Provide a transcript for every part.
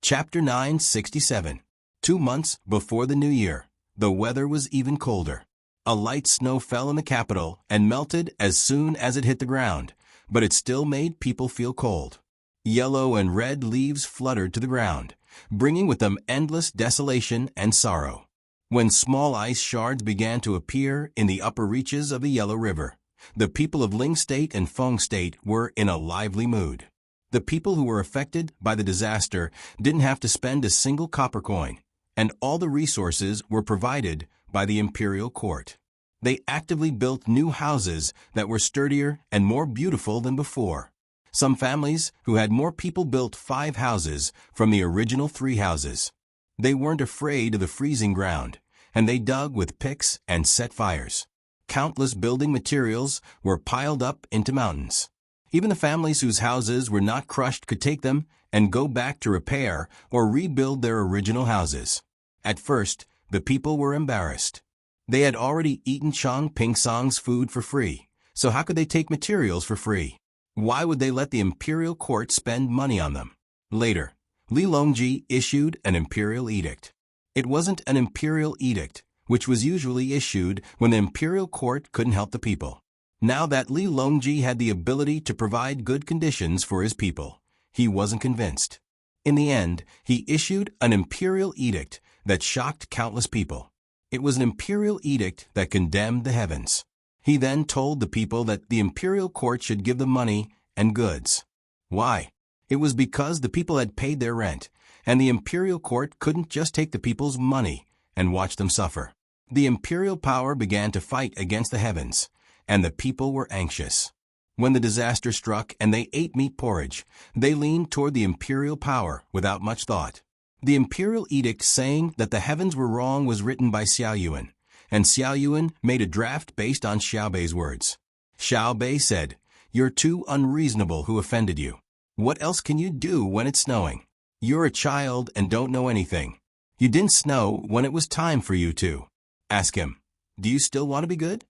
Chapter 967. 2 months before the new year, the weather was even colder. A light snow fell in the capital and melted as soon as it hit the ground, but it still made people feel cold. Yellow and red leaves fluttered to the ground, bringing with them endless desolation and sorrow. When small ice shards began to appear in the upper reaches of the Yellow River, the people of Ling State and Feng State were in a lively mood. The people who were affected by the disaster didn't have to spend a single copper coin, and all the resources were provided by the imperial court. They actively built new houses that were sturdier and more beautiful than before. Some families who had more people built 5 houses from the original 3 houses. They weren't afraid of the freezing ground, and they dug with picks and set fires. Countless building materials were piled up into mountains. Even the families whose houses were not crushed could take them and go back to repair or rebuild their original houses. At first, the people were embarrassed. They had already eaten Chang Pingsang's food for free, so how could they take materials for free? Why would they let the imperial court spend money on them? Later, Li Longji issued an imperial edict. It wasn't an imperial edict, which was usually issued when the imperial court couldn't help the people. Now that Li Longji had the ability to provide good conditions for his people, he wasn't convinced. In the end, he issued an imperial edict that shocked countless people. It was an imperial edict that condemned the heavens. He then told the people that the imperial court should give them money and goods. Why? It was because the people had paid their rent, and the imperial court couldn't just take the people's money and watch them suffer. The imperial power began to fight against the heavens, and the people were anxious. When the disaster struck and they ate meat porridge, they leaned toward the imperial power without much thought. The imperial edict saying that the heavens were wrong was written by Xiao Yuan, and Xiao Yuan made a draft based on Xiao Bei's words. Xiao Bei said, "You're too unreasonable who offended you. What else can you do when it's snowing? You're a child and don't know anything. You didn't snow when it was time for you to. Ask him, do you still want to be good?"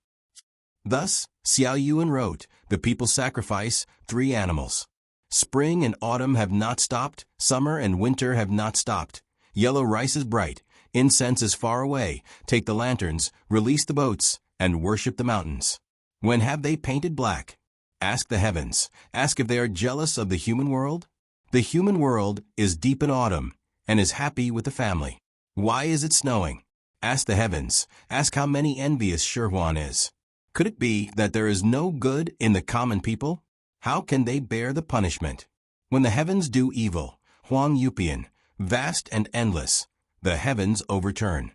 Thus, Xiao Yuan wrote, the people sacrifice 3 animals. Spring and autumn have not stopped, summer and winter have not stopped. Yellow rice is bright, incense is far away, take the lanterns, release the boats, and worship the mountains. When have they painted black? Ask the heavens, ask if they are jealous of the human world. The human world is deep in autumn, and is happy with the family. Why is it snowing? Ask the heavens, ask how many envious Shirhuan is. Could it be that there is no good in the common people? How can they bear the punishment? When the heavens do evil, Huang Yupian, vast and endless, the heavens overturn.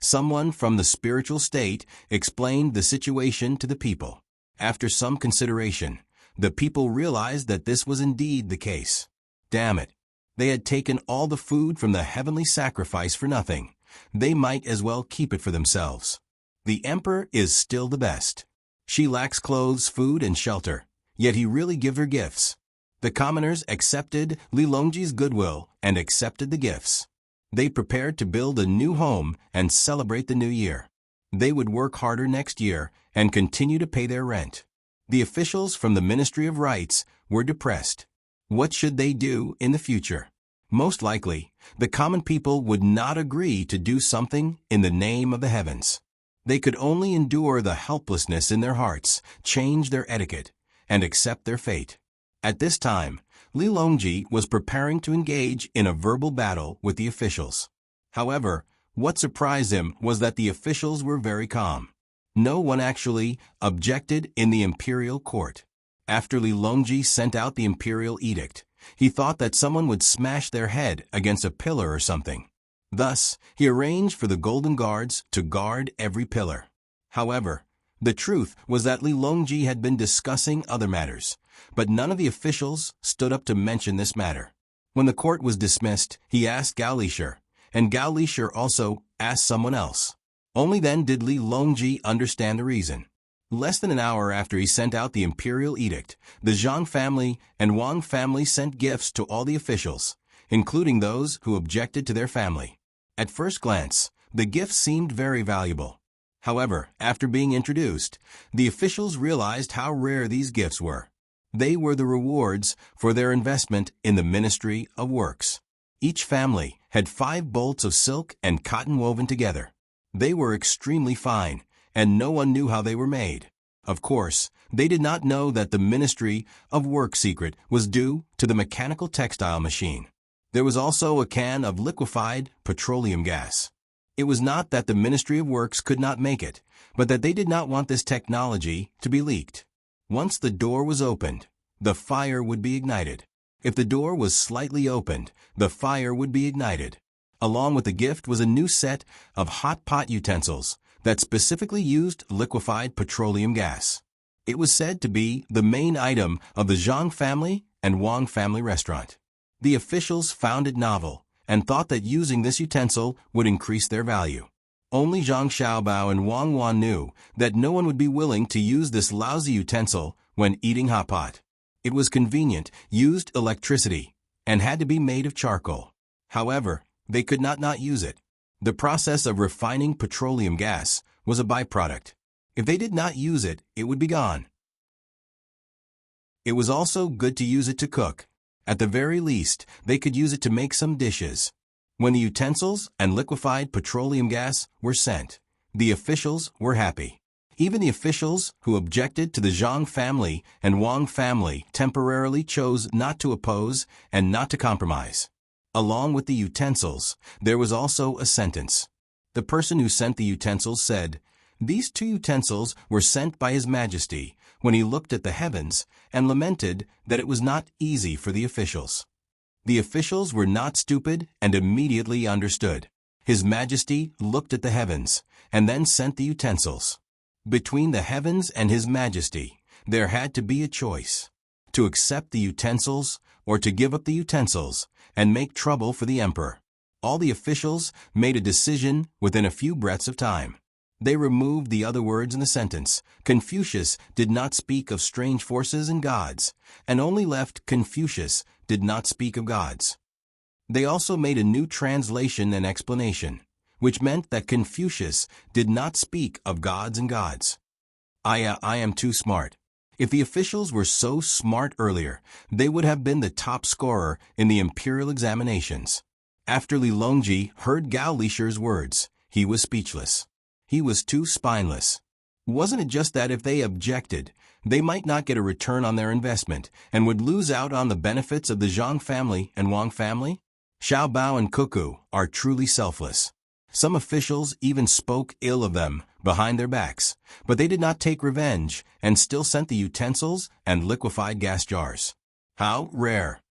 Someone from the spiritual state explained the situation to the people. After some consideration, the people realized that this was indeed the case. Damn it! They had taken all the food from the heavenly sacrifice for nothing. They might as well keep it for themselves. The emperor is still the best. She lacks clothes, food, and shelter, yet he really gives her gifts. The commoners accepted Li Longji's goodwill and accepted the gifts. They prepared to build a new home and celebrate the new year. They would work harder next year and continue to pay their rent. The officials from the Ministry of Rights were depressed. What should they do in the future? Most likely, the common people would not agree to do something in the name of the heavens. They could only endure the helplessness in their hearts, change their etiquette, and accept their fate. At this time, Li Longji was preparing to engage in a verbal battle with the officials. However, what surprised him was that the officials were very calm. No one actually objected in the imperial court. After Li Longji sent out the imperial edict, he thought that someone would smash their head against a pillar or something. Thus, he arranged for the golden guards to guard every pillar. However, the truth was that Li Longji had been discussing other matters, but none of the officials stood up to mention this matter. When the court was dismissed, he asked Gao Lishir, and Gao Lishir also asked someone else. Only then did Li Longji understand the reason. Less than an hour after he sent out the imperial edict, the Zhang family and Wang family sent gifts to all the officials, including those who objected to their family. At first glance, the gifts seemed very valuable. However, after being introduced, the officials realized how rare these gifts were. They were the rewards for their investment in the ministry of works. Each family had 5 bolts of silk and cotton woven together. They were extremely fine, and no one knew how they were made. Of course, they did not know that the ministry of work secret was due to the mechanical textile machine. There was also a can of liquefied petroleum gas. It was not that the Ministry of Works could not make it, but that they did not want this technology to be leaked. Once the door was opened, the fire would be ignited. If the door was slightly opened, the fire would be ignited. Along with the gift was a new set of hot pot utensils that specifically used liquefied petroleum gas. It was said to be the main item of the Zhang family and Wang family restaurant. The officials found it novel and thought that using this utensil would increase their value. Only Zhang Xiaobao and Wang Wan knew that no one would be willing to use this lousy utensil when eating hot pot. It was convenient, used electricity, and had to be made of charcoal. However, they could not use it. The process of refining petroleum gas was a byproduct. If they did not use it, it would be gone. It was also good to use it to cook. At the very least, they could use it to make some dishes. When the utensils and liquefied petroleum gas were sent, the officials were happy. Even the officials who objected to the Zhang family and Wang family temporarily chose not to oppose and not to compromise. Along with the utensils, there was also a sentence. The person who sent the utensils said, "These 2 utensils were sent by His Majesty when he looked at the heavens and lamented that it was not easy for the officials." The officials were not stupid and immediately understood. His Majesty looked at the heavens and then sent the utensils. Between the heavens and His Majesty, there had to be a choice: to accept the utensils or to give up the utensils and make trouble for the emperor. All the officials made a decision within a few breaths of time. They removed the other words in the sentence. Confucius did not speak of strange forces and gods, and only left Confucius did not speak of gods. They also made a new translation and explanation, which meant that Confucius did not speak of gods and gods. I am too smart. If the officials were so smart earlier, they would have been the top scorer in the imperial examinations. After Li Longji heard Gao Lisher's words, he was speechless. He was too spineless. Wasn't it just that if they objected, they might not get a return on their investment and would lose out on the benefits of the Zhang family and Wang family? Xiao Bao and Cuckoo are truly selfless. Some officials even spoke ill of them behind their backs, but they did not take revenge and still sent the utensils and liquefied gas jars. How rare!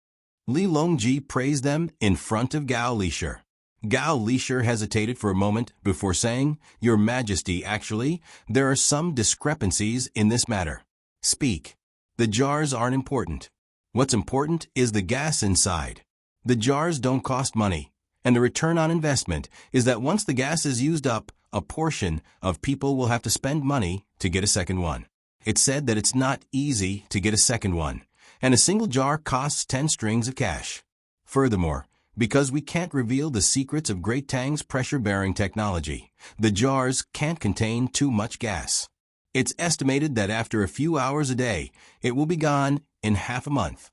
Li Longji praised them in front of Gao Lisher. Gao Lisher hesitated for a moment before saying, "Your Majesty, actually, there are some discrepancies in this matter." "Speak." "The jars aren't important. What's important is the gas inside. The jars don't cost money, and the return on investment is that once the gas is used up, a portion of people will have to spend money to get a second one. It's said that it's not easy to get a second one, and a single jar costs 10 strings of cash. Furthermore, because we can't reveal the secrets of Great Tang's pressure-bearing technology, the jars can't contain too much gas. It's estimated that after a few hours a day, it will be gone in half a month."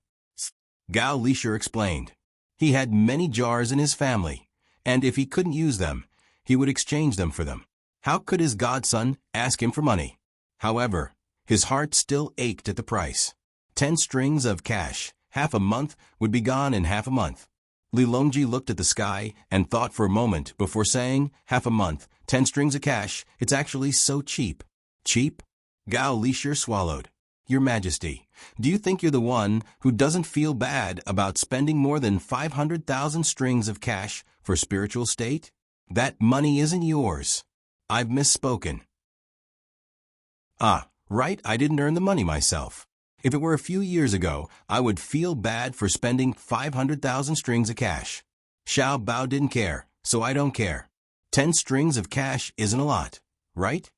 Gao Lisher explained. He had many jars in his family, and if he couldn't use them, he would exchange them for them. How could his godson ask him for money? However, his heart still ached at the price. 10 strings of cash, half a month, would be gone in half a month. Li Longji looked at the sky and thought for a moment before saying, "Half a month, 10 strings of cash, it's actually so cheap." "Cheap?" Gao Lisher swallowed. "Your Majesty, do you think you're the one who doesn't feel bad about spending more than 500,000 strings of cash for spiritual state? That money isn't yours." "I've misspoken." "Ah, right, I didn't earn the money myself. If it were a few years ago, I would feel bad for spending 500,000 strings of cash. Xiao Bao didn't care, so I don't care. 10 strings of cash isn't a lot, right?"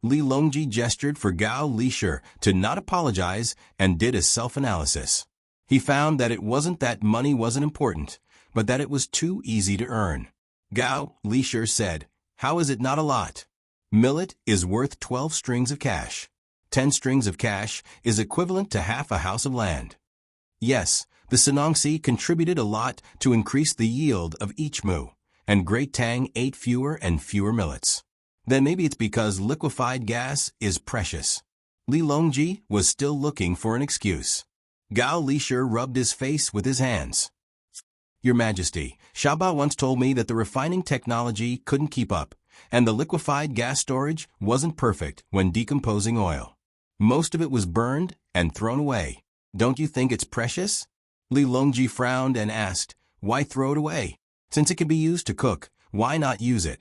Li Longji gestured for Gao Lisher to not apologize and did a self-analysis. He found that it wasn't that money wasn't important, but that it was too easy to earn. Gao Lisher said, "How is it not a lot? Millet is worth 12 strings of cash. 10 strings of cash is equivalent to half a house of land. Yes, the Serenade contributed a lot to increase the yield of each moo, and Great Tang ate fewer and fewer millets. Then maybe it's because liquefied gas is precious. Li Longji was still looking for an excuse. Gao Lisher rubbed his face with his hands. Your Majesty, Xiaobao once told me that the refining technology couldn't keep up, and the liquefied gas storage wasn't perfect when decomposing oil. Most of it was burned and thrown away. Don't you think it's precious? Li Longji frowned and asked, why throw it away? Since it can be used to cook, why not use it?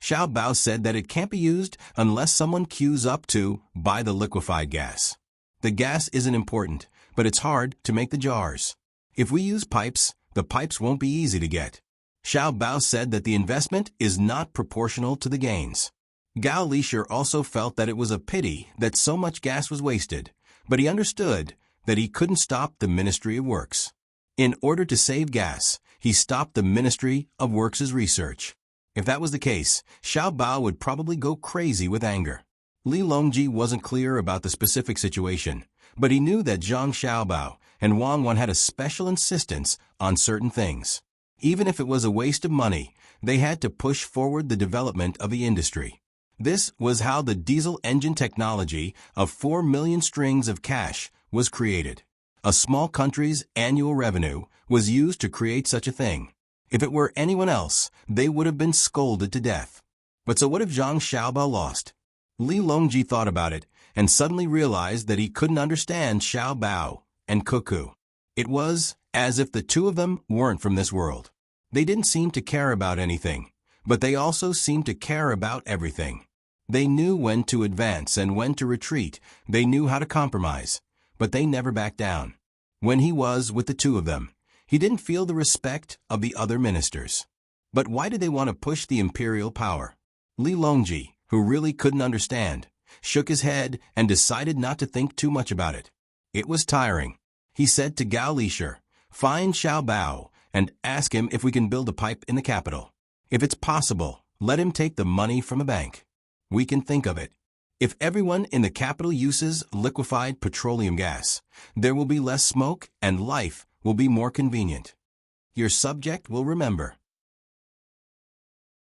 Xiaobao said that it can't be used unless someone queues up to buy the liquefied gas. The gas isn't important, but it's hard to make the jars. If we use pipes, the pipes won't be easy to get. Xiaobao said that the investment is not proportional to the gains. Gao Lisher also felt that it was a pity that so much gas was wasted, but he understood that he couldn't stop the Ministry of Works. In order to save gas, he stopped the Ministry of Works' research. If that was the case, Xiaobao would probably go crazy with anger. Li Longji wasn't clear about the specific situation, but he knew that Zhang Xiaobao and Wang Wan had a special insistence on certain things. Even if it was a waste of money, they had to push forward the development of the industry. This was how the diesel engine technology of 4 million strings of cash was created. A small country's annual revenue was used to create such a thing. If it were anyone else, they would have been scolded to death. But so what if Zhang Xiaobao lost? Li Longji thought about it and suddenly realized that he couldn't understand Xiaobao and Cuckoo. It was as if the two of them weren't from this world. They didn't seem to care about anything, but they also seemed to care about everything. They knew when to advance and when to retreat. They knew how to compromise, but they never backed down. When he was with the two of them, he didn't feel the respect of the other ministers. But why did they want to push the imperial power? Li Longji, who really couldn't understand, shook his head and decided not to think too much about it. It was tiring. He said to Gao Lisher, find Xiaobao and ask him if we can build a pipe in the capital. If it's possible, let him take the money from a bank. We can think of it. If everyone in the capital uses liquefied petroleum gas, there will be less smoke and life will be more convenient. Your subject will remember.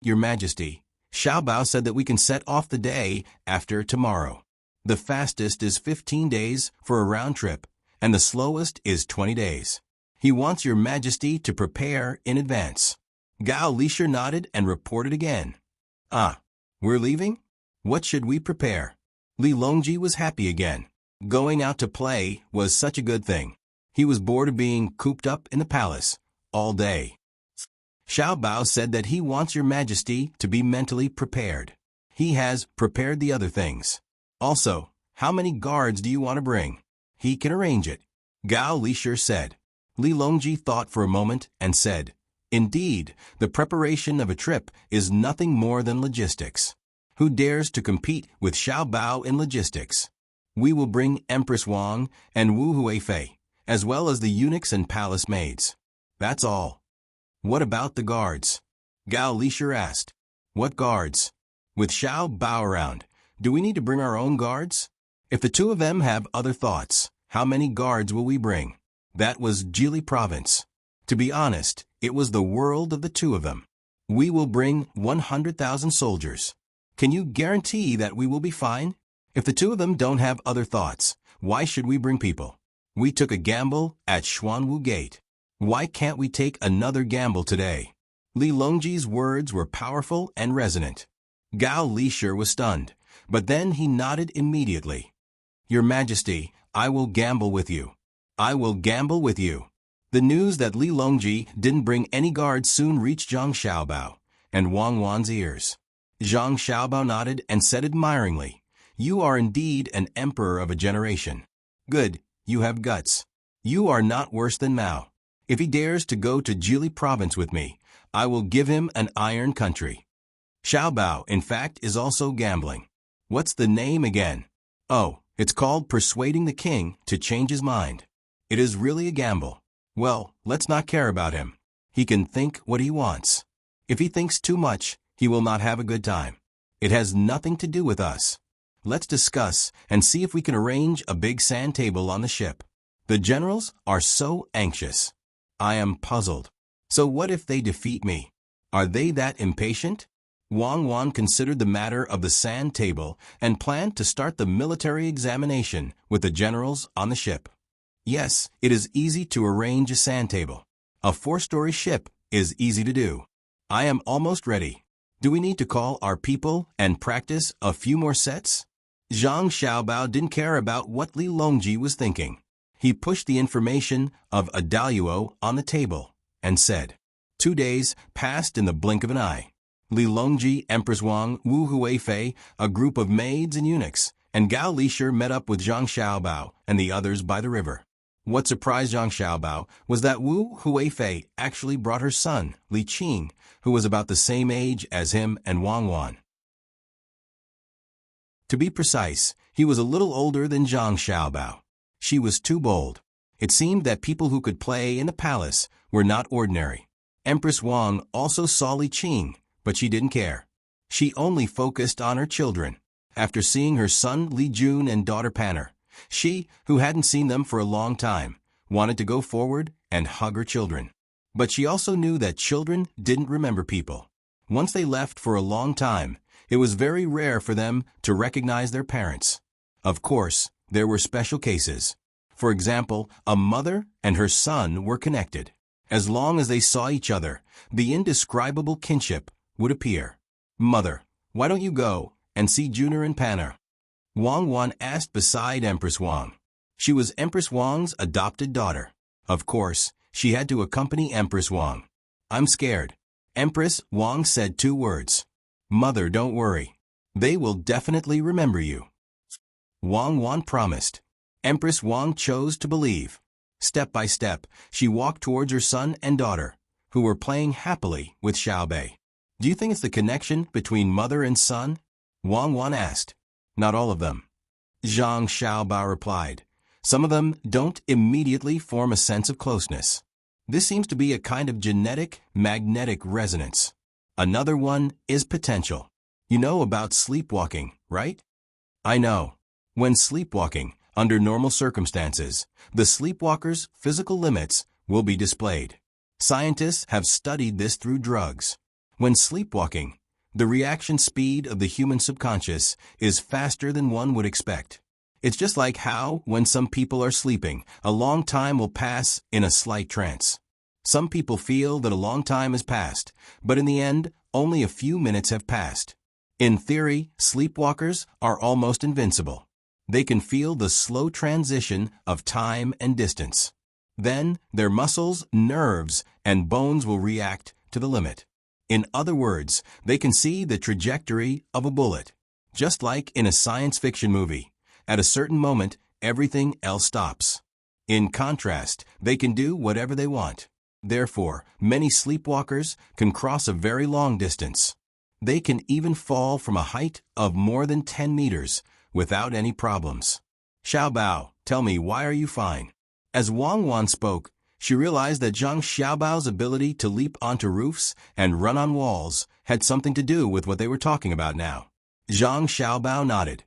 Your Majesty, Xiaobao said that we can set off the day after tomorrow. The fastest is 15 days for a round trip, and the slowest is 20 days. He wants Your Majesty to prepare in advance. Gao Lisher nodded and reported again. We're leaving? What should we prepare? Li Longji was happy again. Going out to play was such a good thing. He was bored of being cooped up in the palace all day. Xiaobao said that he wants Your Majesty to be mentally prepared. He has prepared the other things. Also, how many guards do you want to bring? He can arrange it. Gao Lisher said. Li Longji thought for a moment and said, indeed, the preparation of a trip is nothing more than logistics. Who dares to compete with Xiaobao in logistics? We will bring Empress Wang and Wu Huifei, as well as the eunuchs and palace maids. That's all. What about the guards? Gao Lisher asked. What guards? With Xiaobao around, do we need to bring our own guards? If the two of them have other thoughts, how many guards will we bring? That was Jili province. To be honest, it was the world of the two of them. We will bring 100,000 soldiers. Can you guarantee that we will be fine? If the two of them don't have other thoughts, why should we bring people? We took a gamble at Xuanwu Gate. Why can't we take another gamble today? Li Longji's words were powerful and resonant. Gao Lisher was stunned, but then he nodded immediately. Your Majesty, I will gamble with you. I will gamble with you. The news that Li Longji didn't bring any guards soon reached Zhang Xiaobao and Wang Wan's ears. Zhang Xiaobao nodded and said admiringly, you are indeed an emperor of a generation. Good, you have guts. You are not worse than Mao. If he dares to go to Jili province with me, I will give him an iron country. Xiaobao, in fact, is also gambling. What's the name again? Oh, it's called persuading the king to change his mind. It is really a gamble. Well, let's not care about him. He can think what he wants. If he thinks too much, he will not have a good time. It has nothing to do with us. Let's discuss and see if we can arrange a big sand table on the ship. The generals are so anxious. I am puzzled. So what if they defeat me? Are they that impatient? Wang Wan considered the matter of the sand table and planned to start the military examination with the generals on the ship. Yes, it is easy to arrange a sand table. A 4-story ship is easy to do. I am almost ready. Do we need to call our people and practice a few more sets? Zhang Xiaobao didn't care about what Li Longji was thinking. He pushed the information of a Daluo on the table and said, 2 days passed in the blink of an eye. Li Longji, Empress Wang, Wu Huifei, a group of maids and eunuchs, and Gao Lisher met up with Zhang Xiaobao and the others by the river. What surprised Zhang Xiaobao was that Wu Huifei actually brought her son, Li Qing, who was about the same age as him and Wang Wan. To be precise, he was a little older than Zhang Xiaobao. She was too bold. It seemed that people who could play in the palace were not ordinary. Empress Wang also saw Li Qing, but she didn't care. She only focused on her children. After seeing her son Li Jun and daughter Panner, she, who hadn't seen them for a long time, wanted to go forward and hug her children. But she also knew that children didn't remember people. Once they left for a long time, it was very rare for them to recognize their parents. Of course, there were special cases. For example, a mother and her son were connected. As long as they saw each other, the indescribable kinship would appear. Mother, why don't you go and see Juner and Panner? Wang Wan asked beside Empress Wang. She was Empress Wang's adopted daughter. Of course, she had to accompany Empress Wang. I'm scared. Empress Wang said 2 words. Mother, don't worry. They will definitely remember you. Wang Wan promised. Empress Wang chose to believe. Step by step, she walked towards her son and daughter, who were playing happily with Xiaobei. Do you think it's the connection between mother and son? Wang Wan asked. Not all of them. Zhang Xiaobao replied. Some of them don't immediately form a sense of closeness. This seems to be a kind of genetic magnetic resonance. Another one is potential. You know about sleepwalking, right? I know. When sleepwalking, under normal circumstances, the sleepwalker's physical limits will be displayed. Scientists have studied this through drugs. When sleepwalking, the reaction speed of the human subconscious is faster than one would expect. It's just like how, when some people are sleeping, a long time will pass in a slight trance. Some people feel that a long time has passed, but in the end, only a few minutes have passed. In theory, sleepwalkers are almost invincible. They can feel the slow transition of time and distance. Then, their muscles, nerves, and bones will react to the limit. In other words, they can see the trajectory of a bullet. Just like in a science fiction movie, at a certain moment, everything else stops. In contrast, they can do whatever they want. Therefore, many sleepwalkers can cross a very long distance. They can even fall from a height of more than 10 meters without any problems. Xiaobao, tell me, why are you fine? As Wang Wan spoke, she realized that Zhang Xiaobao's ability to leap onto roofs and run on walls had something to do with what they were talking about now. Zhang Xiaobao nodded.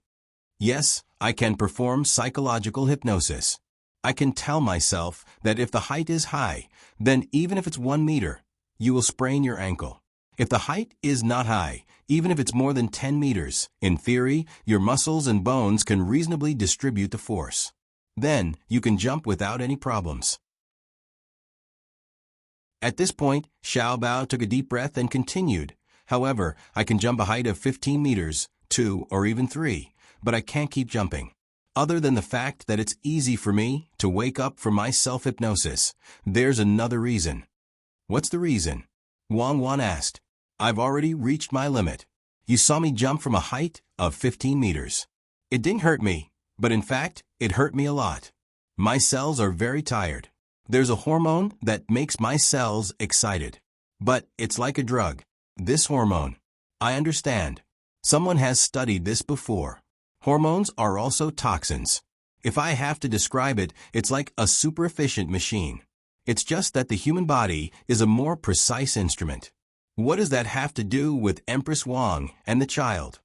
Yes, I can perform psychological hypnosis. I can tell myself that if the height is high, then even if it's 1 meter, you will sprain your ankle. If the height is not high, even if it's more than 10 meters, in theory, your muscles and bones can reasonably distribute the force. Then, you can jump without any problems. At this point, Xiaobao took a deep breath and continued. However, I can jump a height of 15 meters, 2 or even 3, but I can't keep jumping. Other than the fact that it's easy for me to wake up from my self-hypnosis, there's another reason. What's the reason? Wang Wan asked. I've already reached my limit. You saw me jump from a height of 15 meters. It didn't hurt me, but in fact, it hurt me a lot. My cells are very tired. There's a hormone that makes my cells excited. But it's like a drug. This hormone. I understand. Someone has studied this before. Hormones are also toxins. If I have to describe it, it's like a super efficient machine. It's just that the human body is a more precise instrument. What does that have to do with Empress Wang and the child?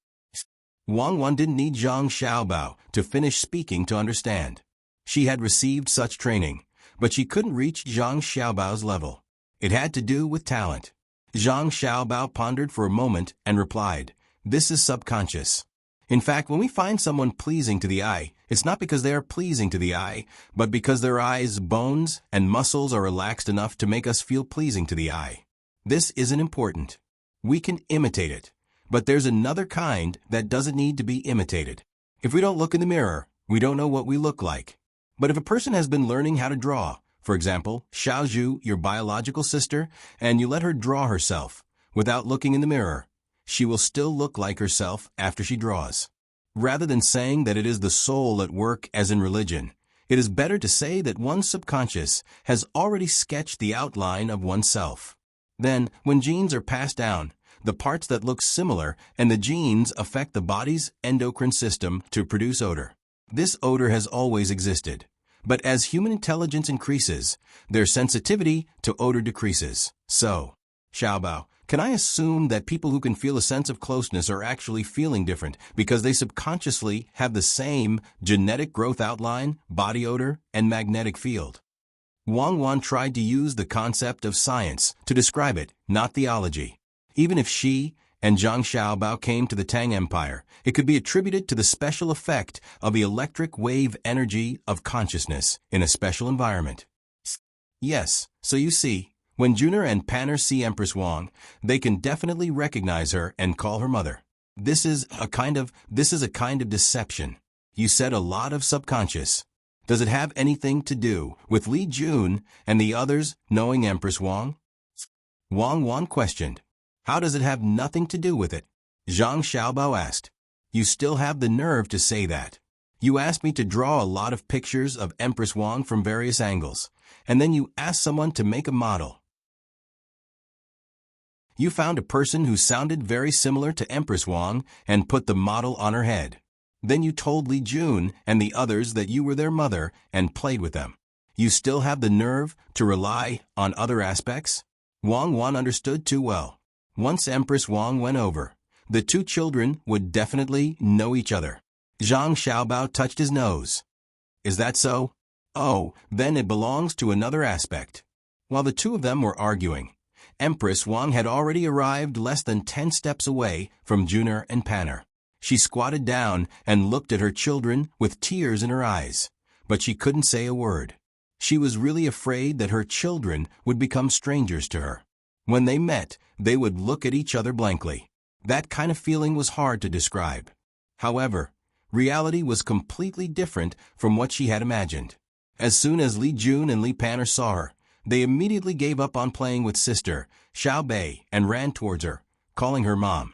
Wang Wan didn't need Zhang Xiaobao to finish speaking to understand. She had received such training, but she couldn't reach Zhang Xiaobao's level. It had to do with talent. Zhang Xiaobao pondered for a moment and replied, "This is subconscious. In fact, when we find someone pleasing to the eye, it's not because they are pleasing to the eye, but because their eyes' bones and muscles are relaxed enough to make us feel pleasing to the eye. This isn't important. We can imitate it, but there's another kind that doesn't need to be imitated. If we don't look in the mirror, we don't know what we look like. But if a person has been learning how to draw, for example, Xiaozhu, your biological sister, and you let her draw herself without looking in the mirror, she will still look like herself after she draws. Rather than saying that it is the soul at work as in religion, it is better to say that one's subconscious has already sketched the outline of oneself. Then, when genes are passed down, the parts that look similar and the genes affect the body's endocrine system to produce odor. This odor has always existed, but as human intelligence increases, their sensitivity to odor decreases. So, Xiaobao, can I assume that people who can feel a sense of closeness are actually feeling different because they subconsciously have the same genetic growth outline, body odor, and magnetic field? Wang Wan tried to use the concept of science to describe it, not theology. Even if she and Zhang Xiaobao came to the Tang Empire, it could be attributed to the special effect of the electric wave energy of consciousness in a special environment. Yes, so you see, when Juner and Panner see Empress Wang, they can definitely recognize her and call her mother. This is a kind of deception. You said a lot of subconscious. Does it have anything to do with Li Jun and the others knowing Empress Wang? Wang Wan questioned. How does it have nothing to do with it? Zhang Xiaobao asked. You still have the nerve to say that. You asked me to draw a lot of pictures of Empress Wang from various angles, and then you asked someone to make a model. You found a person who sounded very similar to Empress Wang and put the model on her head. Then you told Li Jun and the others that you were their mother and played with them. You still have the nerve to rely on other aspects? Wang Wan understood too well. Once Empress Wang went over, the two children would definitely know each other. Zhang Xiaobao touched his nose. Is that so? Oh, then it belongs to another aspect. While the two of them were arguing, Empress Wang had already arrived less than 10 steps away from Juner and Panner. She squatted down and looked at her children with tears in her eyes, but she couldn't say a word. She was really afraid that her children would become strangers to her. When they met, they would look at each other blankly. That kind of feeling was hard to describe. However, reality was completely different from what she had imagined. As soon as Li Jun and Li Panner saw her, they immediately gave up on playing with sister, Xiao Bei, and ran towards her, calling her mom.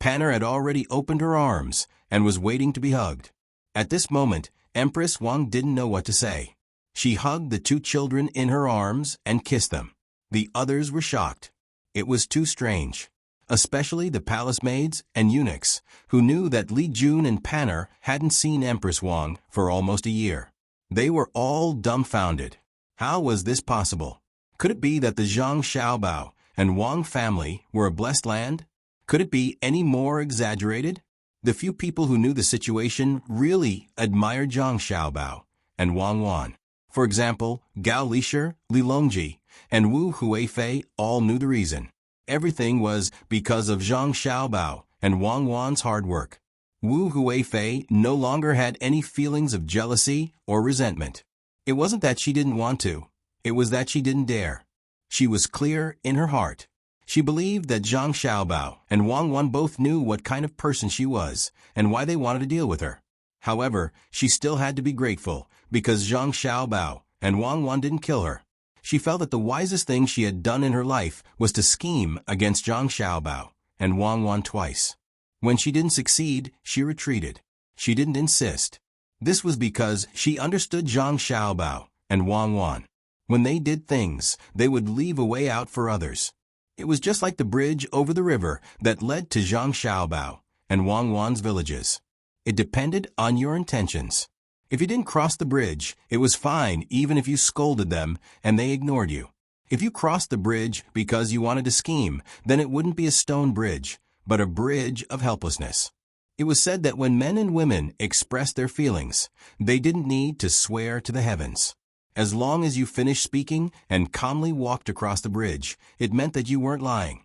Panner had already opened her arms and was waiting to be hugged. At this moment, Empress Wang didn't know what to say. She hugged the two children in her arms and kissed them. The others were shocked. It was too strange. Especially the palace maids and eunuchs, who knew that Li Jun and Panner hadn't seen Empress Wang for almost a year. They were all dumbfounded. How was this possible? Could it be that the Zhang Xiaobao and Wang family were a blessed land? Could it be any more exaggerated? The few people who knew the situation really admired Zhang Xiaobao and Wang Wan. For example, Gao Lisher, Li Longji, and Wu Huifei all knew the reason. Everything was because of Zhang Xiaobao and Wang Wan's hard work. Wu Huifei no longer had any feelings of jealousy or resentment. It wasn't that she didn't want to. It was that she didn't dare. She was clear in her heart. She believed that Zhang Xiaobao and Wang Wan both knew what kind of person she was and why they wanted to deal with her. However, she still had to be grateful because Zhang Xiaobao and Wang Wan didn't kill her. She felt that the wisest thing she had done in her life was to scheme against Zhang Xiaobao and Wang Wan twice. When she didn't succeed, she retreated. She didn't insist. This was because she understood Zhang Xiaobao and Wang Wan. When they did things, they would leave a way out for others. It was just like the bridge over the river that led to Zhang Xiaobao and Wang Wan's villages. It depended on your intentions. If you didn't cross the bridge, it was fine even if you scolded them and they ignored you. If you crossed the bridge because you wanted to scheme, then it wouldn't be a stone bridge, but a bridge of helplessness. It was said that when men and women expressed their feelings, they didn't need to swear to the heavens. As long as you finished speaking and calmly walked across the bridge, it meant that you weren't lying.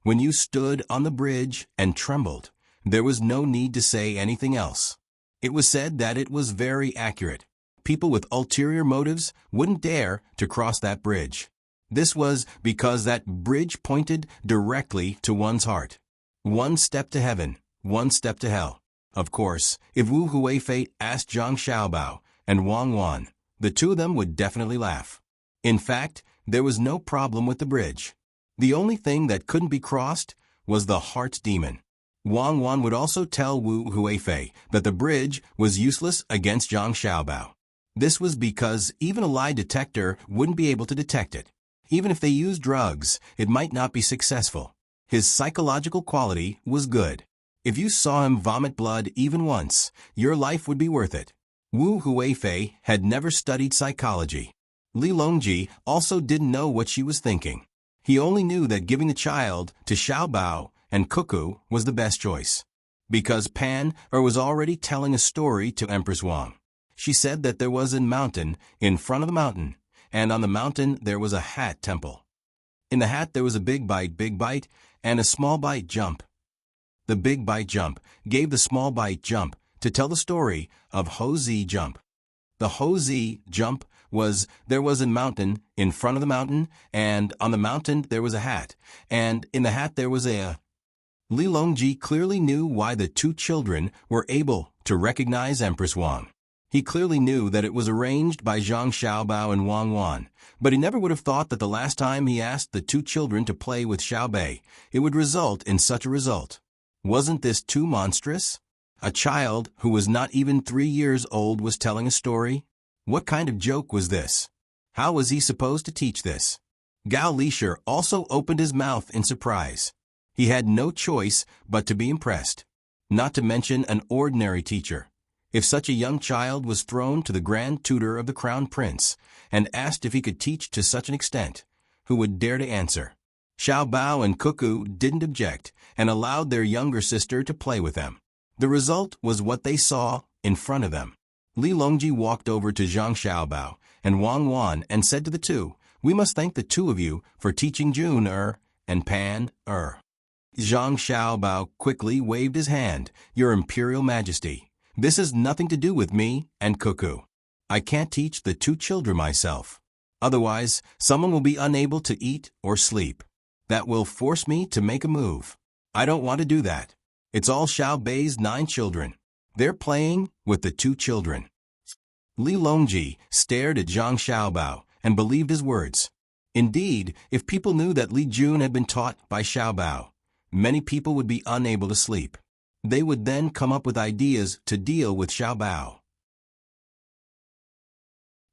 When you stood on the bridge and trembled, there was no need to say anything else. It was said that it was very accurate. People with ulterior motives wouldn't dare to cross that bridge. This was because that bridge pointed directly to one's heart. One step to heaven, one step to hell. Of course, if Wu Huifei asked Zhang Xiaobao and Wang Wan, the two of them would definitely laugh. In fact, there was no problem with the bridge. The only thing that couldn't be crossed was the heart's demon. Wang Wan would also tell Wu Huifei that the bridge was useless against Zhang Xiaobao. This was because even a lie detector wouldn't be able to detect it. Even if they used drugs, it might not be successful. His psychological quality was good. If you saw him vomit blood even once, your life would be worth it. Wu Huifei had never studied psychology. Li Longji also didn't know what she was thinking. He only knew that giving the child to Xiaobao and Cuckoo was the best choice. Because Pan was already telling a story to Empress Wang. She said that there was a mountain in front of the mountain, and on the mountain there was a hat temple. In the hat there was a big bite, and a small bite jump. The big bite jump gave the small bite jump to tell the story of Ho Zi jump. The Ho Zi jump was there was a mountain in front of the mountain, and on the mountain there was a hat, and in the hat there was a... Li Longji clearly knew why the two children were able to recognize Empress Wang. He clearly knew that it was arranged by Zhang Xiaobao and Wang Wan, but he never would have thought that the last time he asked the two children to play with Xiaobei, it would result in such a result. Wasn't this too monstrous? A child who was not even 3 years old was telling a story? What kind of joke was this? How was he supposed to teach this? Gao Lisher also opened his mouth in surprise. He had no choice but to be impressed. Not to mention an ordinary teacher. If such a young child was thrown to the grand tutor of the crown prince and asked if he could teach to such an extent, who would dare to answer? Xiaobao and Cuckoo didn't object and allowed their younger sister to play with them. The result was what they saw in front of them. Li Longji walked over to Zhang Xiaobao and Wang Wan and said to the two, "We must thank the two of you for teaching Jun and Pan Zhang Xiaobao quickly waved his hand. "Your Imperial Majesty, this has nothing to do with me and Cuckoo. I can't teach the two children myself. Otherwise, someone will be unable to eat or sleep. That will force me to make a move. I don't want to do that. It's all Xiaobei's 9 children. They're playing with the 2 children." Li Longji stared at Zhang Xiaobao and believed his words. Indeed, if people knew that Li Jun had been taught by Xiaobao, many people would be unable to sleep. They would then come up with ideas to deal with Xiaobao.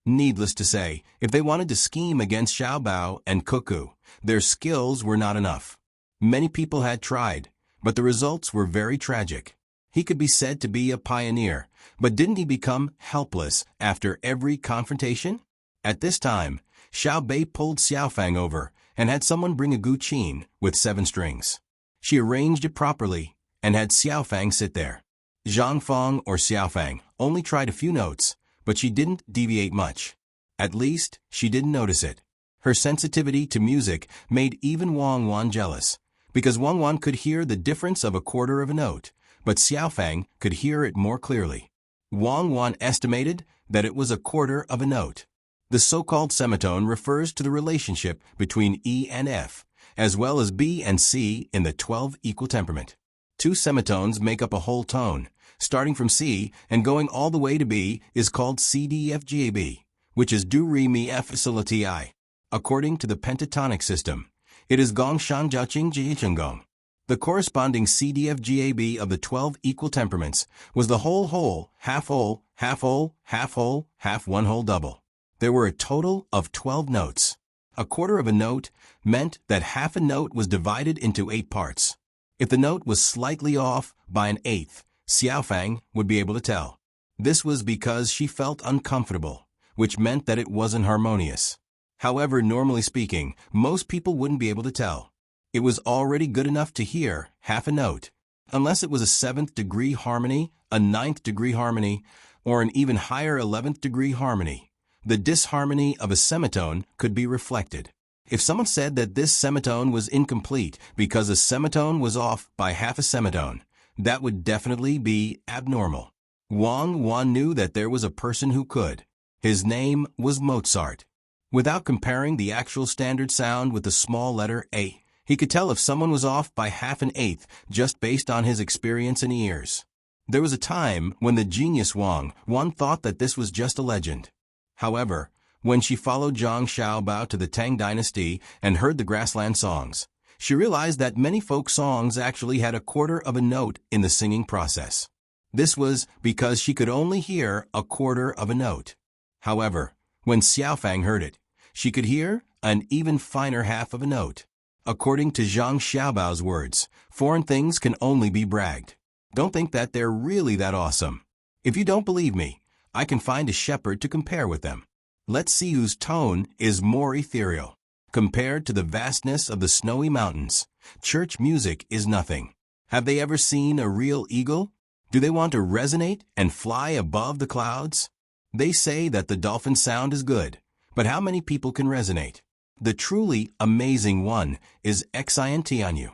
Needless to say, if they wanted to scheme against Xiaobao and Cuckoo, their skills were not enough. Many people had tried, but the results were very tragic. He could be said to be a pioneer, but didn't he become helpless after every confrontation? At this time, Xiaobei pulled Xiaofang over and had someone bring a guqin with 7 strings. She arranged it properly and had Xiaofang sit there. Zhang Fang or Xiaofang only tried a few notes, but she didn't deviate much. At least, she didn't notice it. Her sensitivity to music made even Wang Wan jealous, because Wang Wan could hear the difference of a quarter of a note, but Xiaofang could hear it more clearly. Wang Wan estimated that it was a quarter of a note. The so-called semitone refers to the relationship between E and F, as well as B and C in the 12 equal temperament. 2 semitones make up a whole tone. Starting from C and going all the way to B is called C, D, F, G, A, B, which is Do, Re, Mi, F, Sol, La, Ti. According to the pentatonic system, it is Gong, Shan, Jiao, Qing, Ji, Cheng, Gong. The corresponding C, D, F, G, A, B of the 12 equal temperaments was the whole, half whole, half whole, half whole, half one whole double. There were a total of 12 notes. A quarter of a note meant that half a note was divided into 8 parts. If the note was slightly off by an eighth, Xiaofang would be able to tell. This was because she felt uncomfortable, which meant that it wasn't harmonious. However, normally speaking, most people wouldn't be able to tell. It was already good enough to hear half a note. Unless it was a 7th degree harmony, a 9th degree harmony, or an even higher 11th degree harmony, the disharmony of a semitone could be reflected. If someone said that this semitone was incomplete because a semitone was off by half a semitone, that would definitely be abnormal. Wang Wan knew that there was a person who could. His name was Mozart. Without comparing the actual standard sound with the small letter A, he could tell if someone was off by half an eighth just based on his experience and ears. There was a time when the genius Wang Wan thought that this was just a legend. However, when she followed Zhang Xiaobao to the Tang Dynasty and heard the grassland songs, she realized that many folk songs actually had a quarter of a note in the singing process. This was because she could only hear a quarter of a note. However, when Xiaofang heard it, she could hear an even finer half of a note. According to Zhang Xiaobao's words, foreign things can only be bragged. Don't think that they're really that awesome. If you don't believe me, I can find a shepherd to compare with them. Let's see whose tone is more ethereal. Compared to the vastness of the snowy mountains, church music is nothing. Have they ever seen a real eagle? Do they want to resonate and fly above the clouds? They say that the dolphin sound is good, but how many people can resonate? The truly amazing one is Xiantianyu.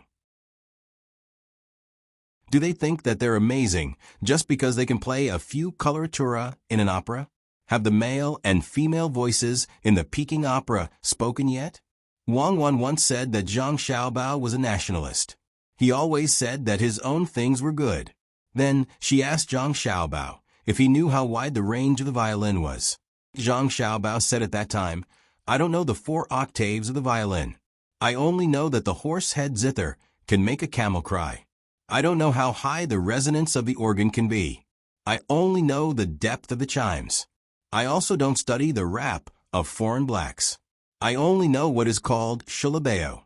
Do they think that they're amazing just because they can play a few coloratura in an opera? Have the male and female voices in the Peking opera spoken yet? Wang Wan once said that Zhang Xiaobao was a nationalist. He always said that his own things were good. Then she asked Zhang Xiaobao if he knew how wide the range of the violin was. Zhang Xiaobao said at that time, "I don't know the 4 octaves of the violin. I only know that the horse-head zither can make a camel cry. I don't know how high the resonance of the organ can be. I only know the depth of the chimes. I also don't study the rap of foreign blacks. I only know what is called shulabeo."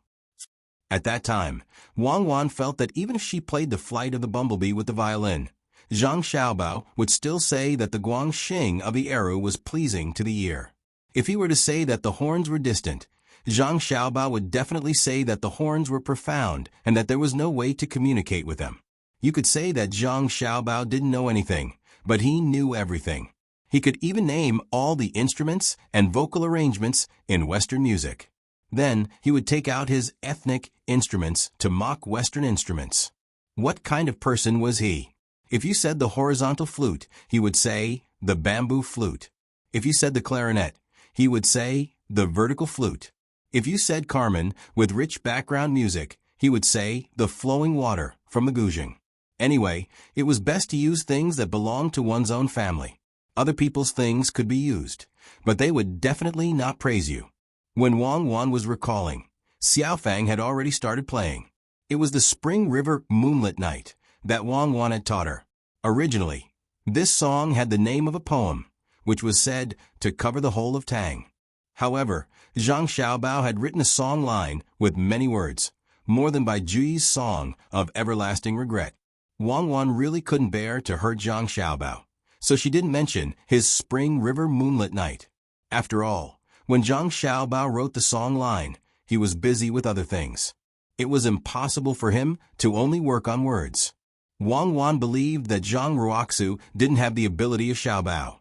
At that time, Wang Wan felt that even if she played the flight of the bumblebee with the violin, Zhang Xiaobao would still say that the guangxing of the arrow was pleasing to the ear. If he were to say that the horns were distant, Zhang Xiaobao would definitely say that the horns were profound and that there was no way to communicate with them. You could say that Zhang Xiaobao didn't know anything, but he knew everything. He could even name all the instruments and vocal arrangements in Western music. Then he would take out his ethnic instruments to mock Western instruments. What kind of person was he? If you said the horizontal flute, he would say the bamboo flute. If you said the clarinet, he would say the vertical flute. If you said Carmen with rich background music, he would say the flowing water from the guzheng. Anyway, it was best to use things that belonged to one's own family. Other people's things could be used, but they would definitely not praise you. When Wang Wan was recalling, Xiaofang had already started playing. It was the Spring River Moonlit Night that Wang Wan had taught her. Originally, this song had the name of a poem, which was said to cover the whole of Tang. However, Zhang Xiaobao had written a song line with many words, more than by Juyi's song of everlasting regret. Wang Wan really couldn't bear to hurt Zhang Xiaobao, so she didn't mention his Spring River Moonlit Night. After all, when Zhang Xiaobao wrote the song line, he was busy with other things. It was impossible for him to only work on words. Wang Wan believed that Zhang Ruoxu didn't have the ability of Xiaobao.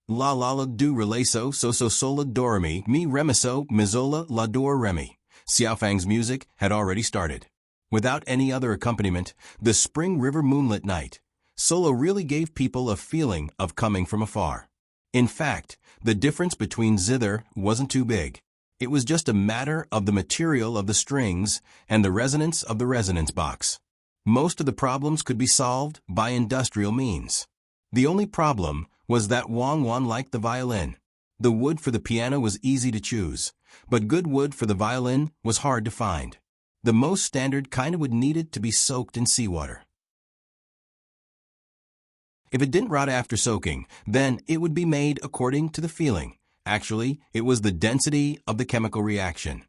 La la la do re so sola do re mi remiso mizola la do re mi. Xiaofang's music had already started. Without any other accompaniment, the Spring River Moonlit Night solo really gave people a feeling of coming from afar. In fact, the difference between zither wasn't too big. It was just a matter of the material of the strings and the resonance of the resonance box. Most of the problems could be solved by industrial means. The only problem was that Wang Wan liked the violin. The wood for the piano was easy to choose, but good wood for the violin was hard to find. The most standard kind would needed to be soaked in seawater. If it didn't rot after soaking, then it would be made according to the feeling. Actually, it was the density of the chemical reaction.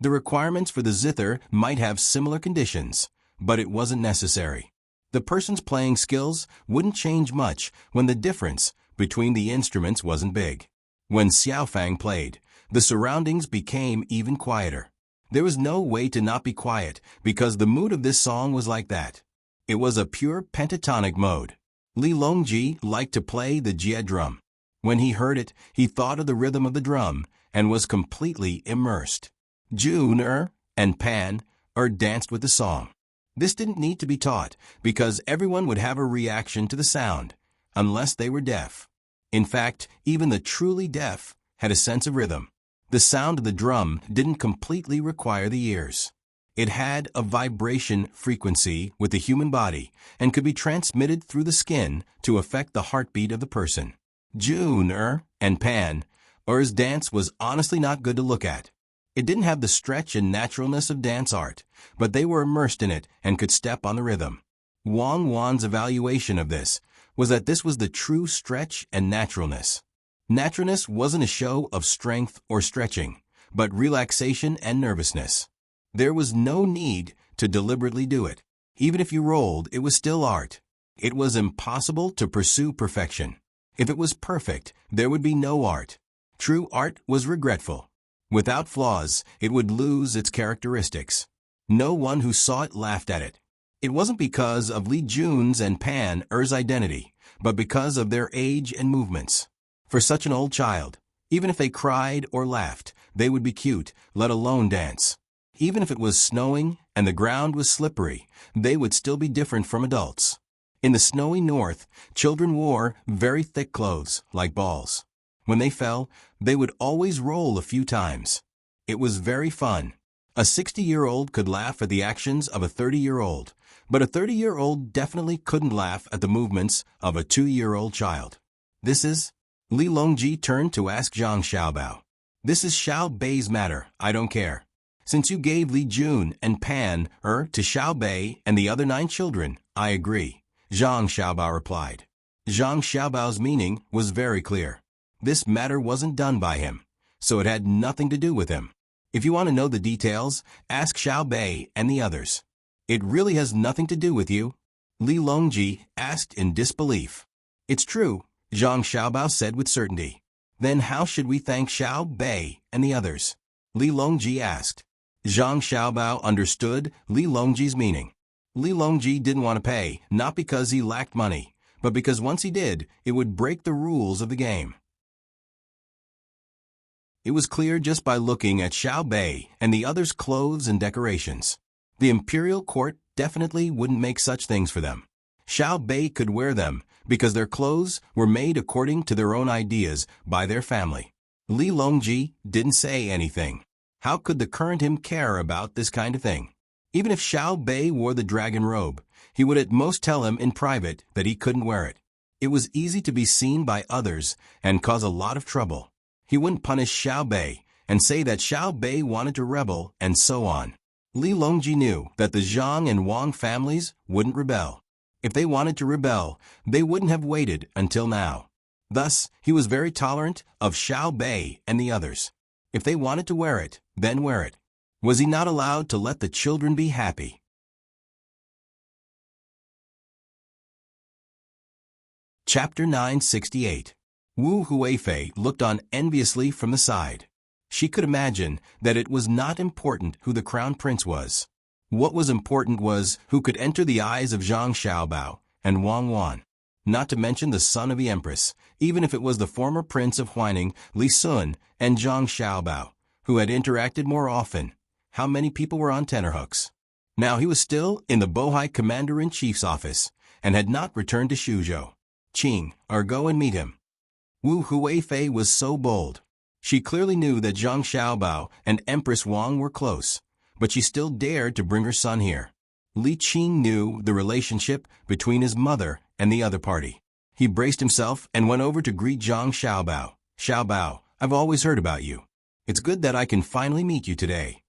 The requirements for the zither might have similar conditions, but it wasn't necessary. The person's playing skills wouldn't change much when the difference between the instruments wasn't big. When Xiaofang played, the surroundings became even quieter. There was no way to not be quiet because the mood of this song was like that. It was a pure pentatonic mode. Li Longji liked to play the jia drum. When he heard it, he thought of the rhythm of the drum and was completely immersed. Jun and Pan danced with the song. This didn't need to be taught because everyone would have a reaction to the sound, unless they were deaf. In fact, even the truly deaf had a sense of rhythm. The sound of the drum didn't completely require the ears. It had a vibration frequency with the human body and could be transmitted through the skin to affect the heartbeat of the person. Jun and Pan's dance was honestly not good to look at. It didn't have the stretch and naturalness of dance art, but they were immersed in it and could step on the rhythm. Wang Wan's evaluation of this was that this was the true stretch and naturalness. Naturalness wasn't a show of strength or stretching, but relaxation and nervousness. There was no need to deliberately do it. Even if you rolled, it was still art. It was impossible to pursue perfection. If it was perfect, there would be no art. True art was regretful. Without flaws, it would lose its characteristics. No one who saw it laughed at it. It wasn't because of Li Jun's and Pan's identity, but because of their age and movements. For such an old child, even if they cried or laughed, they would be cute, let alone dance. Even if it was snowing and the ground was slippery, they would still be different from adults. In the snowy north, children wore very thick clothes, like balls. When they fell, they would always roll a few times. It was very fun. A 60-year-old could laugh at the actions of a 30-year-old, but a 30-year-old definitely couldn't laugh at the movements of a 2-year-old child. Li Longji turned to ask Zhang Xiaobao. This is Xiao Bei's matter, I don't care. Since you gave Li Jun and Pan to Xiao Bei and the other 9 children, I agree, Zhang Xiaobao replied. Zhang Xiaobao's meaning was very clear. This matter wasn't done by him, so it had nothing to do with him. If you want to know the details, ask Xiao Bei and the others. It really has nothing to do with you? Li Longji asked in disbelief. It's true, Zhang Xiaobao said with certainty. Then how should we thank Xiao Bei and the others? Li Longji asked. Zhang Xiaobao understood Li Longji's meaning. Li Longji didn't want to pay, not because he lacked money, but because once he did, it would break the rules of the game. It was clear just by looking at Xiao Bei and the others' clothes and decorations. The imperial court definitely wouldn't make such things for them. Xiao Bei could wear them because their clothes were made according to their own ideas by their family. Li Longji didn't say anything. How could the current him care about this kind of thing? Even if Xiao Bei wore the dragon robe, he would at most tell him in private that he couldn't wear it. It was easy to be seen by others and cause a lot of trouble. He wouldn't punish Xiao Bei and say that Xiao Bei wanted to rebel and so on. Li Longji knew that the Zhang and Wang families wouldn't rebel. If they wanted to rebel, they wouldn't have waited until now. Thus, he was very tolerant of Xiao Bei and the others. If they wanted to wear it, then wear it. Was he not allowed to let the children be happy? Chapter 968. Wu Huifei looked on enviously from the side. She could imagine that it was not important who the crown prince was. What was important was who could enter the eyes of Zhang Xiaobao and Wang Wan. Not to mention the son of the empress, even if it was the former prince of Huaining, Li Sun, and Zhang Xiaobao, who had interacted more often. How many people were on tenterhooks? Now he was still in the Bohai commander-in-chief's office and had not returned to Shuzhou. Qing, go and meet him. Wu Huifei was so bold. She clearly knew that Zhang Xiaobao and Empress Wang were close, but she still dared to bring her son here. Li Qing knew the relationship between his mother and the other party. He braced himself and went over to greet Zhang Xiaobao. Xiaobao, I've always heard about you. It's good that I can finally meet you today.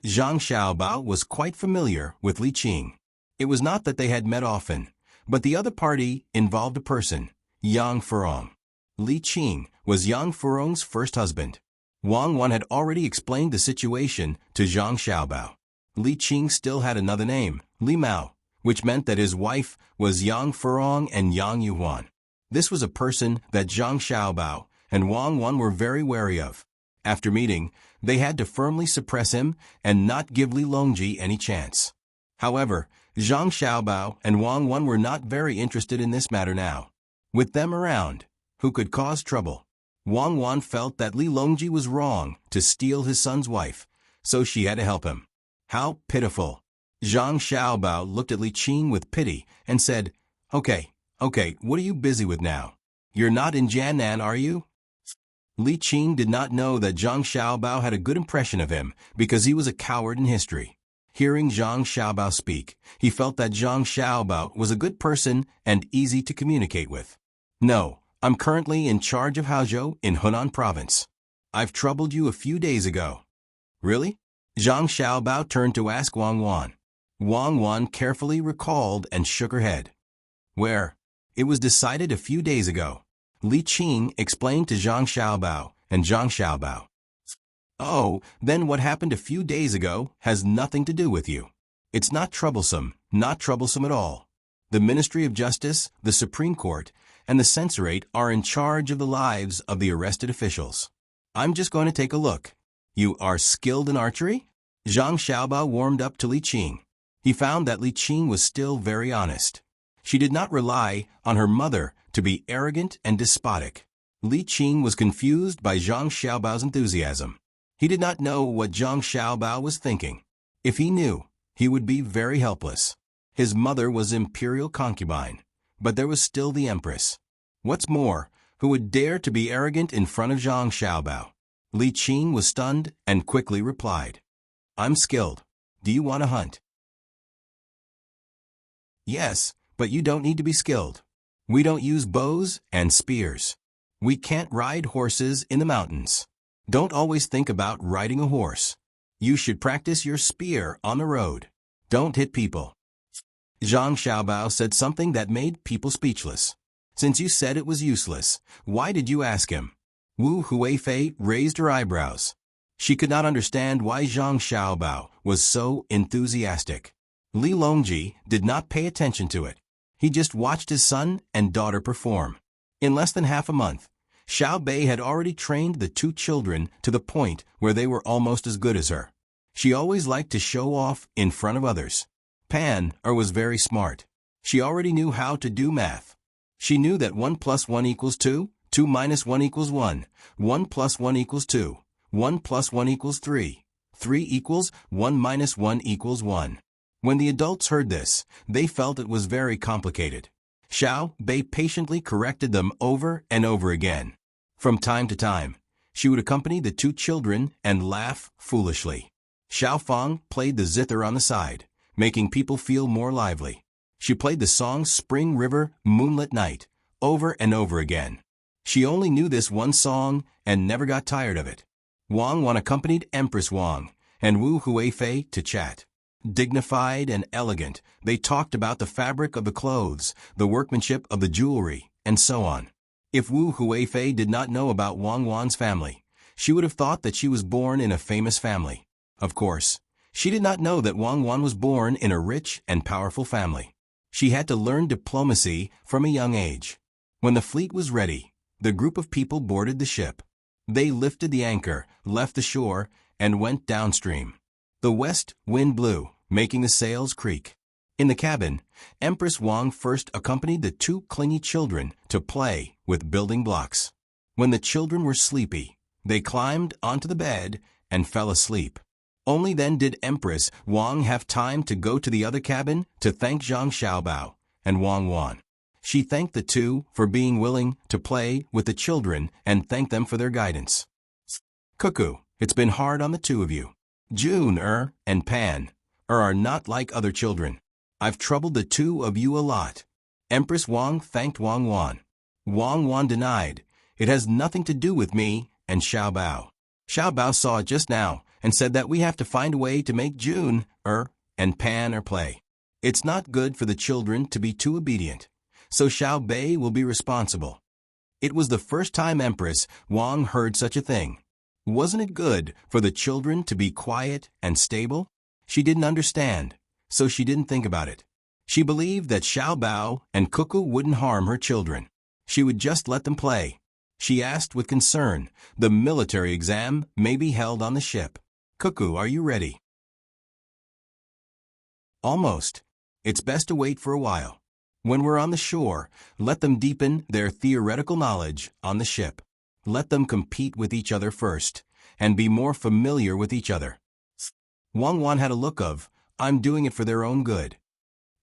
Zhang Xiaobao was quite familiar with Li Qing. It was not that they had met often, but the other party involved a person, Yang Furong. Li Qing was Yang Furong's first husband. Wang Wan had already explained the situation to Zhang Xiaobao. Li Qing still had another name, Li Mao, which meant that his wife was Yang Furong and Yang Yuhuan. This was a person that Zhang Xiaobao and Wang Wan were very wary of. After meeting, They had to firmly suppress him and not give Li Longji any chance. However, Zhang Xiaobao and Wang Wan were not very interested in this matter now. With them around, who could cause trouble? Wang Wan felt that Li Longji was wrong to steal his son's wife, so she had to help him. How pitiful! Zhang Xiaobao looked at Li Qing with pity and said, Okay, what are you busy with now? You're not in Jiannan, are you? Li Qing did not know that Zhang Xiaobao had a good impression of him because he was a coward in history. Hearing Zhang Xiaobao speak, he felt that Zhang Xiaobao was a good person and easy to communicate with. No, I'm currently in charge of Haozhou in Hunan province. I've troubled you a few days ago. Really? Zhang Xiaobao turned to ask Wang Wan. Wang Wan carefully recalled and shook her head. Where? It was decided a few days ago. Li Qing explained to Zhang Xiaobao and Zhang Xiaobao. Oh, then what happened a few days ago has nothing to do with you. It's not troublesome at all. The Ministry of Justice, the Supreme Court, and the Censorate are in charge of the lives of the arrested officials. I'm just going to take a look. You are skilled in archery? Zhang Xiaobao warmed up to Li Qing. He found that Li Qing was still very honest. She did not rely on her mother to be arrogant and despotic. Li Qing was confused by Zhang Xiaobao's enthusiasm. He did not know what Zhang Xiaobao was thinking. If he knew, he would be very helpless. His mother was imperial concubine, but there was still the empress. What's more, who would dare to be arrogant in front of Zhang Xiaobao? Li Qing was stunned and quickly replied, I'm skilled. Do you want to hunt? Yes, but you don't need to be skilled. We don't use bows and spears. We can't ride horses in the mountains. Don't always think about riding a horse. You should practice your spear on the road. Don't hit people. Zhang Xiaobao said something that made people speechless. Since you said it was useless, why did you ask him? Wu Huifei raised her eyebrows. She could not understand why Zhang Xiaobao was so enthusiastic. Li Longji did not pay attention to it. He just watched his son and daughter perform. In less than half a month, Xiao Bei had already trained the two children to the point where they were almost as good as her. She always liked to show off in front of others. Pan was very smart. She already knew how to do math. She knew that 1 + 1 = 2, 2 - 1 = 1, 1 + 1 = 2, 1 + 1 = 3, 3 = 1 - 1 = 1. When the adults heard this, they felt it was very complicated. Xiao Bei patiently corrected them over and over again. From time to time, she would accompany the two children and laugh foolishly. Xiao Fang played the zither on the side, making people feel more lively. She played the song Spring River, Moonlit Night over and over again. She only knew this one song and never got tired of it. Wang Wan accompanied Empress Wang and Wu Huifei to chat. Dignified and elegant, they talked about the fabric of the clothes, the workmanship of the jewelry, and so on. If Wu Huifei did not know about Wang Wan's family, she would have thought that she was born in a famous family. Of course, she did not know that Wang Wan was born in a rich and powerful family. She had to learn diplomacy from a young age. When the fleet was ready, the group of people boarded the ship. They lifted the anchor, left the shore, and went downstream. The west wind blew, making the sails creak. In the cabin, Empress Wang first accompanied the two clingy children to play with building blocks. When the children were sleepy, they climbed onto the bed and fell asleep. Only then did Empress Wang have time to go to the other cabin to thank Zhang Xiaobao and Wang Wan. She thanked the two for being willing to play with the children and thanked them for their guidance. Cuckoo, it's been hard on the two of you. June and Pan are not like other children. I've troubled the two of you a lot. Empress Wang thanked Wang Wan. Wang Wan denied, it has nothing to do with me and Xiao Bao. Xiao Bao saw it just now and said that we have to find a way to make June and Pan play. It's not good for the children to be too obedient, so Xiao Bei will be responsible. It was the first time Empress Wang heard such a thing. Wasn't it good for the children to be quiet and stable? She didn't understand, so she didn't think about it. She believed that Xiao Bao and Cuckoo wouldn't harm her children. She would just let them play. She asked with concern. The military exam may be held on the ship. Cuckoo, are you ready? Almost. It's best to wait for a while. When we're on the shore, let them deepen their theoretical knowledge on the ship. Let them compete with each other first, and be more familiar with each other. Wang Wan had a look of, I'm doing it for their own good.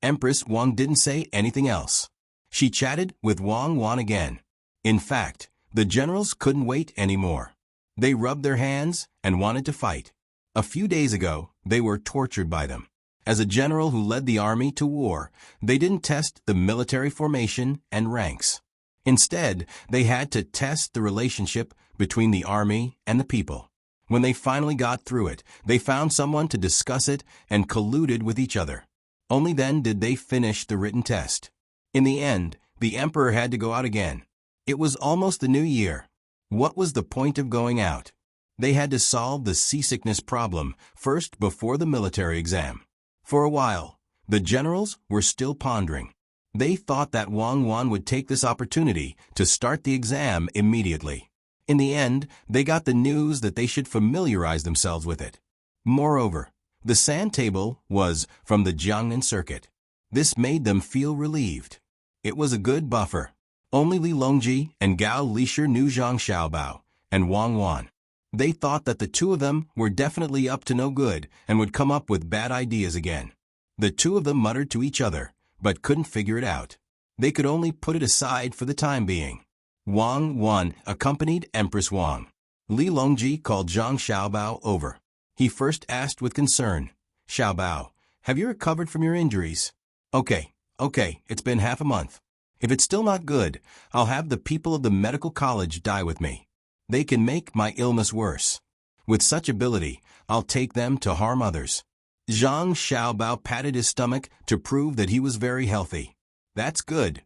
Empress Wang didn't say anything else. She chatted with Wang Wan again. In fact, the generals couldn't wait anymore. They rubbed their hands and wanted to fight. A few days ago, they were tortured by them. As a general who led the army to war, they didn't test the military formation and ranks. Instead, they had to test the relationship between the army and the people. When they finally got through it, they found someone to discuss it and colluded with each other. Only then did they finish the written test. In the end, the emperor had to go out again. It was almost the new year. What was the point of going out? They had to solve the seasickness problem first before the military exam. For a while, the generals were still pondering. They thought that Wang Wan would take this opportunity to start the exam immediately. In the end, they got the news that they should familiarize themselves with it. Moreover, the sand table was from the Jiangnan circuit. This made them feel relieved. It was a good buffer. Only Li Longji and Gao Lisher knew Zhang Xiaobao and Wang Wan. They thought that the two of them were definitely up to no good and would come up with bad ideas again. The two of them muttered to each other, but couldn't figure it out. They could only put it aside for the time being. Wang Wan accompanied Empress Wang. Li Longji called Zhang Xiaobao over. He first asked with concern, Xiaobao, have you recovered from your injuries? Okay, it's been half a month. If it's still not good, I'll have the people of the medical college die with me. They can make my illness worse. With such ability, I'll take them to harm others. Zhang Xiaobao patted his stomach to prove that he was very healthy. That's good.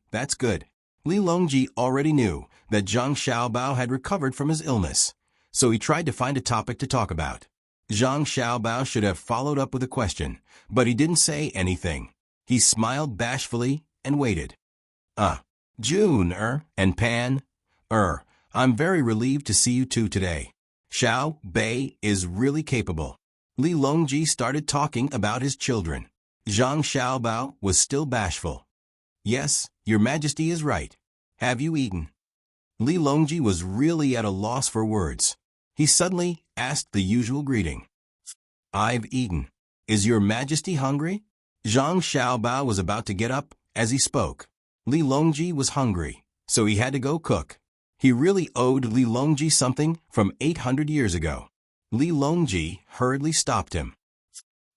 Li Longji already knew that Zhang Xiaobao had recovered from his illness, so he tried to find a topic to talk about. Zhang Xiaobao should have followed up with a question, but he didn't say anything. He smiled bashfully and waited. June, and Pan, I'm very relieved to see you two today. Xiao Bei is really capable. Li Longji started talking about his children. Zhang Xiaobao was still bashful. Yes, your majesty is right. Have you eaten? Li Longji was really at a loss for words. He suddenly asked the usual greeting. I've eaten. Is your majesty hungry? Zhang Xiaobao was about to get up as he spoke. Li Longji was hungry, so he had to go cook. He really owed Li Longji something from 800 years ago. Li Longji hurriedly stopped him.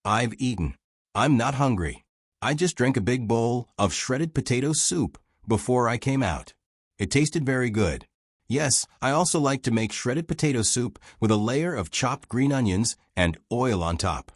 I've eaten. I'm not hungry. I just drank a big bowl of shredded potato soup before I came out. It tasted very good. Yes, I also like to make shredded potato soup with a layer of chopped green onions and oil on top.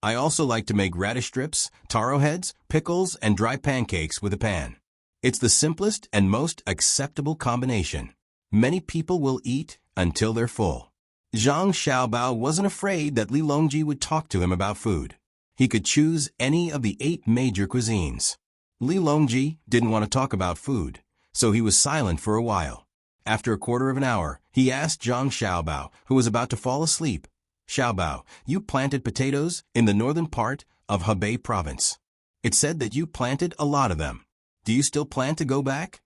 I also like to make radish strips, taro heads, pickles, and dry pancakes with a pan. It's the simplest and most acceptable combination. Many people will eat until they're full. Zhang Xiaobao wasn't afraid that Li Longji would talk to him about food. He could choose any of the 8 major cuisines. Li Longji didn't want to talk about food, so he was silent for a while. After a quarter of an hour, he asked Zhang Xiaobao, who was about to fall asleep, Xiaobao, you planted potatoes in the northern part of Hebei province. It said that you planted a lot of them. Do you still plan to go back?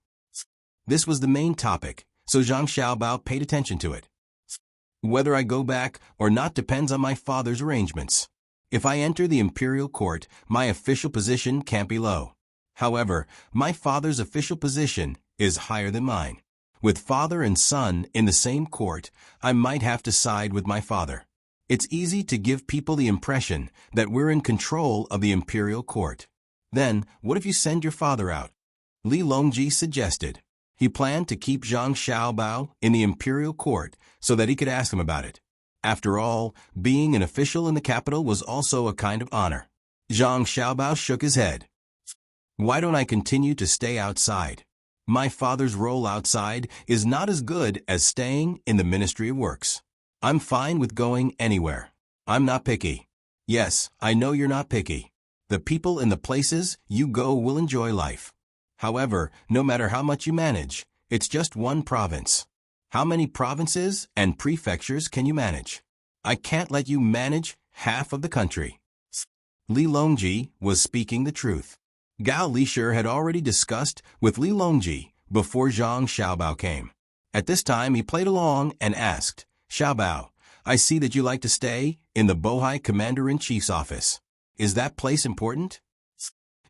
This was the main topic, so Zhang Xiaobao paid attention to it. Whether I go back or not depends on my father's arrangements. If I enter the imperial court, my official position can't be low. However, my father's official position is higher than mine. With father and son in the same court, I might have to side with my father. It's easy to give people the impression that we're in control of the imperial court. Then, what if you send your father out? Li Longji suggested. He planned to keep Zhang Xiaobao in the imperial court so that he could ask him about it. After all, being an official in the capital was also a kind of honor. Zhang Xiaobao shook his head. Why don't I continue to stay outside? My father's role outside is not as good as staying in the Ministry of Works. I'm fine with going anywhere. I'm not picky. Yes, I know you're not picky. The people in the places you go will enjoy life. However, no matter how much you manage, it's just one province. How many provinces and prefectures can you manage? I can't let you manage half of the country. Li Longji was speaking the truth. Gao Lishir had already discussed with Li Longji before Zhang Xiaobao came. At this time he played along and asked, Xiaobao, I see that you like to stay in the Bohai Commander-in-Chief's office. Is that place important?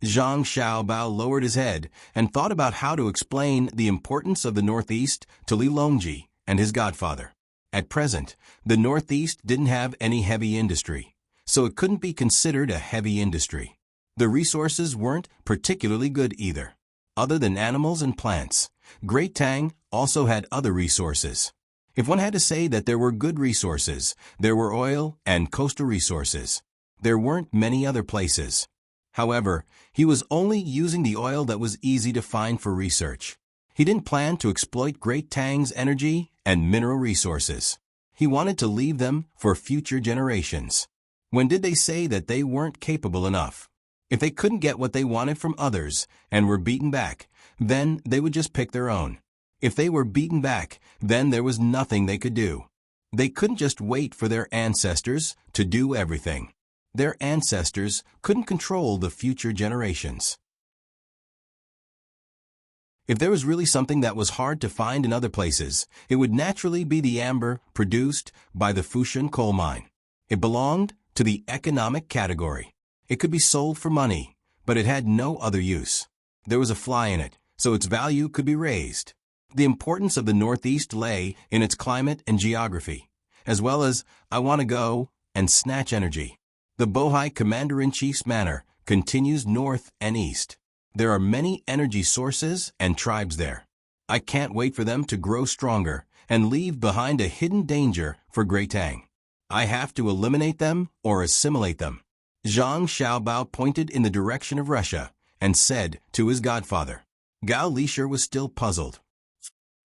Zhang Xiaobao lowered his head and thought about how to explain the importance of the Northeast to Li Longji and his godfather. At present, the Northeast didn't have any heavy industry, so it couldn't be considered a heavy industry. The resources weren't particularly good either. Other than animals and plants, Great Tang also had other resources. If one had to say that there were good resources, there were oil and coastal resources. There weren't many other places. However, he was only using the oil that was easy to find for research. He didn't plan to exploit Great Tang's energy and mineral resources. He wanted to leave them for future generations. When did they say that they weren't capable enough? If they couldn't get what they wanted from others and were beaten back, then they would just pick their own. If they were beaten back, then there was nothing they could do. They couldn't just wait for their ancestors to do everything. Their ancestors couldn't control the future generations. If there was really something that was hard to find in other places, it would naturally be the amber produced by the Fushan coal mine. It belonged to the economic category. It could be sold for money, but it had no other use. There was a fly in it, so its value could be raised. The importance of the Northeast lay in its climate and geography, as well as I want to go and snatch energy. The Bohai Commander-in-Chief's manor continues north and east. There are many energy sources and tribes there. I can't wait for them to grow stronger and leave behind a hidden danger for Great Tang. I have to eliminate them or assimilate them. Zhang Xiaobao pointed in the direction of Russia and said to his godfather. Gao Lishir was still puzzled.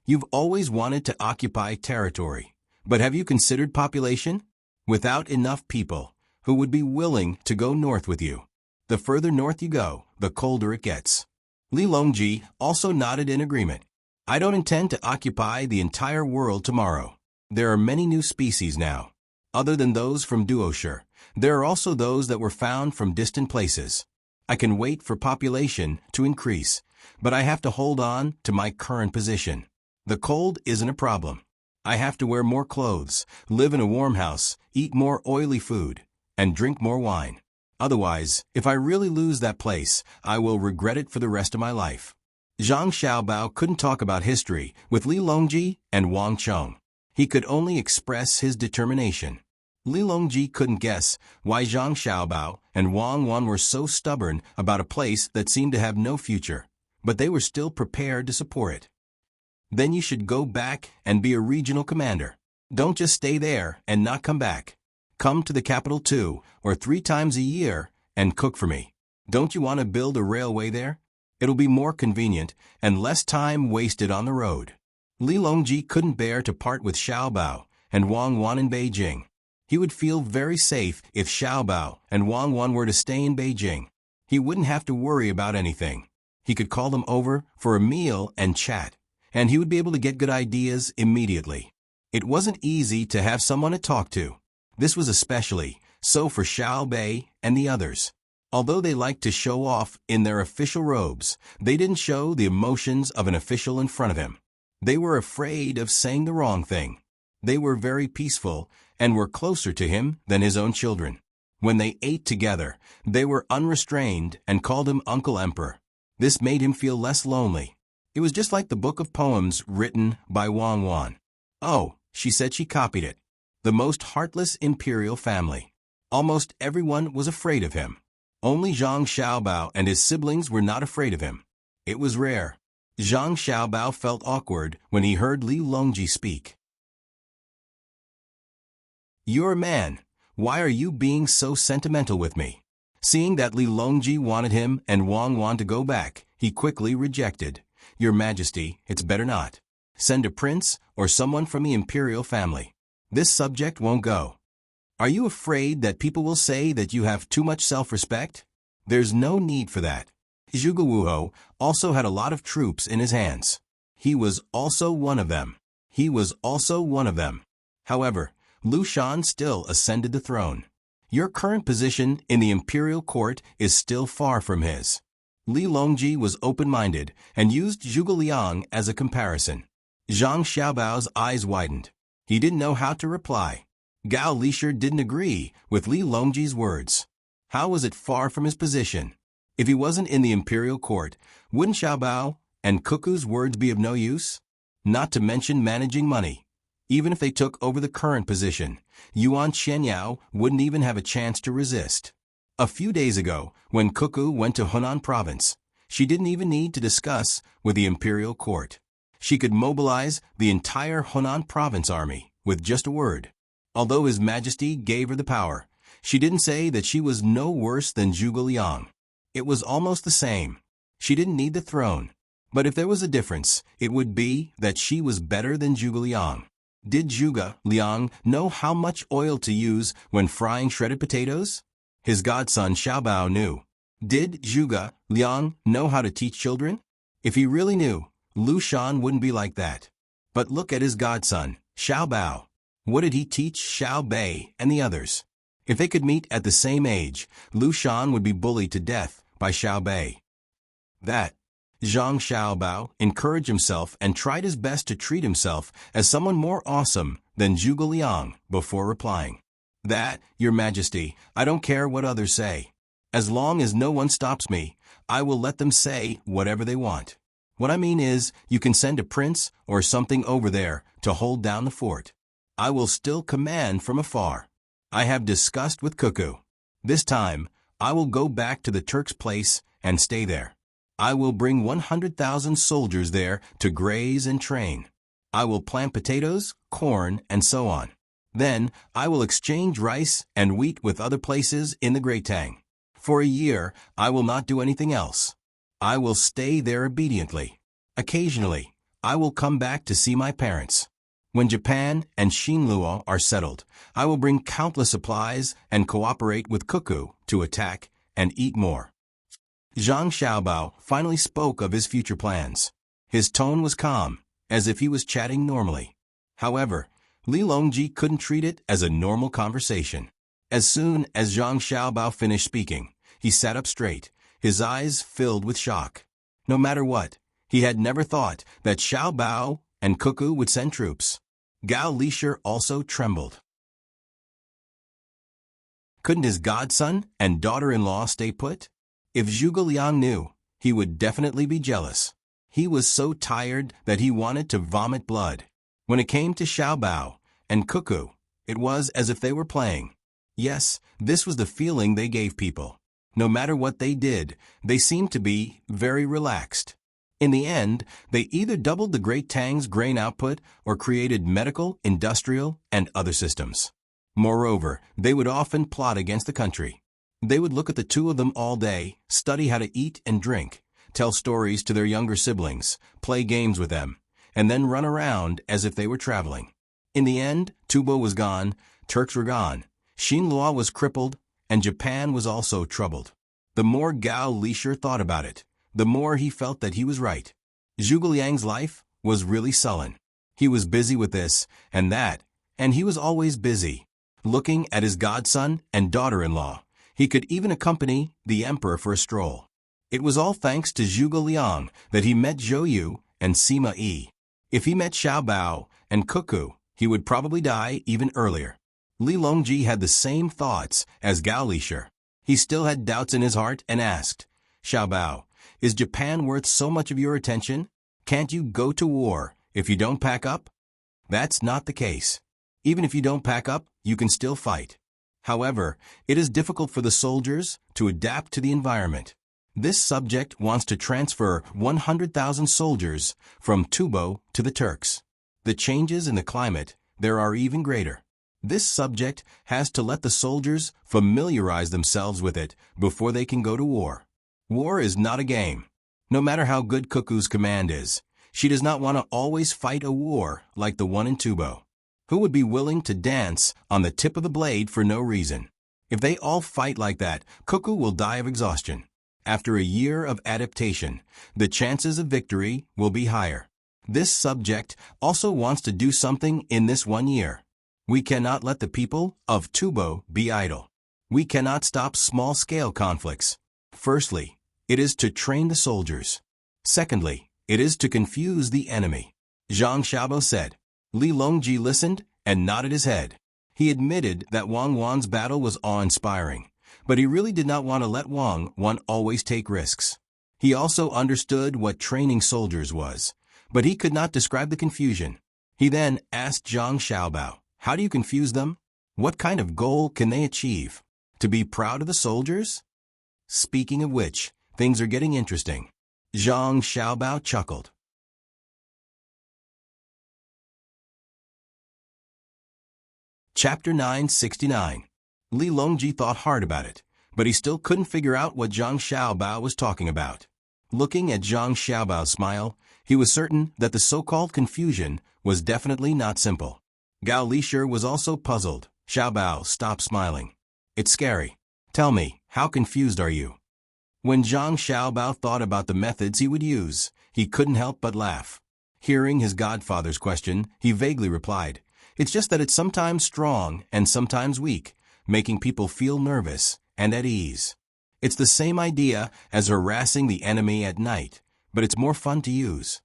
You've always wanted to occupy territory, but have you considered population? Without enough people, who would be willing to go north with you? The further north you go, the colder it gets. Li Longji also nodded in agreement. I don't intend to occupy the entire world tomorrow. There are many new species now. Other than those from Duoshire, there are also those that were found from distant places. I can wait for population to increase, but I have to hold on to my current position. The cold isn't a problem. I have to wear more clothes, live in a warm house, eat more oily food, and drink more wine. Otherwise, if I really lose that place, I will regret it for the rest of my life. Zhang Xiaobao couldn't talk about history with Li Longji and Wang Chong. He could only express his determination. Li Longji couldn't guess why Zhang Xiaobao and Wang Wan were so stubborn about a place that seemed to have no future, but they were still prepared to support it. Then you should go back and be a regional commander. Don't just stay there and not come back. Come to the capital 2 or 3 times a year and cook for me. Don't you want to build a railway there? It'll be more convenient and less time wasted on the road. Li Longji couldn't bear to part with Xiaobao and Wang Wan in Beijing. He would feel very safe if Xiaobao and Wang Wan were to stay in Beijing. He wouldn't have to worry about anything. He could call them over for a meal and chat, and he would be able to get good ideas immediately. It wasn't easy to have someone to talk to. This was especially so for Xiao Bei and the others. Although they liked to show off in their official robes, they didn't show the emotions of an official in front of him. They were afraid of saying the wrong thing. They were very peaceful and were closer to him than his own children. When they ate together, they were unrestrained and called him Uncle Emperor. This made him feel less lonely. It was just like the book of poems written by Wang Wan. Oh, she said she copied it. The most heartless imperial family. Almost everyone was afraid of him. Only Zhang Xiaobao and his siblings were not afraid of him. It was rare. Zhang Xiaobao felt awkward when he heard Li Longji speak. You're a man. Why are you being so sentimental with me? Seeing that Li Longji wanted him and Wang Wan to go back, he quickly rejected. Your Majesty, it's better not. Send a prince or someone from the imperial family. This subject won't go. Are you afraid that people will say that you have too much self-respect? There's no need for that. Zhuge Wuho also had a lot of troops in his hands. He was also one of them. However, Lu Shan still ascended the throne. Your current position in the imperial court is still far from his. Li Longji was open-minded and used Zhuge Liang as a comparison. Zhang Xiaobao's eyes widened. He didn't know how to reply. Gao Lisher didn't agree with Li Longji's words. How was it far from his position? If he wasn't in the imperial court, wouldn't Xiaobao and Cuckoo's words be of no use? Not to mention managing money. Even if they took over the current position, Yuan Xianyao wouldn't even have a chance to resist. A few days ago, when Cuckoo went to Hunan province, she didn't even need to discuss with the imperial court. She could mobilize the entire Hunan province army with just a word. Although His Majesty gave her the power, she didn't say that she was no worse than Zhuge Liang. It was almost the same. She didn't need the throne. But if there was a difference, it would be that she was better than Zhuge Liang. Did Zhuge Liang know how much oil to use when frying shredded potatoes? His godson Xiaobao knew. Did Zhuge Liang know how to teach children? If he really knew, Lu Shan wouldn't be like that. But look at his godson, Xiaobao. What did he teach Xiao Bei and the others? If they could meet at the same age, Lu Shan would be bullied to death by Xiao Bei. That Zhang Xiaobao encouraged himself and tried his best to treat himself as someone more awesome than Zhuge Liang before replying. That, Your Majesty, I don't care what others say. As long as no one stops me, I will let them say whatever they want. What I mean is, you can send a prince or something over there to hold down the fort. I will still command from afar. I have discussed with Cuckoo. This time, I will go back to the Turk's place and stay there. I will bring 100,000 soldiers there to graze and train. I will plant potatoes, corn, and so on. Then, I will exchange rice and wheat with other places in the Great Tang. For a year, I will not do anything else. I will stay there obediently. Occasionally, I will come back to see my parents. When Japan and Xinluo are settled, I will bring countless supplies and cooperate with Cuckoo to attack and eat more. Zhang Xiaobao finally spoke of his future plans. His tone was calm, as if he was chatting normally. However, Li Longji couldn't treat it as a normal conversation. As soon as Zhang Xiaobao finished speaking, he sat up straight, his eyes filled with shock. No matter what, he had never thought that Xiaobao and Cuckoo would send troops. Gao Lisher also trembled. Couldn't his godson and daughter-in-law stay put? If Zhuge Liang knew, he would definitely be jealous. He was so tired that he wanted to vomit blood. When it came to Xiaobao and Cuckoo, it was as if they were playing. Yes, this was the feeling they gave people. No matter what they did, they seemed to be very relaxed. In the end, they either doubled the Great Tang's grain output or created medical, industrial, and other systems. Moreover, they would often plot against the country. They would look at the two of them all day, study how to eat and drink, tell stories to their younger siblings, play games with them, and then run around as if they were traveling. In the end, Tubo was gone, Turks were gone, Xinluo was crippled, and Japan was also troubled. The more Gao Lisher thought about it, the more he felt that he was right. Zhuge Liang's life was really sullen. He was busy with this and that, and he was always busy. Looking at his godson and daughter-in-law, he could even accompany the emperor for a stroll. It was all thanks to Zhuge Liang that he met Zhou Yu and Sima Yi. If he met Xiaobao and Cuckoo, he would probably die even earlier. Li Longji had the same thoughts as Gao Lisher. He still had doubts in his heart and asked, Xiaobao, is Japan worth so much of your attention? Can't you go to war if you don't pack up? That's not the case. Even if you don't pack up, you can still fight. However, it is difficult for the soldiers to adapt to the environment. This subject wants to transfer 100,000 soldiers from Tubo to the Turks. The changes in the climate there are even greater. This subject has to let the soldiers familiarize themselves with it before they can go to war. War is not a game. No matter how good Cuckoo's command is, she does not want to always fight a war like the one in Tubo. Who would be willing to dance on the tip of the blade for no reason? If they all fight like that, Cuckoo will die of exhaustion. After a year of adaptation, the chances of victory will be higher. This subject also wants to do something in this 1 year. We cannot let the people of Tubo be idle. We cannot stop small-scale conflicts. Firstly, it is to train the soldiers. Secondly, it is to confuse the enemy. Zhang Xiaobo said. Li Longji listened and nodded his head. He admitted that Wang Wan's battle was awe-inspiring, but he really did not want to let Wang Wan always take risks. He also understood what training soldiers was, but he could not describe the confusion. He then asked Zhang Xiaobao, how do you confuse them? What kind of goal can they achieve? To be proud of the soldiers? Speaking of which, things are getting interesting. Zhang Xiaobao chuckled. Chapter 969. Li Longji thought hard about it, but he still couldn't figure out what Zhang Xiaobao was talking about. Looking at Zhang Xiaobao's smile, he was certain that the so-called confusion was definitely not simple. Gao Lishir was also puzzled. Xiaobao stopped smiling. It's scary. Tell me, how confused are you? When Zhang Xiaobao thought about the methods he would use, he couldn't help but laugh. Hearing his godfather's question, he vaguely replied, it's just that it's sometimes strong and sometimes weak, making people feel nervous and at ease. It's the same idea as harassing the enemy at night, but it's more fun to use.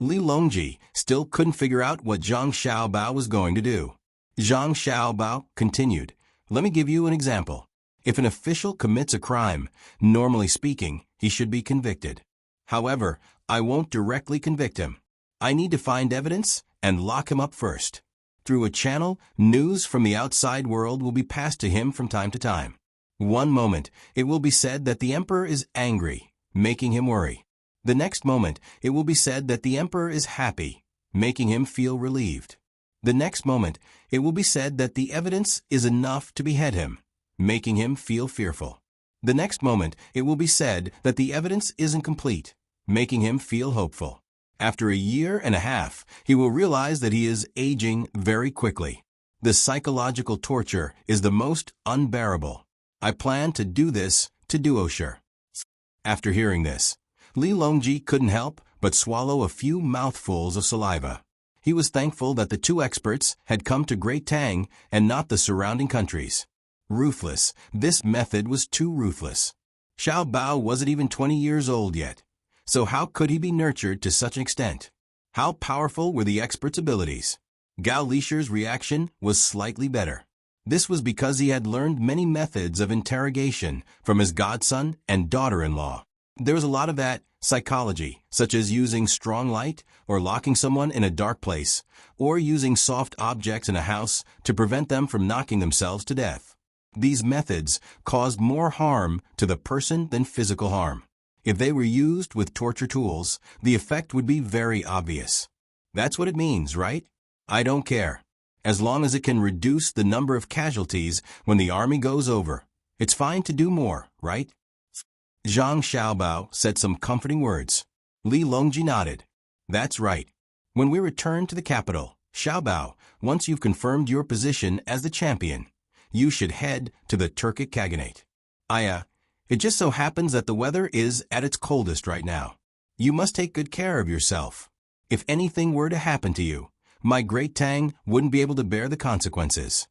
Li Longji still couldn't figure out what Zhang Xiaobao was going to do. Zhang Xiaobao continued, let me give you an example. If an official commits a crime, normally speaking, he should be convicted. However, I won't directly convict him. I need to find evidence and lock him up first. Through a channel, news from the outside world will be passed to him from time to time. One moment, it will be said that the emperor is angry, making him worry. The next moment, it will be said that the emperor is happy, making him feel relieved. The next moment, it will be said that the evidence is enough to behead him, making him feel fearful. The next moment, it will be said that the evidence isn't complete, making him feel hopeful. After a year and a half, he will realize that he is aging very quickly. The psychological torture is the most unbearable. I plan to do this to Duosher. After hearing this, Li Longji couldn't help but swallow a few mouthfuls of saliva. He was thankful that the two experts had come to Great Tang and not the surrounding countries. Ruthless, this method was too ruthless. Xiao Bao wasn't even 20 years old yet. So how could he be nurtured to such an extent? How powerful were the expert's abilities? Gao Lishir's reaction was slightly better. This was because he had learned many methods of interrogation from his godson and daughter-in-law. There was a lot of that psychology, such as using strong light or locking someone in a dark place, or using soft objects in a house to prevent them from knocking themselves to death. These methods caused more harm to the person than physical harm. If they were used with torture tools, the effect would be very obvious. That's what it means, right? I don't care. As long as it can reduce the number of casualties when the army goes over, it's fine to do more, right? Zhang Xiaobao said some comforting words. Li Longji nodded. That's right. When we return to the capital, Xiaobao, once you've confirmed your position as the champion, you should head to the Turkic Khaganate. It just so happens that the weather is at its coldest right now. You must take good care of yourself. If anything were to happen to you, my great Tang wouldn't be able to bear the consequences.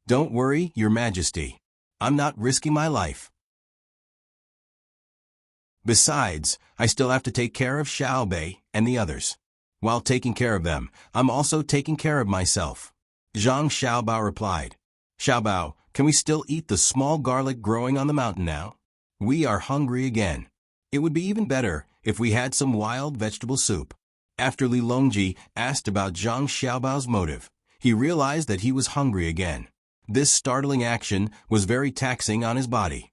Don't worry, Your Majesty. I'm not risking my life. Besides, I still have to take care of Xiaobei and the others. While taking care of them, I'm also taking care of myself. Zhang Xiaobao replied. Xiaobao, can we still eat the small garlic growing on the mountain now? We are hungry again. It would be even better if we had some wild vegetable soup. After Li Longji asked about Zhang Xiaobao's motive, he realized that he was hungry again. This startling action was very taxing on his body.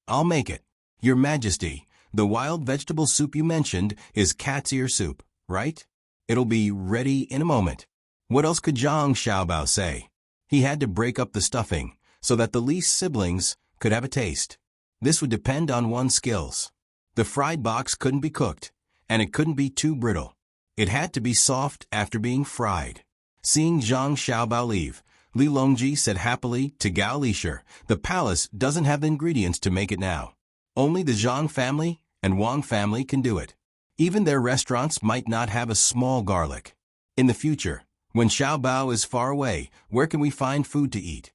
I'll make it. Your Majesty, the wild vegetable soup you mentioned is cat's ear soup, right? It'll be ready in a moment. What else could Zhang Xiaobao say? He had to break up the stuffing so that the least siblings could have a taste. This would depend on one's skills. The fried box couldn't be cooked, and it couldn't be too brittle. It had to be soft after being fried. Seeing Zhang Xiaobao leave, Li Longji said happily to Gao Lishir, the palace doesn't have the ingredients to make it now. Only the Zhang family and Wang family can do it. Even their restaurants might not have a small garlic. In the future, when Xiao Bao is far away, where can we find food to eat?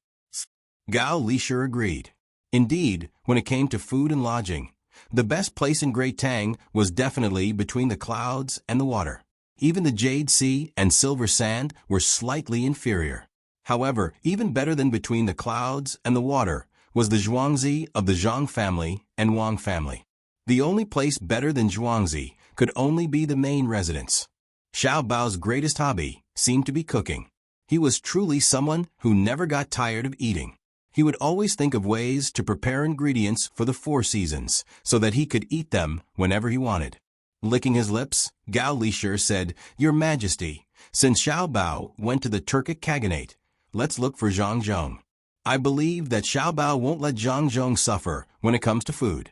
Gao Lisher agreed. Indeed, when it came to food and lodging, the best place in Great Tang was definitely between the clouds and the water. Even the Jade Sea and Silver Sand were slightly inferior. However, even better than between the clouds and the water was the Zhuangzi of the Zhang family and Wang family. The only place better than Zhuangzi could only be the main residence. Xiao Bao's greatest hobby seemed to be cooking. He was truly someone who never got tired of eating. He would always think of ways to prepare ingredients for the 4 seasons so that he could eat them whenever he wanted. Licking his lips, Gao Lisher said, "Your Majesty, since Xiao Bao went to the Turkic Khaganate, let's look for Zhang Zhong. I believe that Xiao Bao won't let Zhang Zhong suffer when it comes to food.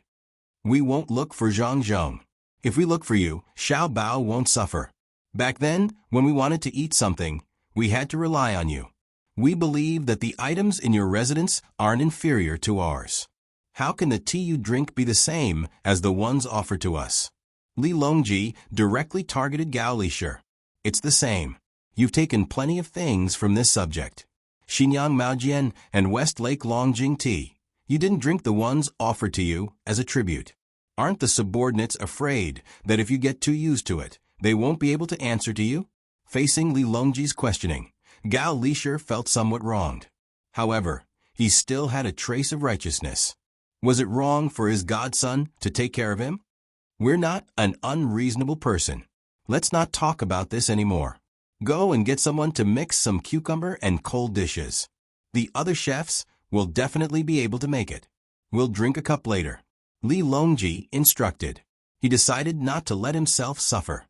We won't look for Zhang Zhong. If we look for you, Xiao Bao won't suffer. Back then, when we wanted to eat something, we had to rely on you. We believe that the items in your residence aren't inferior to ours. How can the tea you drink be the same as the ones offered to us?" Li Longji directly targeted Gao Lisher. "It's the same. You've taken plenty of things from this subject. Xinyang Maojian and West Lake Longjing tea. You didn't drink the ones offered to you as a tribute. Aren't the subordinates afraid that if you get too used to it, they won't be able to answer to you?" Facing Li Longji's questioning, Gao Lisher felt somewhat wronged. However, he still had a trace of righteousness. Was it wrong for his godson to take care of him? "We're not an unreasonable person. Let's not talk about this anymore. Go and get someone to mix some cucumber and cold dishes. The other chefs will definitely be able to make it. We'll drink a cup later," Li Longji instructed. He decided not to let himself suffer.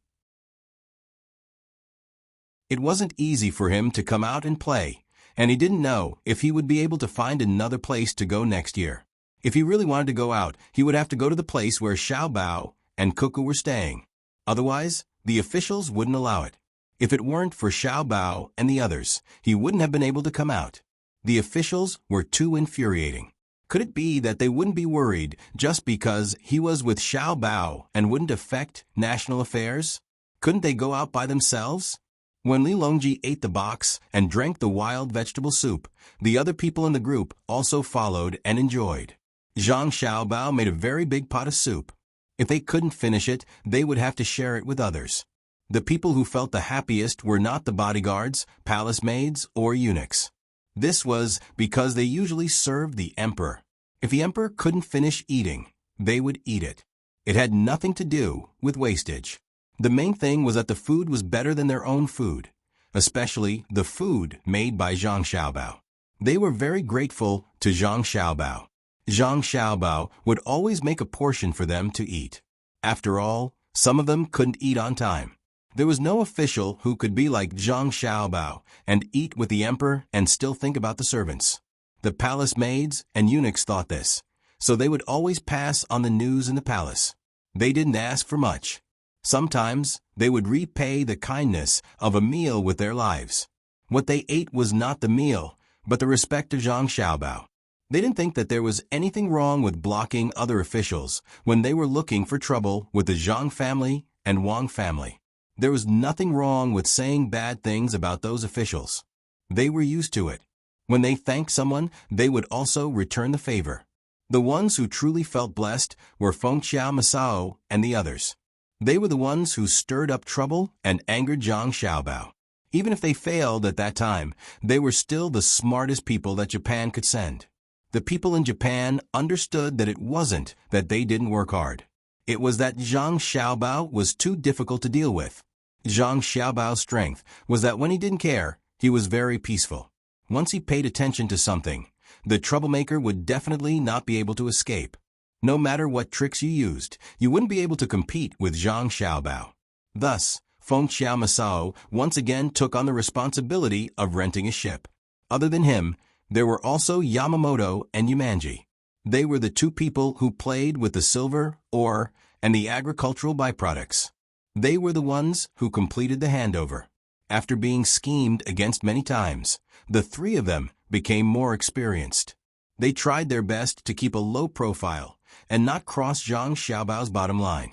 It wasn't easy for him to come out and play, and he didn't know if he would be able to find another place to go next year. If he really wanted to go out, he would have to go to the place where Xiao Bao and Cuckoo were staying. Otherwise, the officials wouldn't allow it. If it weren't for Xiao Bao and the others, he wouldn't have been able to come out. The officials were too infuriating. Could it be that they wouldn't be worried just because he was with Xiao Bao and wouldn't affect national affairs? Couldn't they go out by themselves? When Li Longji ate the box and drank the wild vegetable soup, the other people in the group also followed and enjoyed. Zhang Xiaobao made a very big pot of soup. If they couldn't finish it, they would have to share it with others. The people who felt the happiest were not the bodyguards, palace maids, or eunuchs. This was because they usually served the emperor. If the emperor couldn't finish eating, they would eat it. It had nothing to do with wastage. The main thing was that the food was better than their own food, especially the food made by Zhang Xiaobao. They were very grateful to Zhang Xiaobao. Zhang Xiaobao would always make a portion for them to eat. After all, some of them couldn't eat on time. There was no official who could be like Zhang Xiaobao and eat with the emperor and still think about the servants. The palace maids and eunuchs thought this, so they would always pass on the news in the palace. They didn't ask for much. Sometimes, they would repay the kindness of a meal with their lives. What they ate was not the meal, but the respect of Zhang Xiaobao. They didn't think that there was anything wrong with blocking other officials when they were looking for trouble with the Zhang family and Wang family. There was nothing wrong with saying bad things about those officials. They were used to it. When they thanked someone, they would also return the favor. The ones who truly felt blessed were Feng Xiao Masao and the others. They were the ones who stirred up trouble and angered Zhang Xiaobao. Even if they failed at that time, they were still the smartest people that Japan could send. The people in Japan understood that it wasn't that they didn't work hard. It was that Zhang Xiaobao was too difficult to deal with. Zhang Xiaobao's strength was that when he didn't care, he was very peaceful. Once he paid attention to something, the troublemaker would definitely not be able to escape. No matter what tricks you used, you wouldn't be able to compete with Zhang Xiaobao. Thus, Feng Xiao Masao once again took on the responsibility of renting a ship. Other than him, there were also Yamamoto and Yumanji. They were the two people who played with the silver, ore, and the agricultural byproducts. They were the ones who completed the handover. After being schemed against many times, the three of them became more experienced. They tried their best to keep a low profile, and not cross Zhang Xiaobao's bottom line.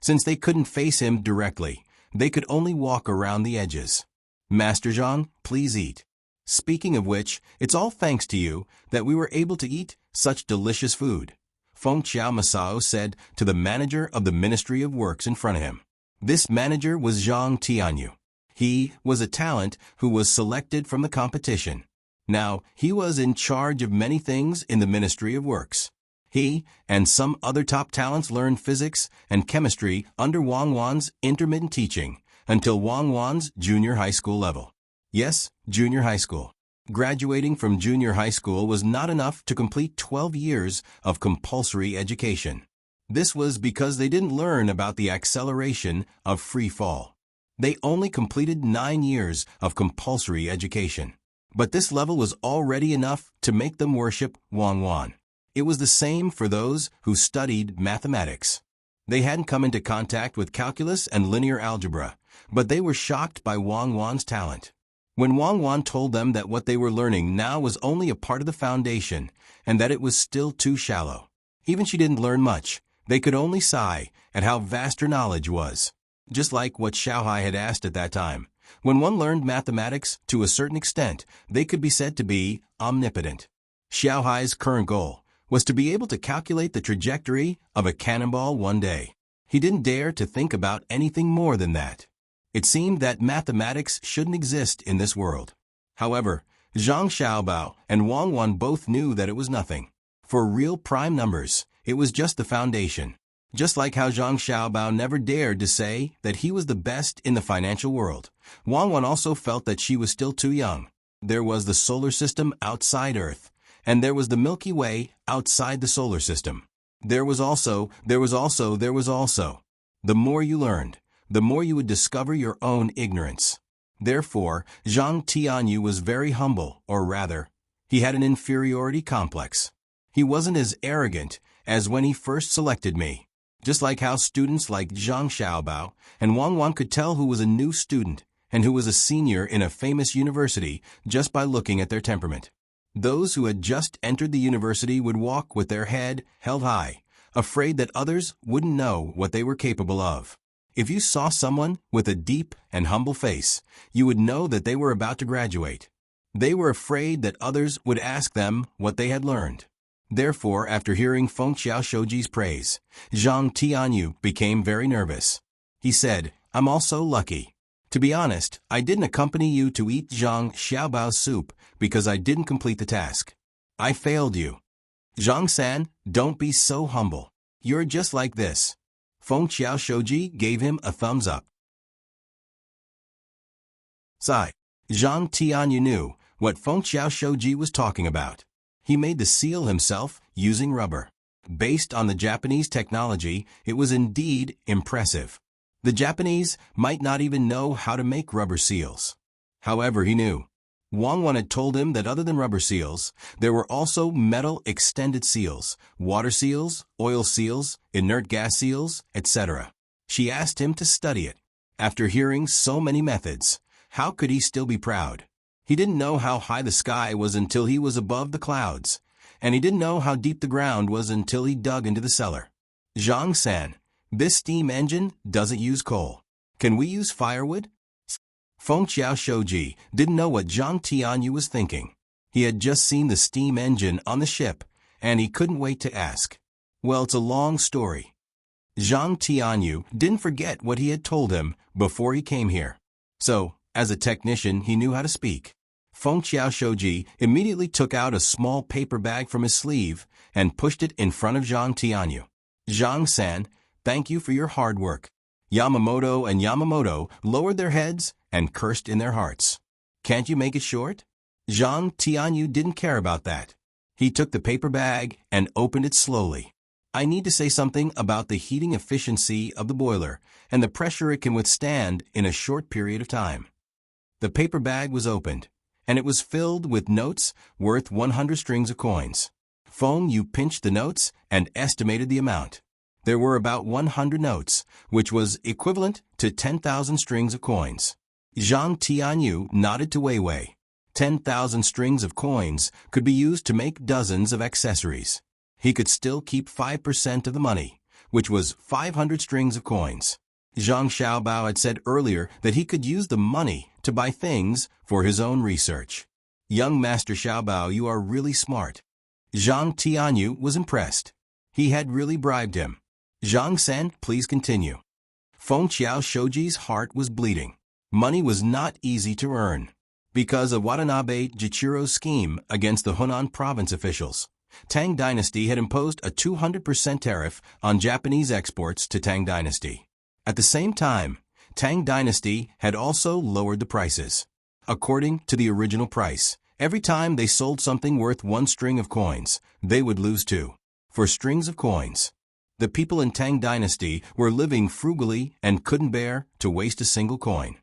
Since they couldn't face him directly, they could only walk around the edges. Master Zhang, please eat. Speaking of which, it's all thanks to you that we were able to eat such delicious food, Feng Qiao Masao said to the manager of the Ministry of Works in front of him. This manager was Zhang Tianyu. He was a talent who was selected from the competition. Now, he was in charge of many things in the Ministry of Works. He and some other top talents learned physics and chemistry under Wang Wan's intermittent teaching until Wang Wan's junior high school level. Yes, junior high school. Graduating from junior high school was not enough to complete 12 years of compulsory education. This was because they didn't learn about the acceleration of free fall. They only completed 9 years of compulsory education. But this level was already enough to make them worship Wang Wan. It was the same for those who studied mathematics. They hadn't come into contact with calculus and linear algebra, but they were shocked by Wang Wan's talent. When Wang Wan told them that what they were learning now was only a part of the foundation and that it was still too shallow, even she didn't learn much, they could only sigh at how vast her knowledge was. Just like what Xiaohai had asked at that time. When one learned mathematics to a certain extent, they could be said to be omnipotent. Xiaohai's current goal was to be able to calculate the trajectory of a cannonball one day. He didn't dare to think about anything more than that. It seemed that mathematics shouldn't exist in this world. However, Zhang Xiaobao and Wang Wan both knew that it was nothing. For real prime numbers, it was just the foundation. Just like how Zhang Xiaobao never dared to say that he was the best in the financial world, Wang Wan also felt that she was still too young. There was the solar system outside Earth, and there was the Milky Way outside the solar system. There was also. The more you learned, the more you would discover your own ignorance. Therefore, Zhang Tianyu was very humble, or rather, he had an inferiority complex. He wasn't as arrogant as when he first selected me. Just like how students like Zhang Xiaobao and Wang Wan could tell who was a new student and who was a senior in a famous university just by looking at their temperament. Those who had just entered the university would walk with their head held high, afraid that others wouldn't know what they were capable of. If you saw someone with a deep and humble face, you would know that they were about to graduate. They were afraid that others would ask them what they had learned. Therefore, after hearing Feng Qiao Shouji's praise, Zhang Tianyu became very nervous. He said, "I'm also lucky. To be honest, I didn't accompany you to eat Zhang Xiaobao's soup because I didn't complete the task. I failed you. Zhang-san, don't be so humble. You're just like this." Feng Qiao Shouji gave him a thumbs up. Sigh. Zhang Tianyu knew what Feng Qiao Shouji was talking about. He made the seal himself using rubber. Based on the Japanese technology, it was indeed impressive. The Japanese might not even know how to make rubber seals. However, he knew. Wang Wan had told him that other than rubber seals, there were also metal extended seals, water seals, oil seals, inert gas seals, etc. She asked him to study it. After hearing so many methods, how could he still be proud? He didn't know how high the sky was until he was above the clouds, and he didn't know how deep the ground was until he dug into the cellar. Zhang-san, this steam engine doesn't use coal. Can we use firewood? Feng Qiao Shouji didn't know what Zhang Tianyu was thinking. He had just seen the steam engine on the ship, and he couldn't wait to ask. Well, it's a long story. Zhang Tianyu didn't forget what he had told him before he came here. So, as a technician, he knew how to speak. Feng Qiao Shouji immediately took out a small paper bag from his sleeve and pushed it in front of Zhang Tianyu. Zhang-san, thank you for your hard work. Yamamoto and Yamamoto lowered their heads and cursed in their hearts. Can't you make it short? Zhang Tianyu didn't care about that. He took the paper bag and opened it slowly. I need to say something about the heating efficiency of the boiler and the pressure it can withstand in a short period of time. The paper bag was opened, and it was filled with notes worth 100 strings of coins. Feng Yu pinched the notes and estimated the amount. There were about 100 notes, which was equivalent to 10,000 strings of coins. Zhang Tianyu nodded to Wei Wei. 10,000 strings of coins could be used to make dozens of accessories. He could still keep 5% of the money, which was 500 strings of coins. Zhang Xiaobao had said earlier that he could use the money to buy things for his own research. Young Master Xiaobao, you are really smart. Zhang Tianyu was impressed. He had really bribed him. Zhang San, please continue. Feng Qiao Shoji's heart was bleeding. Money was not easy to earn. Because of Watanabe Jichiro's scheme against the Hunan province officials, Tang Dynasty had imposed a 200% tariff on Japanese exports to Tang Dynasty. At the same time, Tang Dynasty had also lowered the prices. According to the original price, every time they sold something worth 1 string of coins, they would lose 2. For strings of coins. The people in Tang Dynasty were living frugally and couldn't bear to waste a single coin.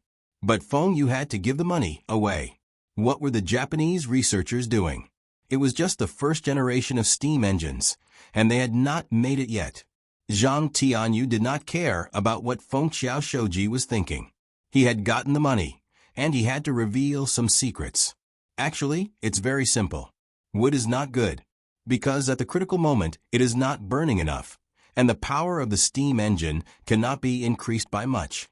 But Feng Yu had to give the money away. What were the Japanese researchers doing? It was just the first generation of steam engines, and they had not made it yet. Zhang Tianyu did not care about what Feng Qiao Shoji was thinking. He had gotten the money, and he had to reveal some secrets. Actually, it's very simple. Wood is not good, because at the critical moment it is not burning enough, and the power of the steam engine cannot be increased by much.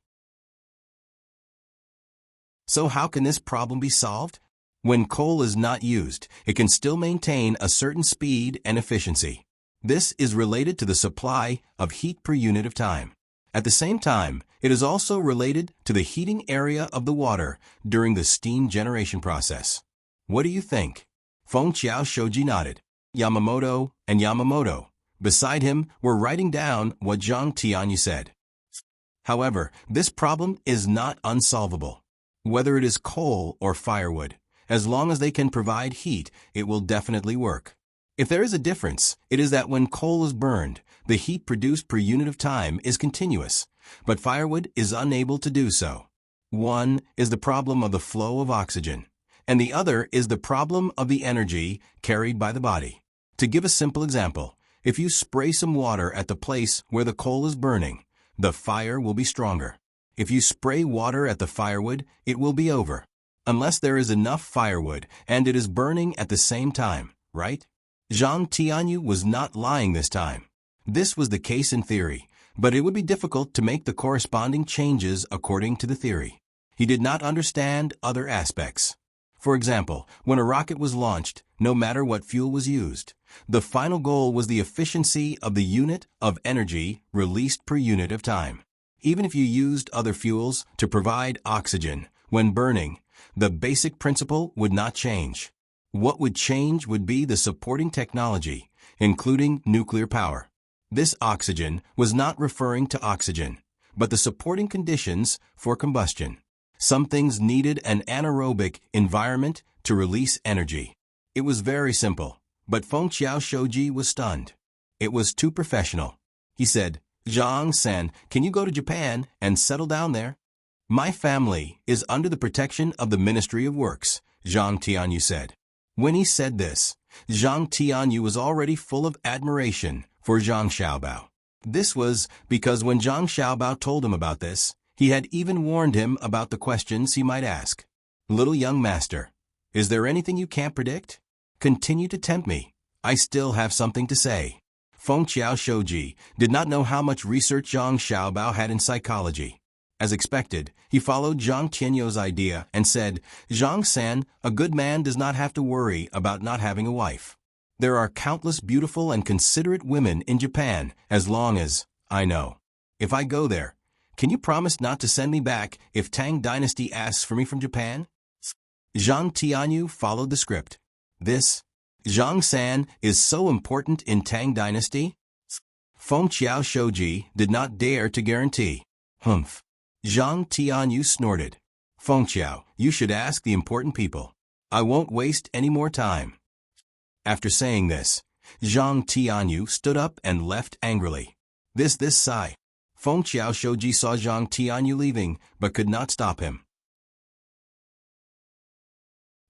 So how can this problem be solved? When coal is not used, it can still maintain a certain speed and efficiency. This is related to the supply of heat per unit of time. At the same time, it is also related to the heating area of the water during the steam generation process. What do you think? Feng Qiao Shoji nodded. Yamamoto and Yamamoto, beside him, were writing down what Zhang Tianyu said. However, this problem is not unsolvable. Whether it is coal or firewood, as long as they can provide heat, it will definitely work. If there is a difference, it is that when coal is burned, the heat produced per unit of time is continuous, but firewood is unable to do so. One is the problem of the flow of oxygen, and the other is the problem of the energy carried by the body. To give a simple example, if you spray some water at the place where the coal is burning, the fire will be stronger. If you spray water at the firewood, it will be over. Unless there is enough firewood and it is burning at the same time, right? Zhang Tianyu was not lying this time. This was the case in theory, but it would be difficult to make the corresponding changes according to the theory. He did not understand other aspects. For example, when a rocket was launched, no matter what fuel was used, the final goal was the efficiency of the unit of energy released per unit of time. Even if you used other fuels to provide oxygen when burning, the basic principle would not change. What would change would be the supporting technology, including nuclear power. This oxygen was not referring to oxygen, but the supporting conditions for combustion. Some things needed an anaerobic environment to release energy. It was very simple, but Feng Qiao Shoji was stunned. It was too professional. He said, Zhang-san, can you go to Japan and settle down there? My family is under the protection of the Ministry of Works, Zhang Tianyu said. When he said this, Zhang Tianyu was already full of admiration for Zhang Xiaobao. This was because when Zhang Xiaobao told him about this, he had even warned him about the questions he might ask. Little young master, is there anything you can't predict? Continue to tempt me. I still have something to say. Feng Qiao Shoji did not know how much research Zhang Xiaobao had in psychology. As expected, he followed Zhang Tianyu's idea and said, Zhang-san, a good man does not have to worry about not having a wife. There are countless beautiful and considerate women in Japan as long as I know. If I go there, can you promise not to send me back if Tang Dynasty asks for me from Japan? Zhang Tianyu followed the script. This Zhang-san is so important in Tang Dynasty? Feng Qiao Shoji did not dare to guarantee. Humph. Zhang Tianyu snorted. Feng Qiao, you should ask the important people. I won't waste any more time. After saying this, Zhang Tianyu stood up and left angrily. This sigh. Feng Qiao Shoji saw Zhang Tianyu leaving, but could not stop him.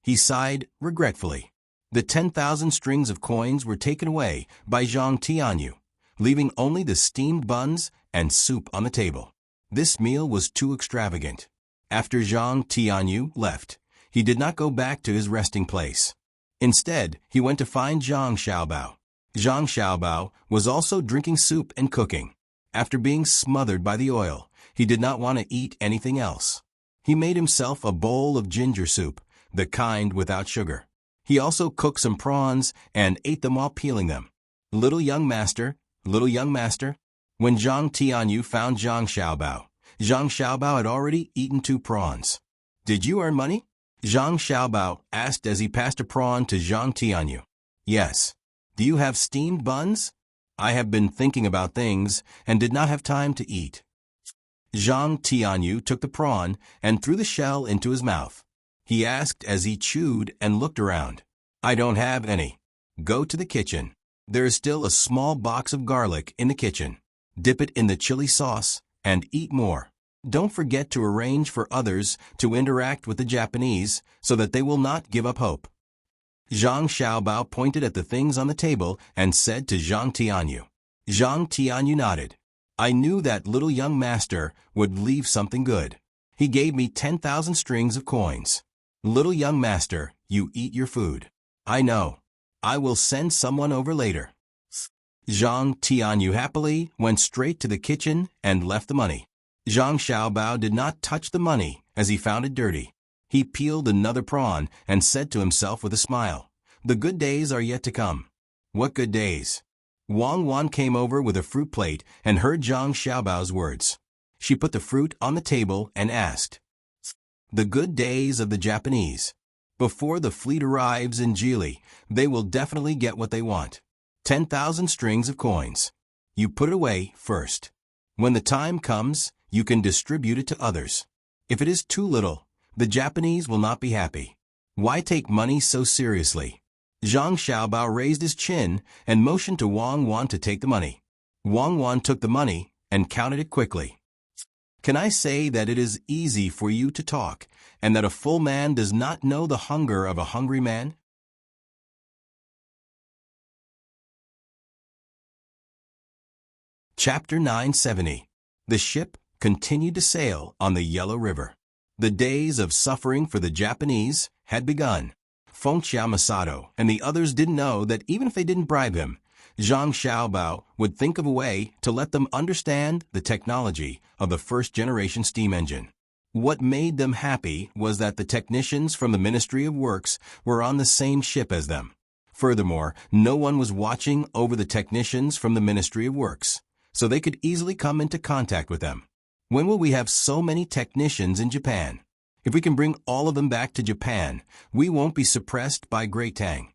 He sighed regretfully. The 10,000 strings of coins were taken away by Zhang Tianyu, leaving only the steamed buns and soup on the table. This meal was too extravagant. After Zhang Tianyu left, he did not go back to his resting place. Instead, he went to find Zhang Xiaobao. Zhang Xiaobao was also drinking soup and cooking. After being smothered by the oil, he did not want to eat anything else. He made himself a bowl of ginger soup, the kind without sugar. He also cooked some prawns and ate them while peeling them. Little young master, when Zhang Tianyu found Zhang Xiaobao had already eaten 2 prawns. Did you earn money? Zhang Xiaobao asked as he passed a prawn to Zhang Tianyu. Yes. Do you have steamed buns? I have been thinking about things and did not have time to eat. Zhang Tianyu took the prawn and threw the shell into his mouth. He asked as he chewed and looked around. I don't have any. Go to the kitchen. There is still a small box of garlic in the kitchen. Dip it in the chili sauce and eat more. Don't forget to arrange for others to interact with the Japanese so that they will not give up hope. Zhang Xiaobao pointed at the things on the table and said to Zhang Tianyu. Zhang Tianyu nodded. I knew that little young master would leave something good. He gave me 10,000 strings of coins. Little young master, you eat your food. I know. I will send someone over later. Zhang Tianyu happily went straight to the kitchen and left the money. Zhang Xiaobao did not touch the money as he found it dirty. He peeled another prawn and said to himself with a smile, the good days are yet to come. What good days? Wang Wan came over with a fruit plate and heard Zhang Xiaobao's words. She put the fruit on the table and asked, the good days of the Japanese. Before the fleet arrives in Jili, they will definitely get what they want. 10,000 strings of coins. You put it away first. When the time comes, you can distribute it to others. If it is too little, the Japanese will not be happy. Why take money so seriously? Zhang Xiaobao raised his chin and motioned to Wang Wan to take the money. Wang Wan took the money and counted it quickly. Can I say that it is easy for you to talk, and that a full man does not know the hunger of a hungry man? Chapter 970. The ship continued to sail on the Yellow River. The days of suffering for the Japanese had begun. Fengxiao Masato and the others didn't know that even if they didn't bribe him, Zhang Xiaobao would think of a way to let them understand the technology of the first-generation steam engine. What made them happy was that the technicians from the Ministry of Works were on the same ship as them. Furthermore, no one was watching over the technicians from the Ministry of Works, so they could easily come into contact with them. When will we have so many technicians in Japan? If we can bring all of them back to Japan, we won't be suppressed by Great Tang.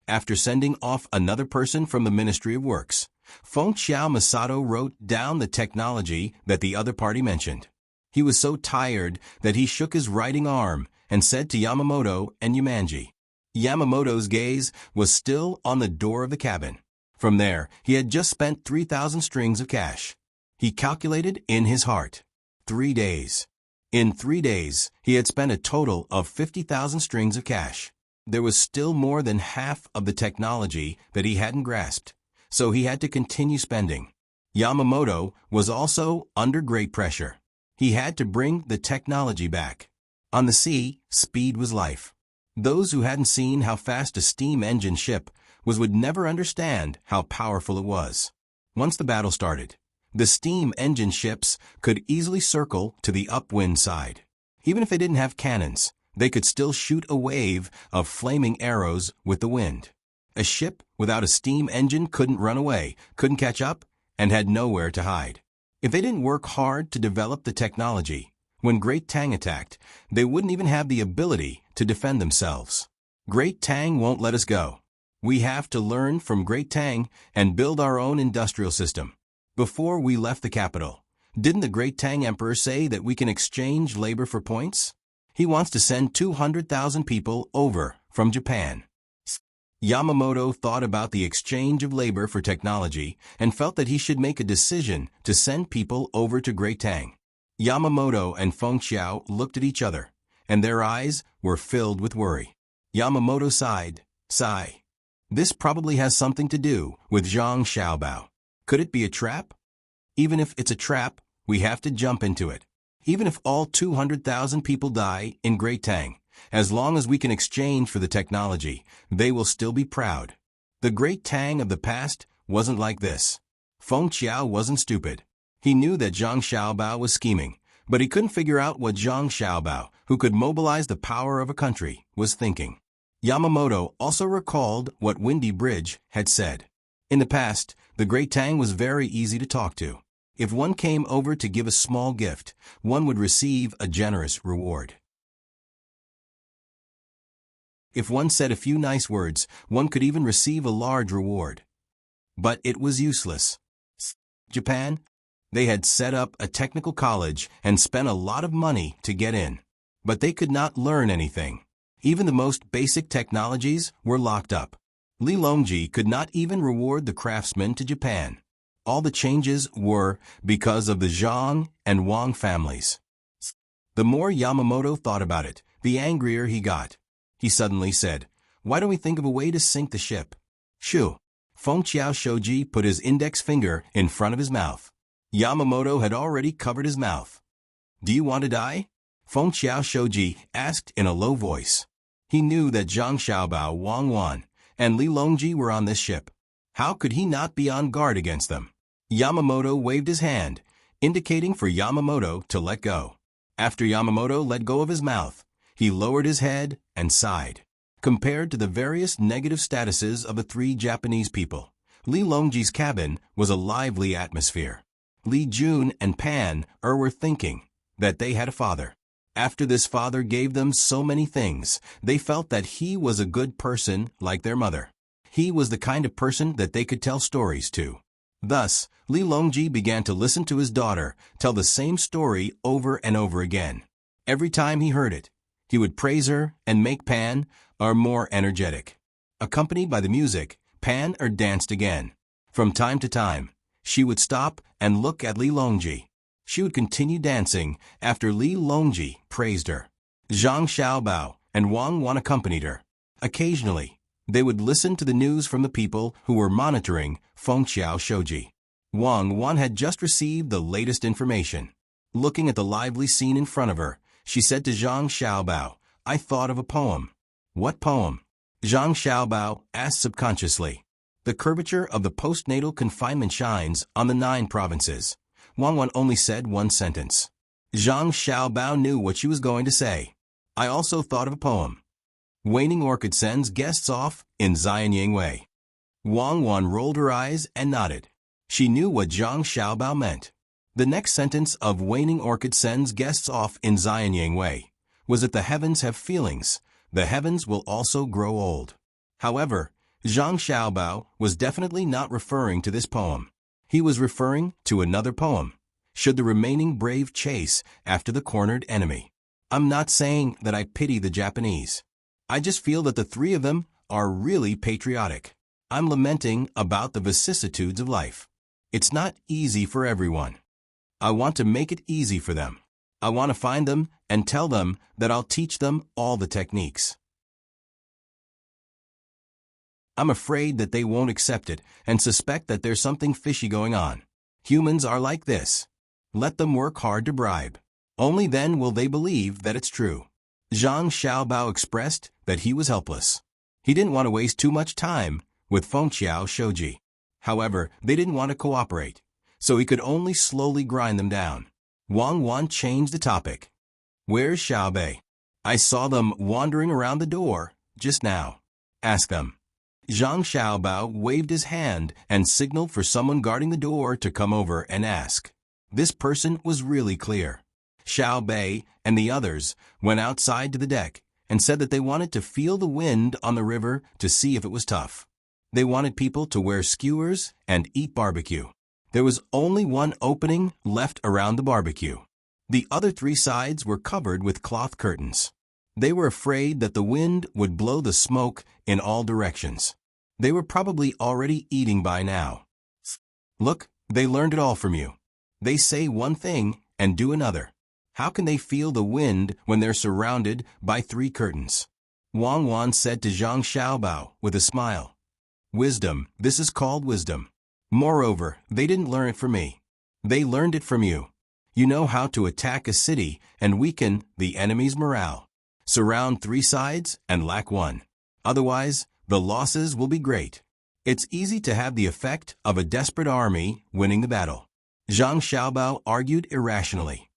After sending off another person from the Ministry of Works, Fengxiao Masato wrote down the technology that the other party mentioned. He was so tired that he shook his writing arm and said to Yamamoto and Yumanji. Yamamoto's gaze was still on the door of the cabin. From there, he had just spent 3,000 strings of cash. He calculated in his heart. 3 days. In 3 days, he had spent a total of 50,000 strings of cash. There was still more than half of the technology that he hadn't grasped, so he had to continue spending. Yamamoto was also under great pressure. He had to bring the technology back. On the sea, speed was life. Those who hadn't seen how fast a steam engine ship was would never understand how powerful it was. Once the battle started, the steam engine ships could easily circle to the upwind side. Even if they didn't have cannons, they could still shoot a wave of flaming arrows with the wind. A ship without a steam engine couldn't run away, couldn't catch up, and had nowhere to hide. If they didn't work hard to develop the technology, when Great Tang attacked, they wouldn't even have the ability to defend themselves. Great Tang won't let us go. We have to learn from Great Tang and build our own industrial system. Before we left the capital, didn't the Great Tang Emperor say that we can exchange labor for points? He wants to send 200,000 people over from Japan. Yamamoto thought about the exchange of labor for technology and felt that he should make a decision to send people over to Great Tang. Yamamoto and Fengxiao looked at each other, and their eyes were filled with worry. Yamamoto sighed. Sigh. This probably has something to do with Zhang Xiaobao. Could it be a trap? Even if it's a trap, we have to jump into it. Even if all 200,000 people die in Great Tang, As long as we can exchange for the technology, they will still be proud. The great Tang of the past wasn't like this. Feng Qiao wasn't stupid. He knew that Zhang Xiaobao was scheming, but he couldn't figure out what Zhang Xiaobao, who could mobilize the power of a country, was thinking. Yamamoto also recalled what Windy Bridge had said. In the past, the great Tang was very easy to talk to. If one came over to give a small gift, one would receive a generous reward. If one said a few nice words, one could even receive a large reward. But it was useless. Japan? They had set up a technical college and spent a lot of money to get in. But they could not learn anything. Even the most basic technologies were locked up. Li Longji could not even reward the craftsmen to Japan. All the changes were because of the Zhang and Wang families. The more Yamamoto thought about it, the angrier he got. He suddenly said, "Why don't we think of a way to sink the ship?" Shoo! Feng Qiao Shoji put his index finger in front of his mouth. Yamamoto had already covered his mouth. "Do you want to die?" Feng Qiao Shoji asked in a low voice. He knew that Zhang Xiaobao, Wang Wan, and Li Longji were on this ship. How could he not be on guard against them? Yamamoto waved his hand, indicating for Yamamoto to let go. After Yamamoto let go of his mouth, he lowered his head and sighed. Compared to the various negative statuses of the three Japanese people, Li Longji's cabin was a lively atmosphere. Li Jun and Pan were thinking that they had a father. After this father gave them so many things, they felt that he was a good person like their mother. He was the kind of person that they could tell stories to. Thus, Li Longji began to listen to his daughter tell the same story over and over again. Every time he heard it, he would praise her and make Pan more energetic. Accompanied by the music, Pan danced again. From time to time, she would stop and look at Li Longji. She would continue dancing after Li Longji praised her. Zhang Xiaobao and Wang Wan accompanied her. Occasionally, they would listen to the news from the people who were monitoring Feng Qiao Shoji. Wang Wan had just received the latest information. Looking at the lively scene in front of her, she said to Zhang Xiaobao, "I thought of a poem." "What poem?" Zhang Xiaobao asked subconsciously. "The curvature of the postnatal confinement shines on the 9 provinces." Wang Wan only said one sentence. Zhang Xiaobao knew what she was going to say. "I also thought of a poem. Waning Orchid sends guests off in Xianyang Wei." Wang Wan rolled her eyes and nodded. She knew what Zhang Xiaobao meant. The next sentence of Waning Orchid sends guests off in Xianyang Wei was that the heavens have feelings. The heavens will also grow old. However, Zhang Xiaobao was definitely not referring to this poem. He was referring to another poem. Should the remaining brave chase after the cornered enemy? I'm not saying that I pity the Japanese. I just feel that the 3 of them are really patriotic. I'm lamenting about the vicissitudes of life. It's not easy for everyone. I want to make it easy for them. I want to find them and tell them that I'll teach them all the techniques. I'm afraid that they won't accept it and suspect that there's something fishy going on. Humans are like this. Let them work hard to bribe. Only then will they believe that it's true. Zhang Xiaobao expressed that he was helpless. He didn't want to waste too much time with Feng Qiao Shoji. However, they didn't want to cooperate, so he could only slowly grind them down. Wang Wan changed the topic. "Where's Xiaobei? I saw them wandering around the door just now. Ask them." Zhang Xiaobao waved his hand and signaled for someone guarding the door to come over and ask. This person was really clear. Xiaobei and the others went outside to the deck and said that they wanted to feel the wind on the river to see if it was tough. They wanted people to wear skewers and eat barbecue. There was only one opening left around the barbecue. The other 3 sides were covered with cloth curtains. They were afraid that the wind would blow the smoke in all directions. They were probably already eating by now. Look, they learned it all from you. They say one thing and do another. How can they feel the wind when they're surrounded by 3 curtains? Wang Wan said to Zhang Xiaobao with a smile. Wisdom, this is called wisdom. Moreover, they didn't learn it from me. They learned it from you. You know how to attack a city and weaken the enemy's morale. Surround 3 sides and lack 1. Otherwise, the losses will be great. It's easy to have the effect of a desperate army winning the battle. Zhang Xiaobao argued irrationally.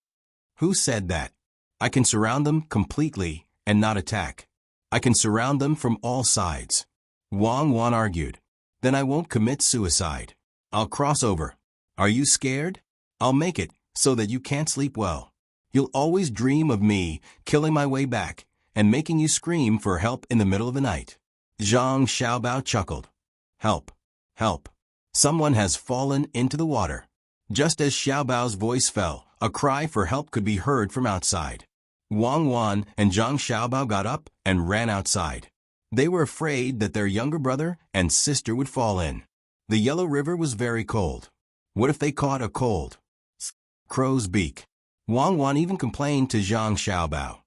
Who said that? I can surround them completely and not attack. I can surround them from all sides. Wang Wan argued. Then I won't commit suicide. I'll cross over. Are you scared? I'll make it so that you can't sleep well. You'll always dream of me killing my way back and making you scream for help in the middle of the night. Zhang Xiaobao chuckled. Help! Help! Someone has fallen into the water. Just as Xiaobao's voice fell, a cry for help could be heard from outside. Wang Wan and Zhang Xiaobao got up and ran outside. They were afraid that their younger brother and sister would fall in. The Yellow River was very cold. What if they caught a cold? Crow's beak. Wang Wan even complained to Zhang Xiaobao.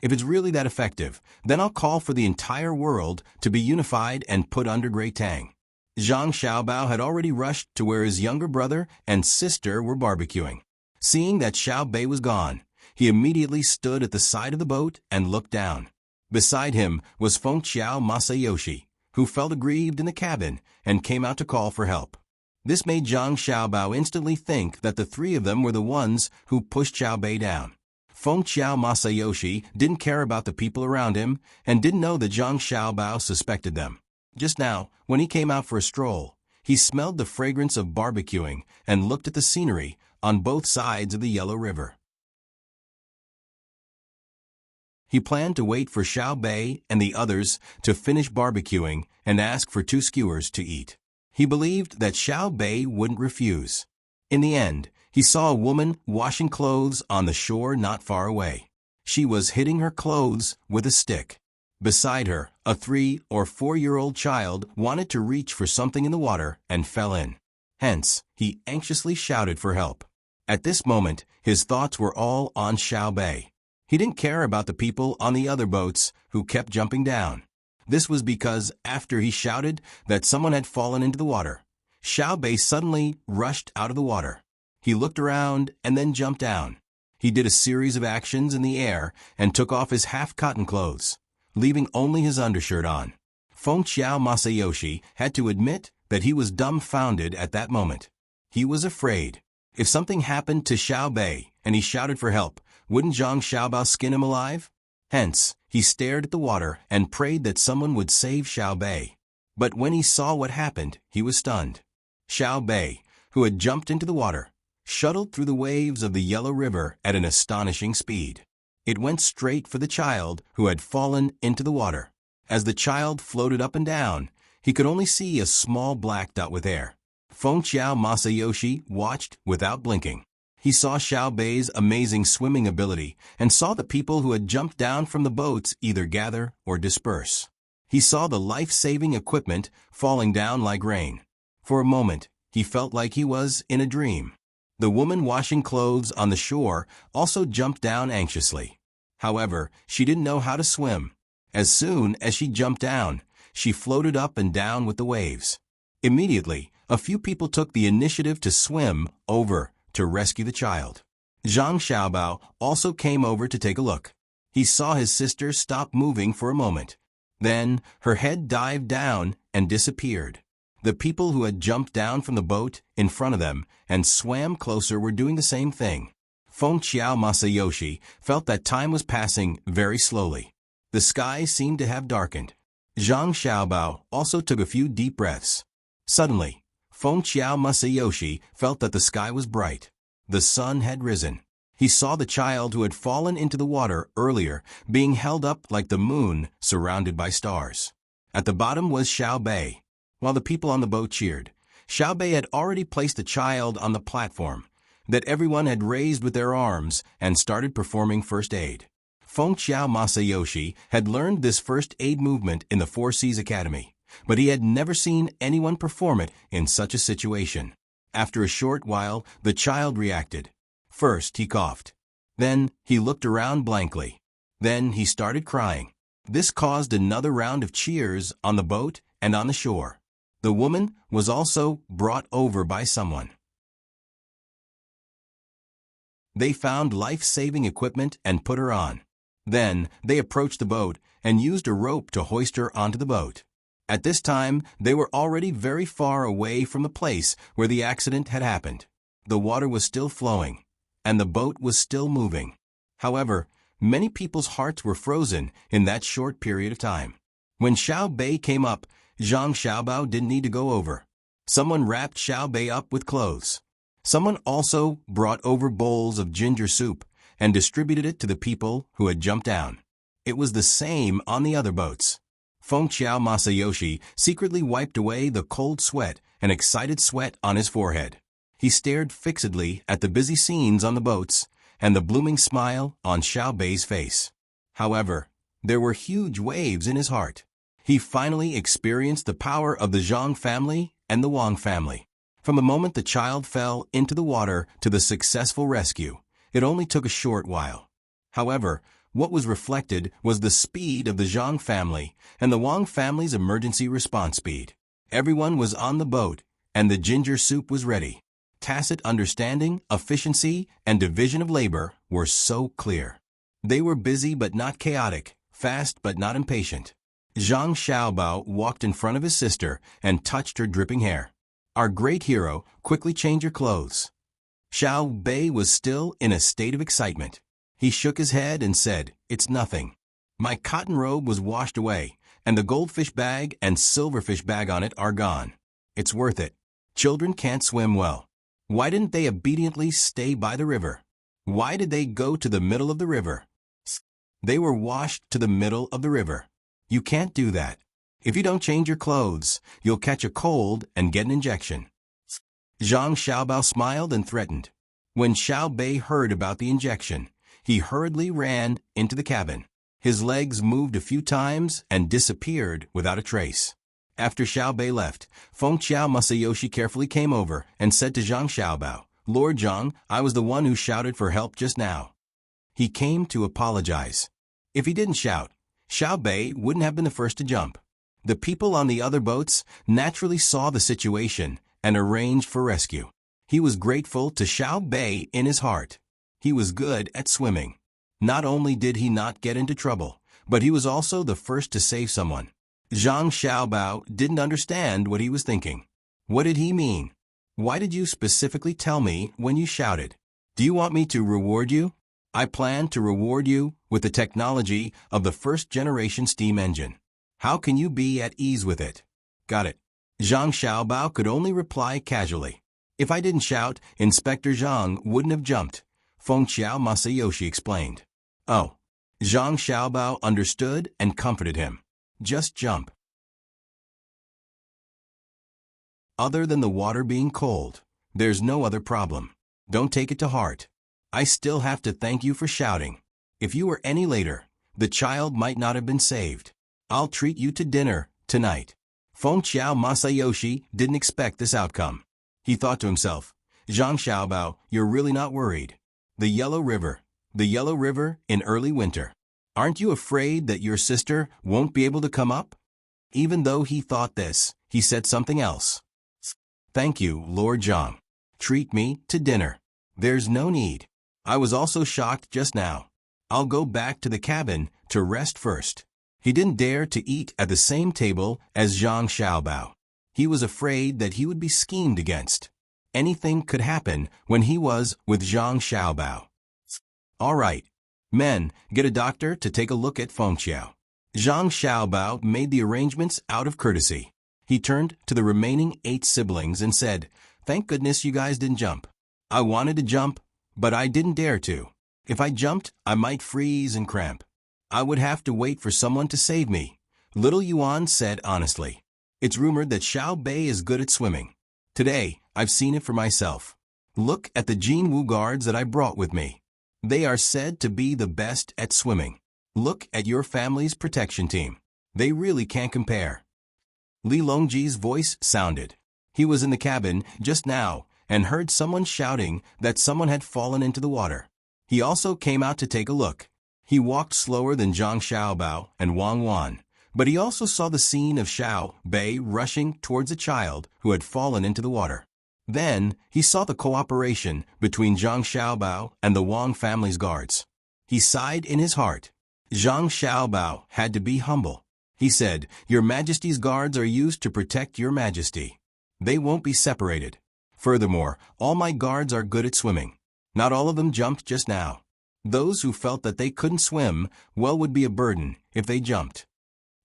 If it's really that effective, then I'll call for the entire world to be unified and put under Great Tang. Zhang Xiaobao had already rushed to where his younger brother and sister were barbecuing. Seeing that Xiao Bei was gone, he immediately stood at the side of the boat and looked down. Beside him was Feng Xiao Masayoshi, who felt aggrieved in the cabin and came out to call for help. This made Zhang Xiaobao instantly think that the 3 of them were the ones who pushed Xiao Bei down. Feng Xiao Masayoshi didn't care about the people around him and didn't know that Zhang Xiaobao suspected them. Just now, when he came out for a stroll, he smelled the fragrance of barbecuing and looked at the scenery on both sides of the Yellow River. He planned to wait for Xiao Bei and the others to finish barbecuing and ask for 2 skewers to eat. He believed that Xiao Bei wouldn't refuse. In the end, he saw a woman washing clothes on the shore not far away. She was hitting her clothes with a stick. Beside her, a 3- or 4-year-old child wanted to reach for something in the water and fell in. Hence, he anxiously shouted for help. At this moment, his thoughts were all on Xiao Bei. He didn't care about the people on the other boats who kept jumping down. This was because after he shouted that someone had fallen into the water, Xiao Bei suddenly rushed out of the water. He looked around and then jumped down. He did a series of actions in the air and took off his half-cotton clothes, leaving only his undershirt on. Feng Xiao Masayoshi had to admit that he was dumbfounded at that moment. He was afraid. If something happened to Xiao Bei and he shouted for help, wouldn't Zhang Xiaobao skin him alive? Hence, he stared at the water and prayed that someone would save Xiao Bei. But when he saw what happened, he was stunned. Xiao Bei, who had jumped into the water, shuttled through the waves of the Yellow River at an astonishing speed. It went straight for the child who had fallen into the water. As the child floated up and down, he could only see a small black dot with air. Feng Xiao Masayoshi watched without blinking. He saw Xiao Bei's amazing swimming ability and saw the people who had jumped down from the boats either gather or disperse. He saw the life-saving equipment falling down like rain. For a moment, he felt like he was in a dream. The woman washing clothes on the shore also jumped down anxiously. However, she didn't know how to swim. As soon as she jumped down, she floated up and down with the waves. Immediately, a few people took the initiative to swim over to rescue the child. Zhang Xiaobao also came over to take a look. He saw his sister stop moving for a moment. Then, her head dived down and disappeared. The people who had jumped down from the boat in front of them and swam closer were doing the same thing. Feng Xiao Masayoshi felt that time was passing very slowly. The sky seemed to have darkened. Zhang Xiaobao also took a few deep breaths. Suddenly, Feng Xiao Masayoshi felt that the sky was bright. The sun had risen. He saw the child who had fallen into the water earlier being held up like the moon surrounded by stars. At the bottom was Xiao Bei. While the people on the boat cheered, Xiao Bei had already placed the child on the platform that everyone had raised with their arms and started performing first aid. Feng Xiao Masayoshi had learned this first aid movement in the Four Seas Academy, but he had never seen anyone perform it in such a situation. After a short while, the child reacted. First, he coughed. Then, he looked around blankly. Then, he started crying. This caused another round of cheers on the boat and on the shore. The woman was also brought over by someone. They found life-saving equipment and put her on. Then they approached the boat and used a rope to hoist her onto the boat. At this time, they were already very far away from the place where the accident had happened. The water was still flowing, and the boat was still moving. However, many people's hearts were frozen in that short period of time. When Xiao Bei came up, Zhang Xiaobao didn't need to go over. Someone wrapped Xiao Bei up with clothes. Someone also brought over bowls of ginger soup and distributed it to the people who had jumped down. It was the same on the other boats. Fengqiao Masayoshi secretly wiped away the cold sweat and excited sweat on his forehead. He stared fixedly at the busy scenes on the boats and the blooming smile on Xiao Bei's face. However, there were huge waves in his heart. He finally experienced the power of the Zhang family and the Wang family. From the moment the child fell into the water to the successful rescue, it only took a short while. However, what was reflected was the speed of the Zhang family and the Wang family's emergency response speed. Everyone was on the boat, and the ginger soup was ready. Tacit understanding, efficiency, and division of labor were so clear. They were busy but not chaotic, fast but not impatient. Zhang Xiaobao walked in front of his sister and touched her dripping hair. "Our great hero, quickly change your clothes." Xiao Bei was still in a state of excitement. He shook his head and said, "It's nothing. My cotton robe was washed away, and the goldfish bag and silverfish bag on it are gone. It's worth it. Children can't swim well. Why didn't they obediently stay by the river? Why did they go to the middle of the river? They were washed to the middle of the river. You can't do that. If you don't change your clothes, you'll catch a cold and get an injection." Zhang Xiaobao smiled and threatened. When Xiao Bei heard about the injection, he hurriedly ran into the cabin. His legs moved a few times and disappeared without a trace. After Xiao Bei left, Fengqiao Masayoshi carefully came over and said to Zhang Xiaobao, "Lord Zhang, I was the one who shouted for help just now." He came to apologize. If he didn't shout, Xiao Bei wouldn't have been the first to jump. The people on the other boats naturally saw the situation and arranged for rescue. He was grateful to Xiao Bei in his heart. He was good at swimming. Not only did he not get into trouble, but he was also the first to save someone. Zhang Xiaobao didn't understand what he was thinking. What did he mean? Why did you specifically tell me when you shouted? Do you want me to reward you? I plan to reward you with the technology of the first-generation steam engine. How can you be at ease with it? Got it. Zhang Xiaobao could only reply casually. If I didn't shout, Inspector Zhang wouldn't have jumped, Fengqiao Masayoshi explained. Oh. Zhang Xiaobao understood and comforted him. Just jump. Other than the water being cold, there's no other problem. Don't take it to heart. I still have to thank you for shouting. If you were any later, the child might not have been saved. I'll treat you to dinner tonight. Fengqiao Masayoshi didn't expect this outcome. He thought to himself, Zhang Xiaobao, you're really not worried. The Yellow River in early winter. Aren't you afraid that your sister won't be able to come up? Even though he thought this, he said something else. Thank you, Lord Zhang. Treat me to dinner. There's no need. I was also shocked just now. I'll go back to the cabin to rest first. He didn't dare to eat at the same table as Zhang Xiaobao. He was afraid that he would be schemed against. Anything could happen when he was with Zhang Xiaobao. All right. Men, get a doctor to take a look at Fengqiao. Zhang Xiaobao made the arrangements out of courtesy. He turned to the remaining 8 siblings and said, "Thank goodness you guys didn't jump. I wanted to jump, but I didn't dare to. If I jumped, I might freeze and cramp. I would have to wait for someone to save me," Little Yuan said honestly. It's rumored that Xiao Bei is good at swimming. Today, I've seen it for myself. Look at the Jinwu guards that I brought with me. They are said to be the best at swimming. Look at your family's protection team. They really can't compare. Li Longji's voice sounded. He was in the cabin just now and heard someone shouting that someone had fallen into the water. He also came out to take a look. He walked slower than Zhang Xiaobao and Wang Wan, but he also saw the scene of Xiao Bei rushing towards a child who had fallen into the water. Then, he saw the cooperation between Zhang Xiaobao and the Wang family's guards. He sighed in his heart. Zhang Xiaobao had to be humble. He said, "Your Majesty's guards are used to protect your Majesty. They won't be separated. Furthermore, all my guards are good at swimming. Not all of them jumped just now. Those who felt that they couldn't swim, well, would be a burden if they jumped.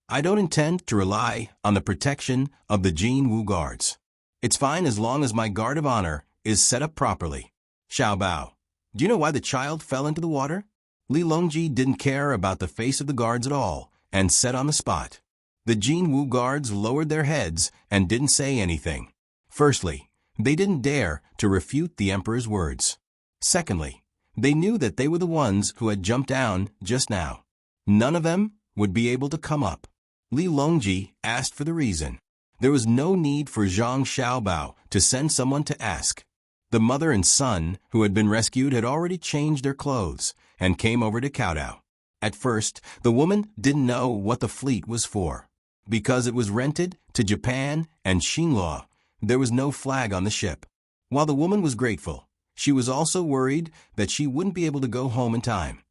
I don't intend to rely on the protection of the Jin Wu guards. It's fine as long as my guard of honor is set up properly." Xiaobao, do you know why the child fell into the water? Li Longji didn't care about the face of the guards at all and said on the spot. The Jin Wu guards lowered their heads and didn't say anything. Firstly, they didn't dare to refute the emperor's words. Secondly, they knew that they were the ones who had jumped down just now. None of them would be able to come up. Li Longji asked for the reason. There was no need for Zhang Xiaobao to send someone to ask. The mother and son who had been rescued had already changed their clothes and came over to kowtow. At first, the woman didn't know what the fleet was for. Because it was rented to Japan and Xinhua, there was no flag on the ship. While the woman was grateful, she was also worried that she wouldn't be able to go home in time.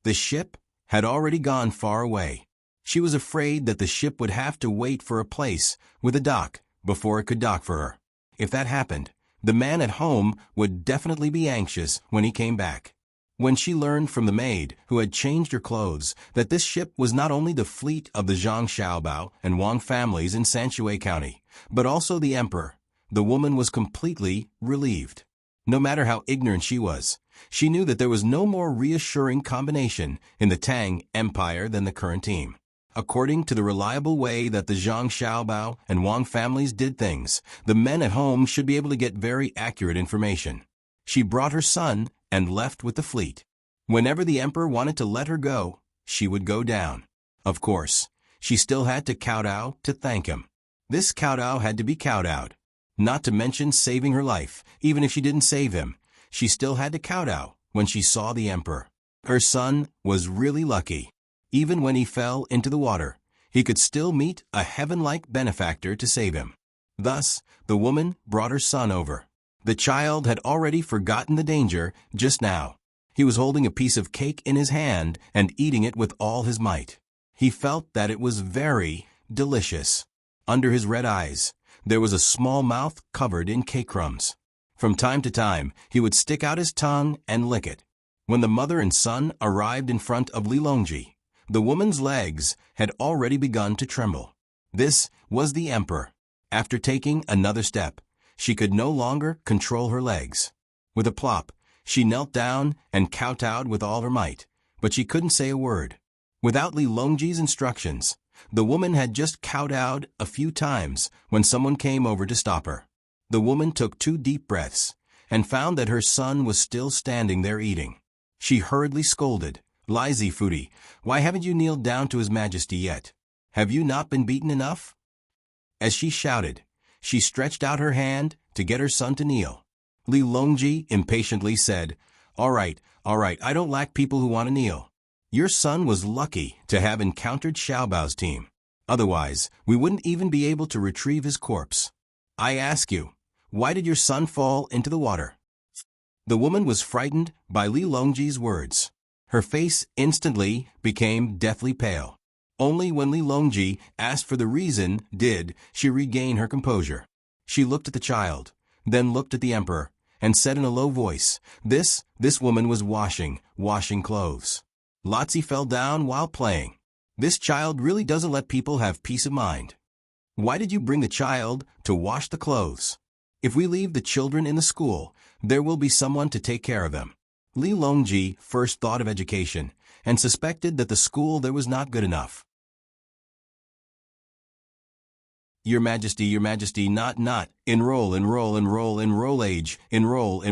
The ship had already gone far away. She was afraid that the ship would have to wait for a place with a dock before it could dock for her. If that happened, the man at home would definitely be anxious when he came back. When she learned from the maid, who had changed her clothes, that this ship was not only the fleet of the Zhang Xiaobao and Wang families in Sanshui County, but also the emperor, the woman was completely relieved. No matter how ignorant she was, she knew that there was no more reassuring combination in the Tang Empire than the current team. According to the reliable way that the Zhang Xiaobao and Wang families did things, the men at home should be able to get very accurate information. She brought her son and left with the fleet. Whenever the emperor wanted to let her go, she would go down. Of course, she still had to kowtow to thank him. This kowtow had to be kowtowed. Not to mention saving her life. Even if she didn't save him, she still had to kowtow when she saw the emperor. Her son was really lucky. Even when he fell into the water, he could still meet a heaven-like benefactor to save him. Thus, the woman brought her son over. The child had already forgotten the danger just now. He was holding a piece of cake in his hand and eating it with all his might. He felt that it was very delicious. Under his red eyes, there was a small mouth covered in cake crumbs. From time to time, he would stick out his tongue and lick it. When the mother and son arrived in front of Li Longji, the woman's legs had already begun to tremble. This was the emperor. After taking another step, she could no longer control her legs. With a plop, she knelt down and kowtowed with all her might, but she couldn't say a word. Without Li Longji's instructions, the woman had just kowtowed a few times when someone came over to stop her. The woman took 2 deep breaths and found that her son was still standing there eating. She hurriedly scolded, "Lazy foodie, why haven't you kneeled down to His Majesty yet? Have you not been beaten enough?" As she shouted, she stretched out her hand to get her son to kneel. Li Longji impatiently said, all right, I don't lack people who want to kneel. Your son was lucky to have encountered Xiaobao's team. Otherwise, we wouldn't even be able to retrieve his corpse. I ask you, why did your son fall into the water?" The woman was frightened by Li Longji's words. Her face instantly became deathly pale. Only when Li Longji asked for the reason did she regain her composure. She looked at the child, then looked at the emperor, and said in a low voice, This woman was washing clothes. Lotzi fell down while playing. This child really doesn't let people have peace of mind. Why did you bring the child to wash the clothes? If we leave the children in the school, there will be someone to take care of them." Li Longji first thought of education and suspected that the school there was not good enough. Your Majesty, not, enroll age, enroll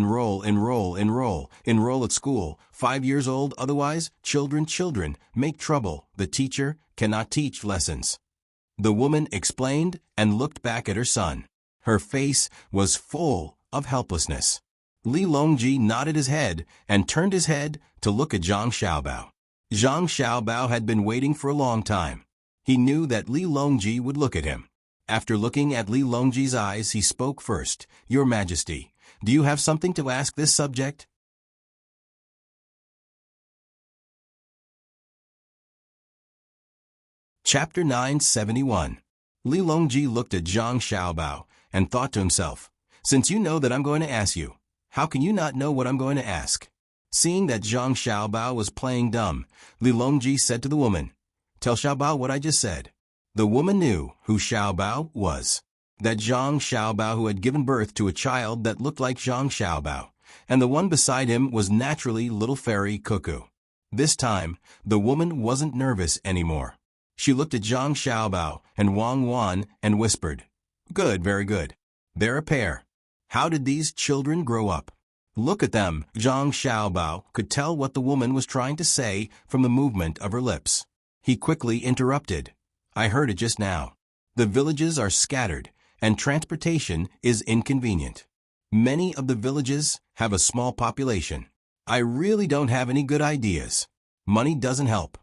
at school, 5 years old, otherwise, children, make trouble, the teacher cannot teach lessons. The woman explained and looked back at her son. Her face was full of helplessness. Li Longji nodded his head and turned his head to look at Zhang Xiaobao. Zhang Xiaobao had been waiting for a long time. He knew that Li Longji would look at him. After looking at Li Longji's eyes, he spoke first. Your Majesty, do you have something to ask this subject? Chapter 971. Li Longji looked at Zhang Xiaobao and thought to himself, "Since you know that I'm going to ask you, how can you not know what I'm going to ask?" Seeing that Zhang Xiaobao was playing dumb, Li Longji said to the woman, "Tell Xiaobao what I just said." The woman knew who Xiaobao was. That Zhang Xiaobao who had given birth to a child that looked like Zhang Xiaobao, and the one beside him was naturally little fairy Cuckoo. This time, the woman wasn't nervous anymore. She looked at Zhang Xiaobao and Wang Wan and whispered, "Good, very good. They're a pair. How did these children grow up?" "Look at them." Zhang Xiaobao could tell what the woman was trying to say from the movement of her lips. He quickly interrupted, "I heard it just now. The villages are scattered, and transportation is inconvenient. Many of the villages have a small population. I really don't have any good ideas. Money doesn't help."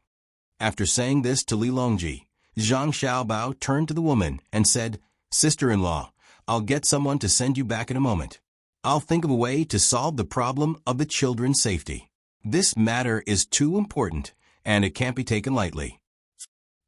After saying this to Li Longji, Zhang Xiaobao turned to the woman and said, "Sister-in-law, I'll get someone to send you back in a moment. I'll think of a way to solve the problem of the children's safety. This matter is too important, and it can't be taken lightly."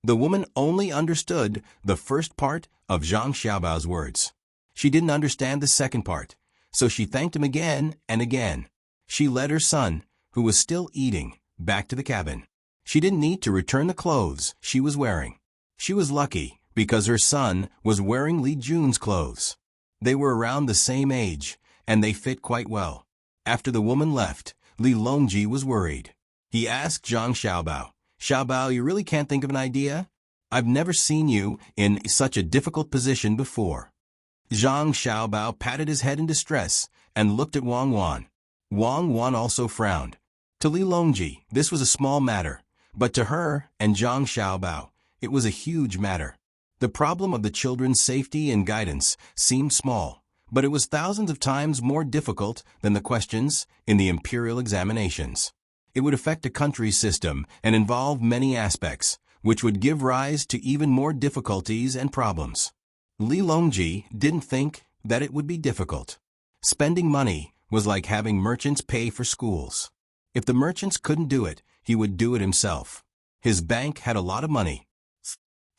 The woman only understood the first part of Zhang Xiaobao's words. She didn't understand the second part, so she thanked him again and again. She led her son, who was still eating, back to the cabin. She didn't need to return the clothes she was wearing. She was lucky because her son was wearing Li Jun's clothes. They were around the same age, and they fit quite well. After the woman left, Li Longji was worried. He asked Zhang Xiaobao, "Xiaobao, you really can't think of an idea? I've never seen you in such a difficult position before." Zhang Xiaobao patted his head in distress and looked at Wang Wan. Wang Wan also frowned. To Li Longji, this was a small matter, but to her and Zhang Xiaobao, it was a huge matter. The problem of the children's safety and guidance seemed small, but it was thousands of times more difficult than the questions in the imperial examinations. It would affect a country's system and involve many aspects, which would give rise to even more difficulties and problems. Li Longji didn't think that it would be difficult. Spending money was like having merchants pay for schools. If the merchants couldn't do it, he would do it himself. His bank had a lot of money.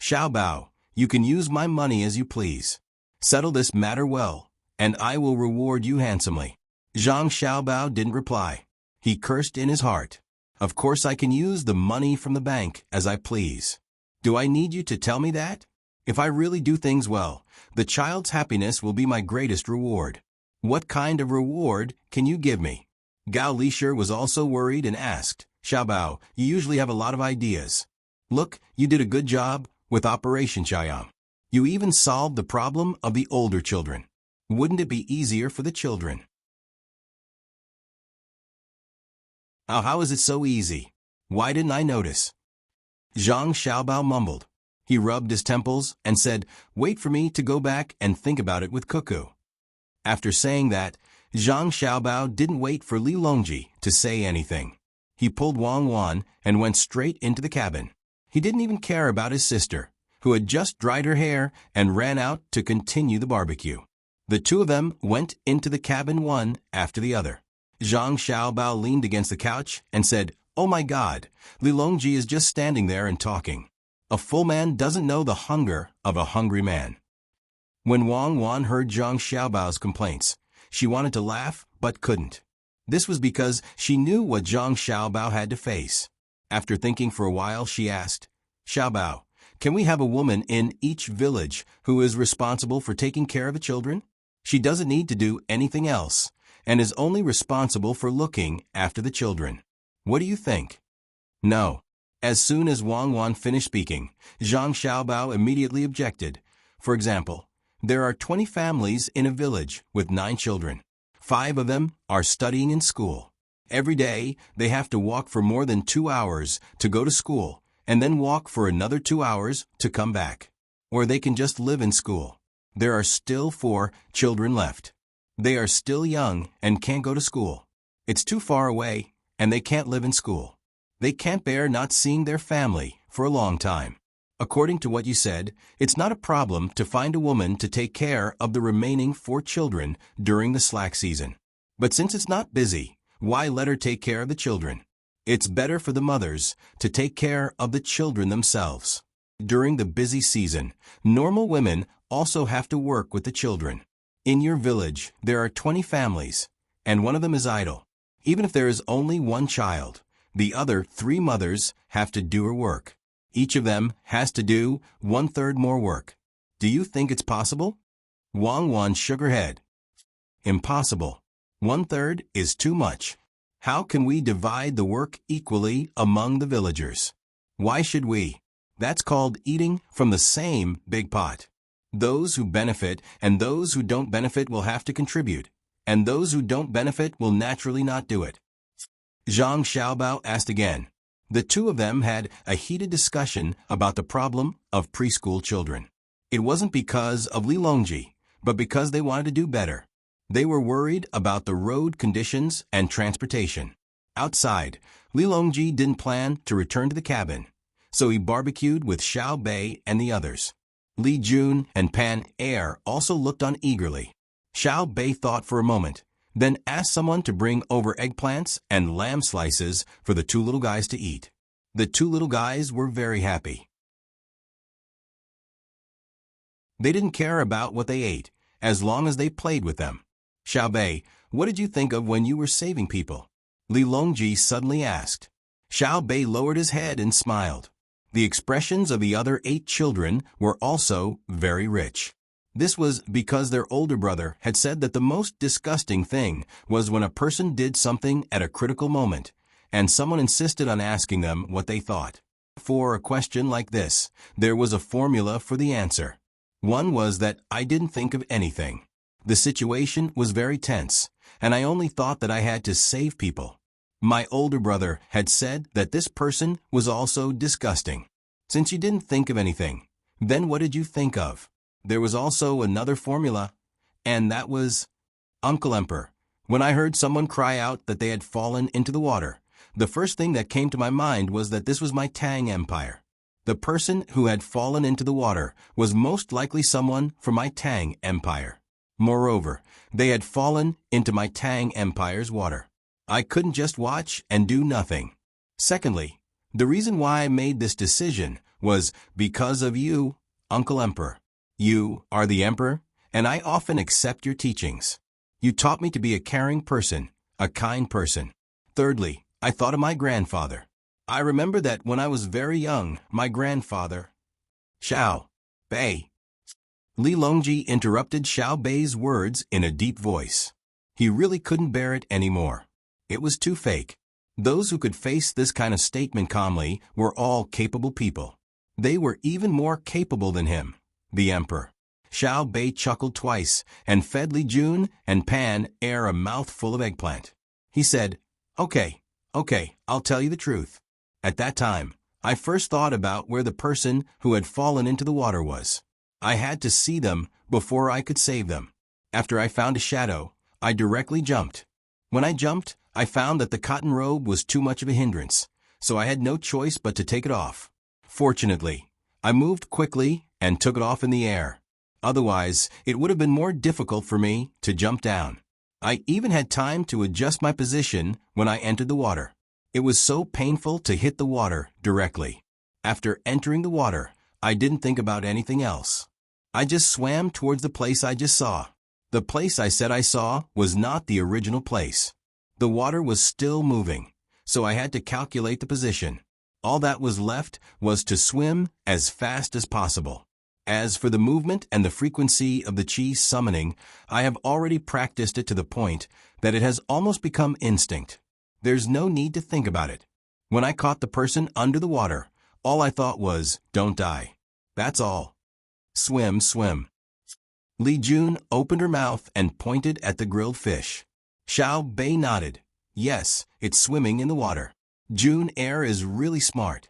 "Xiaobao, you can use my money as you please. Settle this matter well, and I will reward you handsomely." Zhang Xiaobao didn't reply. He cursed in his heart. "Of course I can use the money from the bank as I please. Do I need you to tell me that? If I really do things well, the child's happiness will be my greatest reward. What kind of reward can you give me?" Gao Lishir was also worried and asked, "Xiaobao, you usually have a lot of ideas. Look, you did a good job with Operation Chayam. You even solved the problem of the older children. Wouldn't it be easier for the children?" "Oh, how is it so easy? Why didn't I notice?" Zhang Xiaobao mumbled. He rubbed his temples and said, "Wait for me to go back and think about it with Cuckoo." After saying that, Zhang Xiaobao didn't wait for Li Longji to say anything. He pulled Wang Wan and went straight into the cabin. He didn't even care about his sister, who had just dried her hair and ran out to continue the barbecue. The two of them went into the cabin one after the other. Zhang Xiaobao leaned against the couch and said, "Oh my God, Li Longji is just standing there and talking. A full man doesn't know the hunger of a hungry man." When Wang Wan heard Zhang Xiaobao's complaints, she wanted to laugh but couldn't. This was because she knew what Zhang Xiaobao had to face. After thinking for a while, she asked, "Xiaobao, can we have a woman in each village who is responsible for taking care of the children? She doesn't need to do anything else, and is only responsible for looking after the children. What do you think?" "No." As soon as Wang Wan finished speaking, Zhang Xiaobao immediately objected. "For example, there are 20 families in a village with 9 children. 5 of them are studying in school. Every day, they have to walk for more than 2 hours to go to school, and then walk for another 2 hours to come back. Or they can just live in school. There are still 4 children left. They are still young and can't go to school. It's too far away, and they can't live in school. They can't bear not seeing their family for a long time. According to what you said, it's not a problem to find a woman to take care of the remaining 4 children during the slack season. But since it's not busy, why let her take care of the children? It's better for the mothers to take care of the children themselves." During the busy season, normal women also have to work with the children. In your village, there are 20 families, and one of them is idle. Even if there is only one child, the other 3 mothers have to do her work. Each of them has to do 1/3 more work. Do you think it's possible? Wang Wan shook her head. Impossible. 1/3 is too much. How can we divide the work equally among the villagers? Why should we? That's called eating from the same big pot. Those who benefit and those who don't benefit will have to contribute, and those who don't benefit will naturally not do it. Zhang Xiaobao asked again. The two of them had a heated discussion about the problem of preschool children. It wasn't because of Li Longji, but because they wanted to do better. They were worried about the road conditions and transportation. Outside, Li Longji didn't plan to return to the cabin, so he barbecued with Xiao Bei and the others. Li Jun and Pan Er also looked on eagerly. Xiao Bei thought for a moment, then asked someone to bring over eggplants and lamb slices for the 2 little guys to eat. The 2 little guys were very happy. They didn't care about what they ate, as long as they played with them. Xiao Bei, what did you think of when you were saving people? Li Longji suddenly asked. Xiao Bei lowered his head and smiled. The expressions of the other 8 children were also very rich. This was because their older brother had said that the most disgusting thing was when a person did something at a critical moment, and someone insisted on asking them what they thought. For a question like this, there was a formula for the answer. One was that I didn't think of anything. The situation was very tense, and I only thought that I had to save people. My older brother had said that this person was also disgusting. Since you didn't think of anything, then what did you think of? There was also another formula, and that was Uncle Emperor. When I heard someone cry out that they had fallen into the water, the first thing that came to my mind was that this was my Tang Empire. The person who had fallen into the water was most likely someone from my Tang Empire. Moreover, they had fallen into my Tang Empire's water. I couldn't just watch and do nothing. Secondly, the reason why I made this decision was because of you, Uncle Emperor. You are the Emperor, and I often accept your teachings. You taught me to be a caring person, a kind person. Thirdly, I thought of my grandfather. I remember that when I was very young, my grandfather, Xiao Bei. Li Longji interrupted Xiao Bei's words in a deep voice. He really couldn't bear it anymore. It was too fake. Those who could face this kind of statement calmly were all capable people. They were even more capable than him, the Emperor. Xiao Bei chuckled twice and fed Li Jun and Pan Er a mouthful of eggplant. He said, Okay, I'll tell you the truth. At that time, I first thought about where the person who had fallen into the water was. I had to see them before I could save them. After I found a shadow, I directly jumped. When I jumped, I found that the cotton robe was too much of a hindrance, so I had no choice but to take it off. Fortunately, I moved quickly and took it off in the air. Otherwise, it would have been more difficult for me to jump down. I even had time to adjust my position when I entered the water. It was so painful to hit the water directly. After entering the water, I didn't think about anything else. I just swam towards the place I just saw. The place I said I saw was not the original place. The water was still moving, so I had to calculate the position. All that was left was to swim as fast as possible. As for the movement and the frequency of the chi summoning, I have already practiced it to the point that it has almost become instinct. There's no need to think about it. When I caught the person under the water, all I thought was, don't die. That's all. Swim, swim. Li Jun opened her mouth and pointed at the grilled fish. Xiao Bei nodded. Yes, it's swimming in the water. Jun Er is really smart.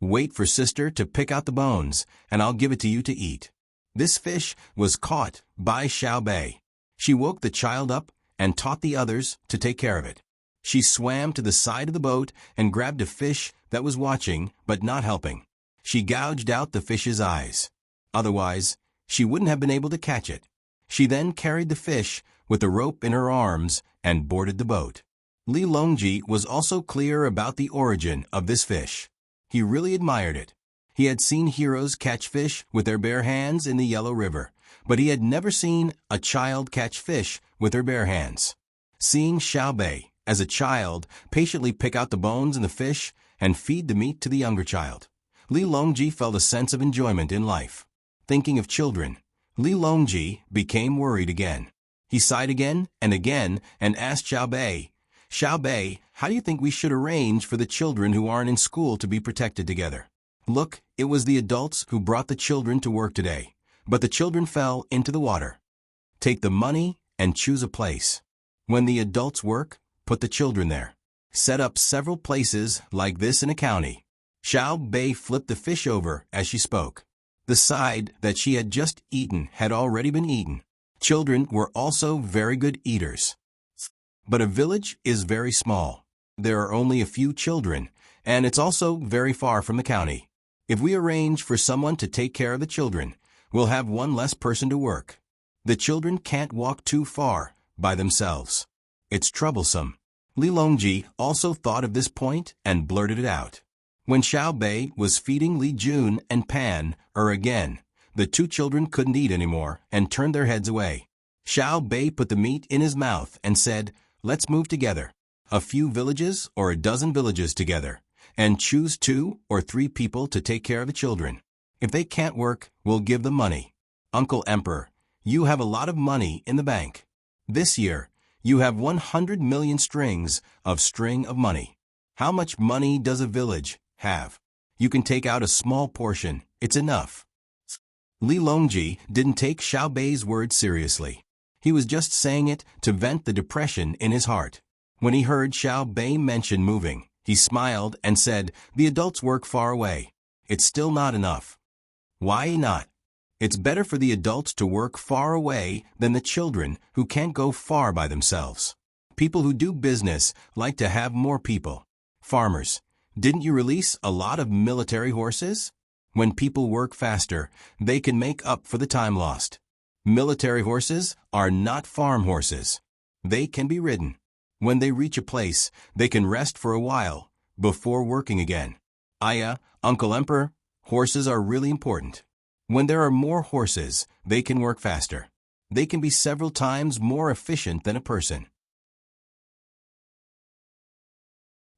Wait for sister to pick out the bones, and I'll give it to you to eat. This fish was caught by Xiao Bei. She woke the child up and taught the others to take care of it. She swam to the side of the boat and grabbed a fish that was watching but not helping. She gouged out the fish's eyes. Otherwise, she wouldn't have been able to catch it. She then carried the fish with a rope in her arms and boarded the boat. Li Longji was also clear about the origin of this fish. He really admired it. He had seen heroes catch fish with their bare hands in the Yellow River, but he had never seen a child catch fish with her bare hands. Seeing Xiao Bei, as a child, patiently pick out the bones in the fish and feed the meat to the younger child, Li Longji felt a sense of enjoyment in life. Thinking of children, Li Longji became worried again. He sighed again and asked Xiao Bei, how do you think we should arrange for the children who aren't in school to be protected together? Look, it was the adults who brought the children to work today, but the children fell into the water. Take the money and choose a place. When the adults work, put the children there. Set up several places like this in a county. Xiao Bei flipped the fish over as she spoke. The side that she had just eaten had already been eaten. Children were also very good eaters. But a village is very small. There are only a few children, and it's also very far from the county. If we arrange for someone to take care of the children, we'll have one less person to work. The children can't walk too far by themselves. It's troublesome. Li Longji also thought of this point and blurted it out. When Xiao Bei was feeding Li Jun and Pan again, the two children couldn't eat anymore and turned their heads away. Xiao Bei put the meat in his mouth and said, "Let's move together. A few villages or a dozen villages together, and choose 2 or 3 people to take care of the children. If they can't work, we'll give them money. Uncle Emperor, you have a lot of money in the bank. This year, you have 100 million strings of money. How much money does a village have? You can take out a small portion. It's enough." Li Longji didn't take Xiao Bei's words seriously. He was just saying it to vent the depression in his heart. When he heard Xiao Bei mention moving, he smiled and said, "The adults work far away. It's still not enough." "Why not? It's better for the adults to work far away than the children who can't go far by themselves. People who do business like to have more people. Farmers, didn't you release a lot of military horses? When people work faster, they can make up for the time lost. Military horses are not farm horses. They can be ridden. When they reach a place, they can rest for a while before working again. Uncle Emperor, horses are really important. When there are more horses, they can work faster. They can be several times more efficient than a person."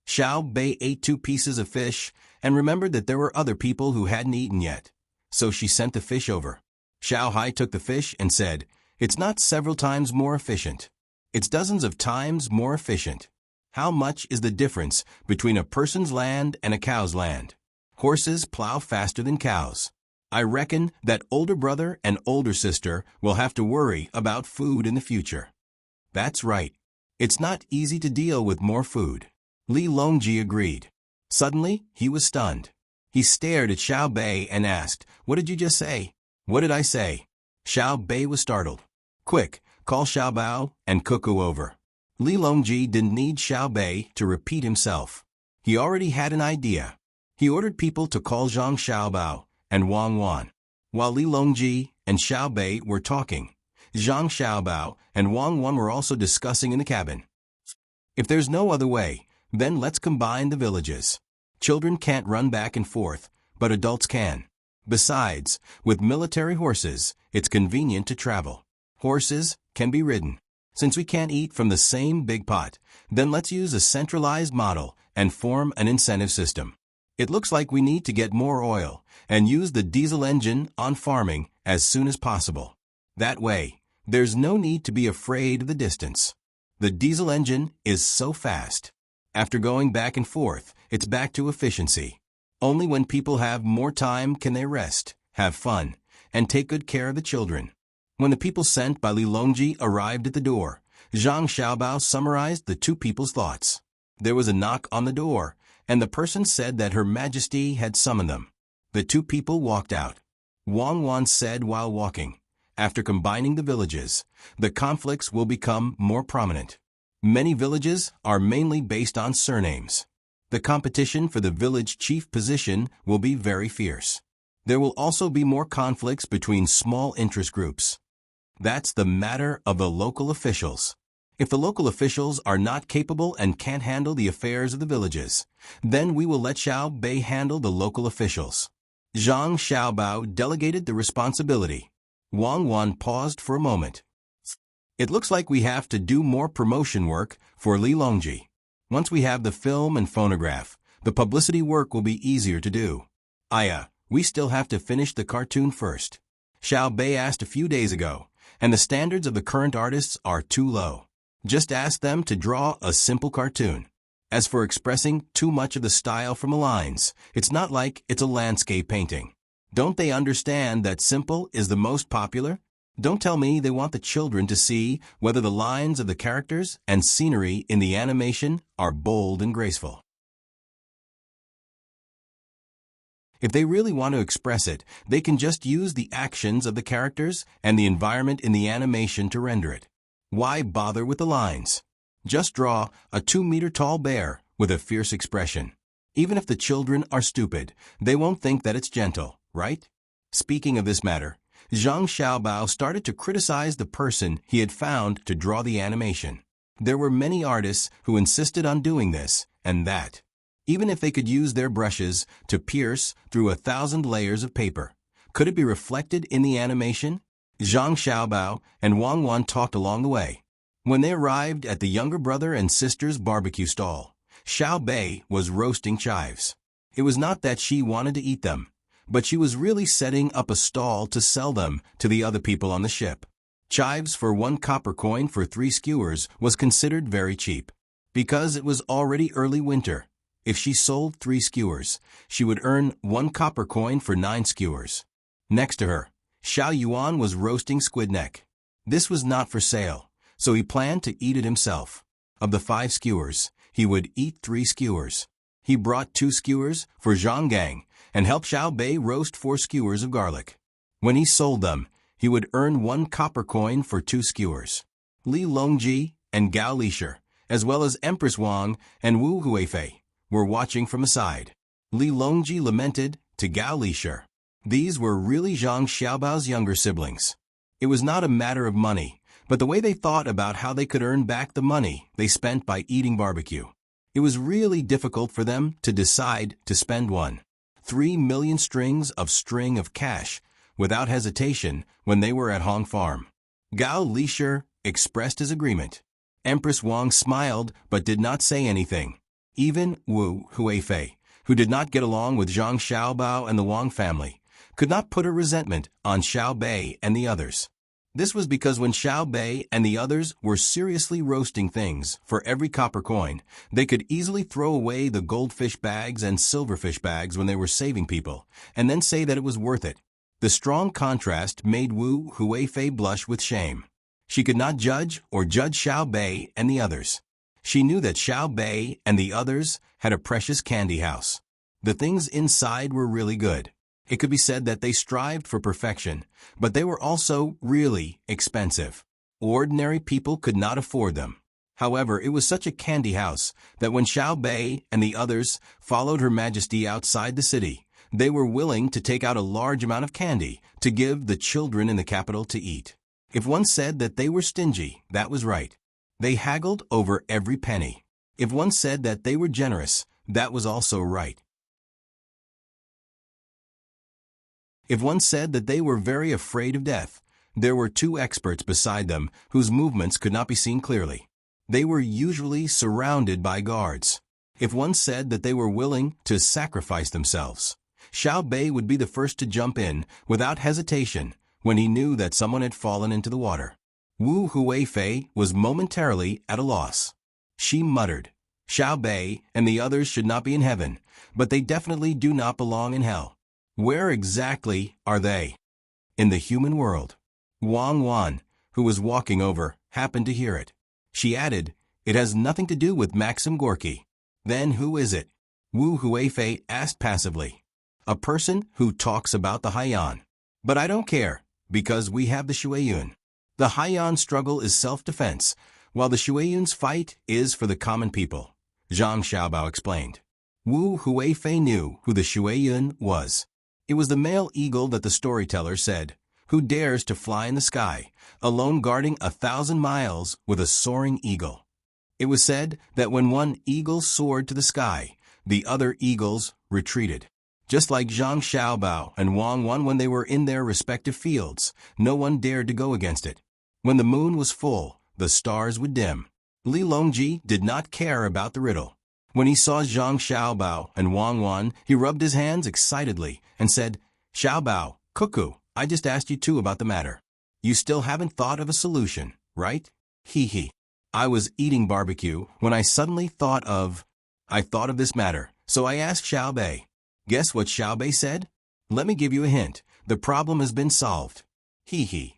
Xiao Bei ate 2 pieces of fish and remembered that there were other people who hadn't eaten yet, so she sent the fish over. Xiao Hai took the fish and said, "It's not several times more efficient. It's dozens of times more efficient. How much is the difference between a person's land and a cow's land? Horses plow faster than cows. I reckon that older brother and older sister will have to worry about food in the future." "That's right. It's not easy to deal with more food." Li Longji agreed. Suddenly, he was stunned. He stared at Xiao Bei and asked, "What did you just say?" "What did I say?" Xiao Bei was startled. "Quick, call Xiao Bao and Cuckoo over." Li Longji didn't need Xiao Bei to repeat himself. He already had an idea. He ordered people to call Zhang Xiaobao and Wang Wan. While Li Longji and Xiao Bei were talking, Zhang Xiaobao and Wang Wan were also discussing in the cabin. "If there's no other way, then let's combine the villages. Children can't run back and forth, but adults can. Besides, with military horses, it's convenient to travel. Horses can be ridden. Since we can't eat from the same big pot, then let's use a centralized model and form an incentive system. It looks like we need to get more oil and use the diesel engine on farming as soon as possible. That way, there's no need to be afraid of the distance. The diesel engine is so fast. After going back and forth, it's back to efficiency. Only when people have more time can they rest, have fun, and take good care of the children." When the people sent by Li Longji arrived at the door, Zhang Xiaobao summarized the 2 people's thoughts. There was a knock on the door, and the person said that Her Majesty had summoned them. The 2 people walked out. Wang Wan said while walking, "After combining the villages, the conflicts will become more prominent. Many villages are mainly based on surnames. The competition for the village chief position will be very fierce. There will also be more conflicts between small interest groups. That's the matter of the local officials. If the local officials are not capable and can't handle the affairs of the villages, then we will let Xiao Bei handle the local officials. Zhang Xiaobao delegated the responsibility. Wang Wan paused for a moment. It looks like we have to do more promotion work for Li Longji. Once we have the film and phonograph, the publicity work will be easier to do. We still have to finish the cartoon first. Xiao Bei asked a few days ago, and the standards of the current artists are too low. Just ask them to draw a simple cartoon. As for expressing too much of the style from the lines, it's not like it's a landscape painting. Don't they understand that simple is the most popular? Don't tell me they want the children to see whether the lines of the characters and scenery in the animation are bold and graceful. If they really want to express it, they can just use the actions of the characters and the environment in the animation to render it. Why bother with the lines? Just draw a 2-meter-tall bear with a fierce expression. Even if the children are stupid, they won't think that it's gentle, right? Speaking of this matter, Zhang Xiaobao started to criticize the person he had found to draw the animation. There were many artists who insisted on doing this and that, even if they could use their brushes to pierce through 1,000 layers of paper. Could it be reflected in the animation? Zhang Xiaobao and Wang Wan talked along the way. When they arrived at the younger brother and sister's barbecue stall, Xiao Bei was roasting chives. It was not that she wanted to eat them, but she was really setting up a stall to sell them to the other people on the ship. Chives for 1 copper coin for 3 skewers was considered very cheap. Because it was already early winter, if she sold 3 skewers, she would earn 1 copper coin for 9 skewers. Next to her, Xiao Yuan was roasting squid neck. This was not for sale, so he planned to eat it himself. Of the 5 skewers, he would eat 3 skewers. He brought 2 skewers for Zhang Gang and helped Xiao Bei roast 4 skewers of garlic. When he sold them, he would earn 1 copper coin for 2 skewers. Li Longji and Gao Lishir, as well as Empress Wang and Wu Huifei, were watching from aside. Li Longji lamented to Gao Lishir. These were really Zhang Xiaobao's younger siblings. It was not a matter of money, but the way they thought about how they could earn back the money they spent by eating barbecue. It was really difficult for them to decide to spend 1.3 million string of cash without hesitation when they were at Hong Farm. Gao Lishir expressed his agreement. Empress Wang smiled but did not say anything. Even Wu Huifei, who did not get along with Zhang Xiaobao and the Wang family, could not put her resentment on Xiao Bei and the others. This was because when Xiao Bei and the others were seriously roasting things for every copper coin, they could easily throw away the goldfish bags and silverfish bags when they were saving people, and then say that it was worth it. The strong contrast made Wu Huifei blush with shame. She could not judge Xiao Bei and the others. She knew that Xiao Bei and the others had a precious candy house. The things inside were really good. It could be said that they strived for perfection, but they were also really expensive. Ordinary people could not afford them. However, it was such a candy house that when Xiao Bei and the others followed Her Majesty outside the city, they were willing to take out a large amount of candy to give the children in the capital to eat. If one said that they were stingy, that was right. They haggled over every penny. If one said that they were generous, that was also right. If one said that they were very afraid of death, there were 2 experts beside them whose movements could not be seen clearly. They were usually surrounded by guards. If one said that they were willing to sacrifice themselves, Xiao Bei would be the first to jump in without hesitation when he knew that someone had fallen into the water. Wu Huifei was momentarily at a loss. She muttered, Xiao Bei and the others should not be in heaven, but they definitely do not belong in hell. Where exactly are they? In the human world. Wang Wan, who was walking over, happened to hear it. She added, it has nothing to do with Maxim Gorky. Then who is it? Wu Huifei asked passively. A person who talks about the Haiyan. But I don't care, because we have the Shuiyun. The Haiyan struggle is self-defense, while the Shuiyun's fight is for the common people, Zhang Xiaobao explained. Wu Huifei knew who the Shuiyun was. It was the male eagle that the storyteller said, Who dares to fly in the sky, alone guarding 1,000 miles with a soaring eagle? It was said that when one eagle soared to the sky, the other eagles retreated. Just like Zhang Xiaobao and Wang Wan when they were in their respective fields, no one dared to go against it. When the moon was full, the stars would dim. Li Longji did not care about the riddle. When he saw Zhang Xiaobao and Wang Wan, he rubbed his hands excitedly and said, "Xiaobao, cuckoo, I just asked you too about the matter. You still haven't thought of a solution, right? Hee hee. I was eating barbecue when I suddenly thought of this matter, so I asked Xiaobei. Guess what Xiaobei said? Let me give you a hint. The problem has been solved. Hee hee.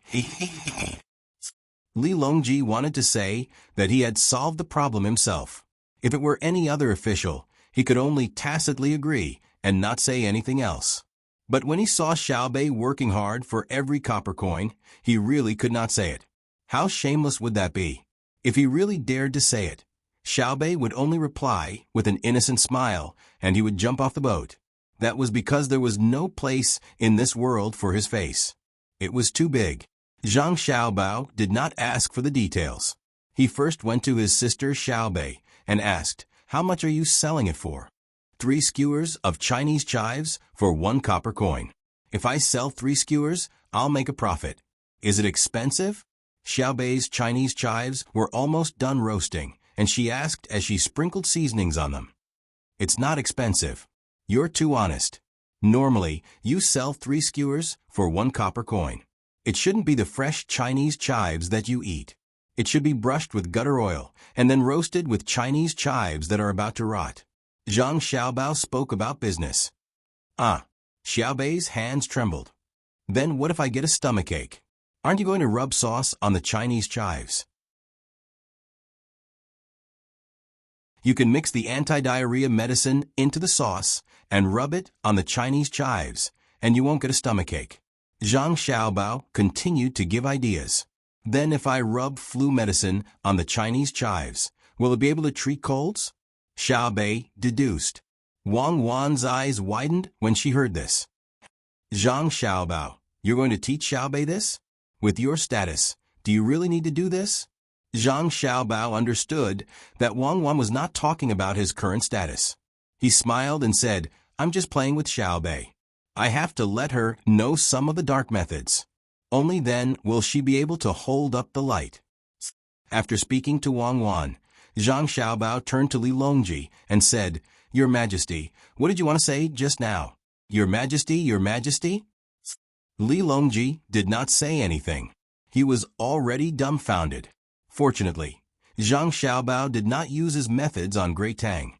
Li Longji wanted to say that he had solved the problem himself. If it were any other official, he could only tacitly agree and not say anything else. But when he saw Xiaobei working hard for every copper coin, he really could not say it. How shameless would that be? If he really dared to say it, Xiaobei would only reply with an innocent smile, and he would jump off the boat. That was because there was no place in this world for his face. It was too big. Zhang Xiaobao did not ask for the details. He first went to his sister Xiaobei and asked, "How much are you selling it for?" 3 skewers of Chinese chives for 1 copper coin. If I sell 3 skewers, I'll make a profit. Is it expensive? Xiaobei's Chinese chives were almost done roasting, and she asked as she sprinkled seasonings on them. It's not expensive. You're too honest. Normally, you sell 3 skewers for 1 copper coin. It shouldn't be the fresh Chinese chives that you eat. It should be brushed with gutter oil and then roasted with Chinese chives that are about to rot. Zhang Xiaobao spoke about business. Xiaobei's hands trembled. Then what if I get a stomachache? Aren't you going to rub sauce on the Chinese chives? You can mix the anti-diarrhea medicine into the sauce and rub it on the Chinese chives, and you won't get a stomachache. Zhang Xiaobao continued to give ideas. Then if I rub flu medicine on the Chinese chives, will it be able to treat colds? Xiaobei deduced. Wang Wan's eyes widened when she heard this. Zhang Xiaobao, you're going to teach Xiaobei this? With your status, do you really need to do this? Zhang Xiaobao understood that Wang Wan was not talking about his current status. He smiled and said, "I'm just playing with Xiaobei. I have to let her know some of the dark methods. Only then will she be able to hold up the light." After speaking to Wang Wan, Zhang Xiaobao turned to Li Longji and said, "Your Majesty, what did you want to say just now? Your Majesty, Your Majesty?" Li Longji did not say anything. He was already dumbfounded. Fortunately, Zhang Xiaobao did not use his methods on Great Tang.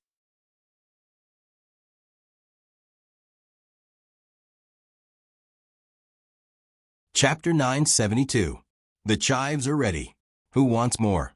Chapter 972. The chives are ready. Who wants more?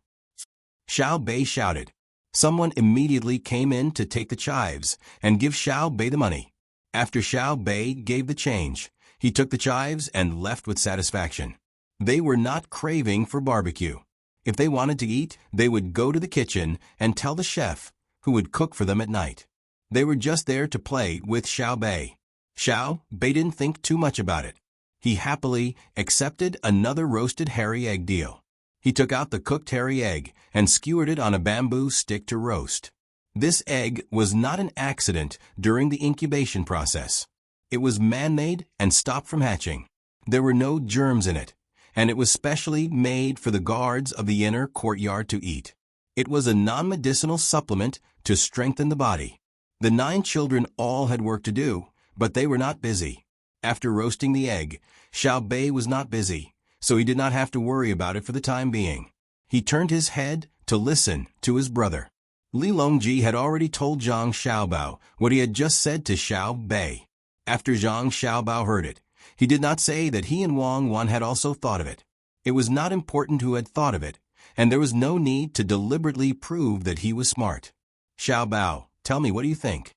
Xiaobei shouted. Someone immediately came in to take the chives and give Xiaobei the money. After Xiaobei gave the change, he took the chives and left with satisfaction. They were not craving for barbecue. If they wanted to eat, they would go to the kitchen and tell the chef, who would cook for them at night. They were just there to play with Xiaobei. Xiaobei didn't think too much about it. He happily accepted another roasted hairy egg deal. He took out the cooked hairy egg and skewered it on a bamboo stick to roast. This egg was not an accident during the incubation process. It was man-made and stopped from hatching. There were no germs in it, and it was specially made for the guards of the inner courtyard to eat. It was a non-medicinal supplement to strengthen the body. The 9 children all had work to do, but they were not busy. After roasting the egg, Xiaobei was not busy, so he did not have to worry about it for the time being. He turned his head to listen to his brother. Li Longji had already told Zhang Xiaobao what he had just said to Xiaobei. After Zhang Xiaobao heard it, he did not say that he and Wang Wan had also thought of it. It was not important who had thought of it, and there was no need to deliberately prove that he was smart. "Xiaobao, tell me, what do you think?"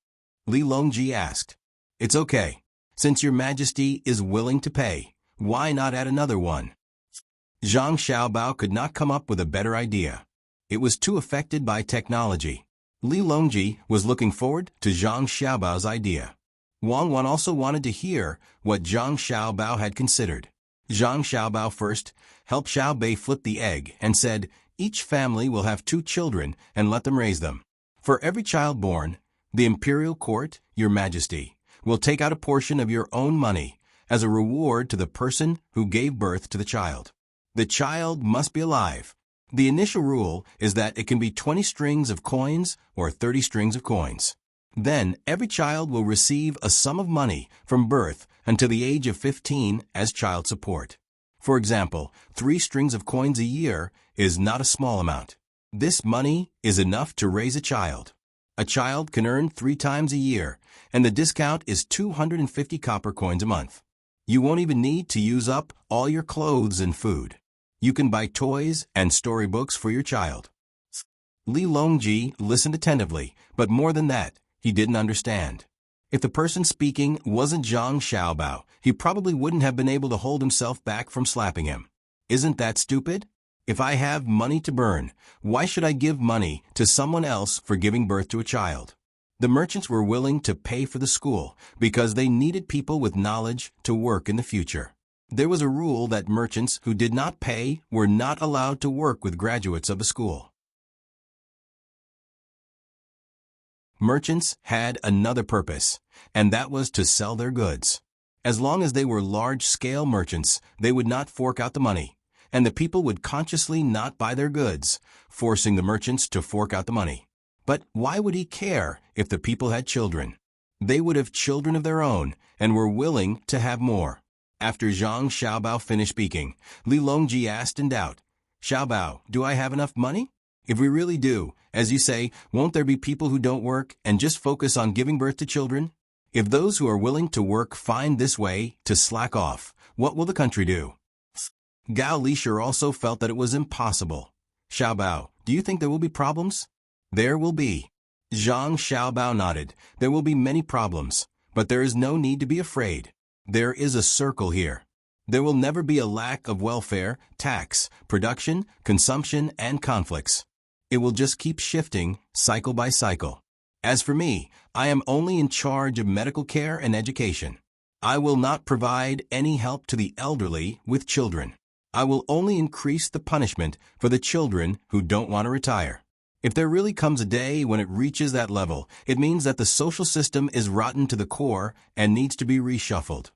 Li Longji asked. "It's okay. Since your Majesty is willing to pay, why not add another one?" Zhang Xiaobao could not come up with a better idea. It was too affected by technology. Li Longji was looking forward to Zhang Xiaobao's idea. Wang Wan also wanted to hear what Zhang Xiaobao had considered. Zhang Xiaobao first helped Xiao Bei flip the egg and said, "Each family will have 2 children and let them raise them. For every child born, the imperial court, your majesty, will take out a portion of your own money as a reward to the person who gave birth to the child. The child must be alive. The initial rule is that it can be 20 strings of coins or 30 strings of coins. Then every child will receive a sum of money from birth until the age of 15 as child support. For example, 3 strings of coins a year is not a small amount. This money is enough to raise a child. A child can earn 3 times a year, and the discount is 250 copper coins a month. You won't even need to use up all your clothes and food. You can buy toys and storybooks for your child." Li Longji listened attentively, but more than that, he didn't understand. If the person speaking wasn't Zhang Xiaobao, he probably wouldn't have been able to hold himself back from slapping him. Isn't that stupid? If I have money to burn, why should I give money to someone else for giving birth to a child? The merchants were willing to pay for the school because they needed people with knowledge to work in the future. There was a rule that merchants who did not pay were not allowed to work with graduates of the school. Merchants had another purpose, and that was to sell their goods. As long as they were large-scale merchants, they would not fork out the money, and the people would consciously not buy their goods, forcing the merchants to fork out the money. But why would he care if the people had children? They would have children of their own and were willing to have more. After Zhang Xiaobao finished speaking, Li Longji asked in doubt, "Xiaobao, do I have enough money? If we really do, as you say, won't there be people who don't work and just focus on giving birth to children? If those who are willing to work find this way to slack off, what will the country do?" Gao Lishir also felt that it was impossible. "Xiaobao, do you think there will be problems?" "There will be." Zhang Xiaobao nodded. "There will be many problems, but there is no need to be afraid. There is a circle here. There will never be a lack of welfare, tax, production, consumption, and conflicts. It will just keep shifting, cycle by cycle. As for me, I am only in charge of medical care and education. I will not provide any help to the elderly with children. I will only increase the punishment for the children who don't want to retire. If there really comes a day when it reaches that level, it means that the social system is rotten to the core and needs to be reshuffled."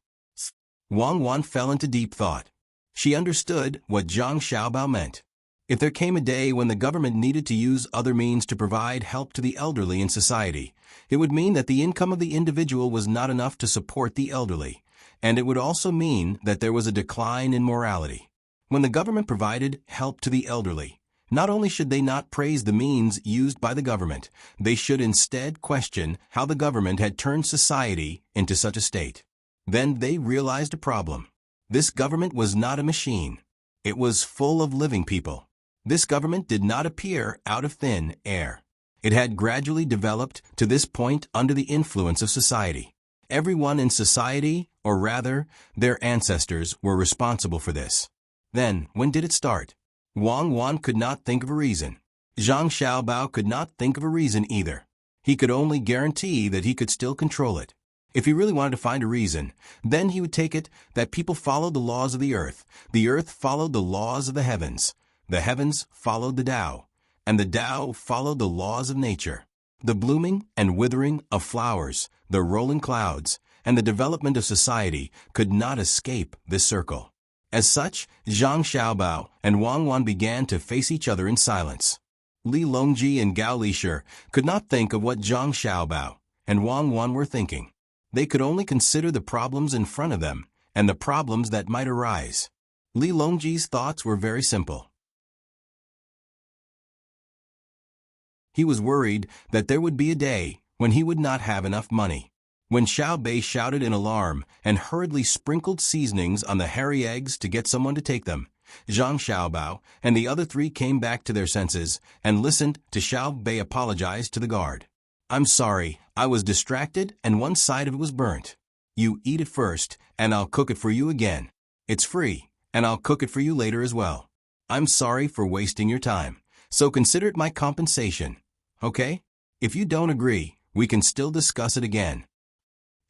Wang Wan fell into deep thought. She understood what Zhang Xiaobao meant. If there came a day when the government needed to use other means to provide help to the elderly in society, it would mean that the income of the individual was not enough to support the elderly, and it would also mean that there was a decline in morality. When the government provided help to the elderly, not only should they not praise the means used by the government, they should instead question how the government had turned society into such a state. Then they realized a problem. This government was not a machine. It was full of living people. This government did not appear out of thin air. It had gradually developed to this point under the influence of society. Everyone in society, or rather, their ancestors, were responsible for this. Then, when did it start? Wang Wan could not think of a reason. Zhang Xiaobao could not think of a reason either. He could only guarantee that he could still control it. If he really wanted to find a reason, then he would take it that people followed the laws of the earth followed the laws of the heavens followed the Tao, and the Tao followed the laws of nature. The blooming and withering of flowers, the rolling clouds, and the development of society could not escape this circle. As such, Zhang Xiaobao and Wang Wan began to face each other in silence. Li Longji and Gao Lishir could not think of what Zhang Xiaobao and Wang Wan were thinking. They could only consider the problems in front of them and the problems that might arise. Li Longji's thoughts were very simple. He was worried that there would be a day when he would not have enough money. When Xiao Bei shouted in alarm and hurriedly sprinkled seasonings on the hairy eggs to get someone to take them, Zhang Xiaobao and the other 3 came back to their senses and listened to Xiao Bei apologize to the guard. "I'm sorry, I was distracted and one side of it was burnt. You eat it first, and I'll cook it for you again. It's free, and I'll cook it for you later as well. I'm sorry for wasting your time, so consider it my compensation. Okay? If you don't agree, we can still discuss it again."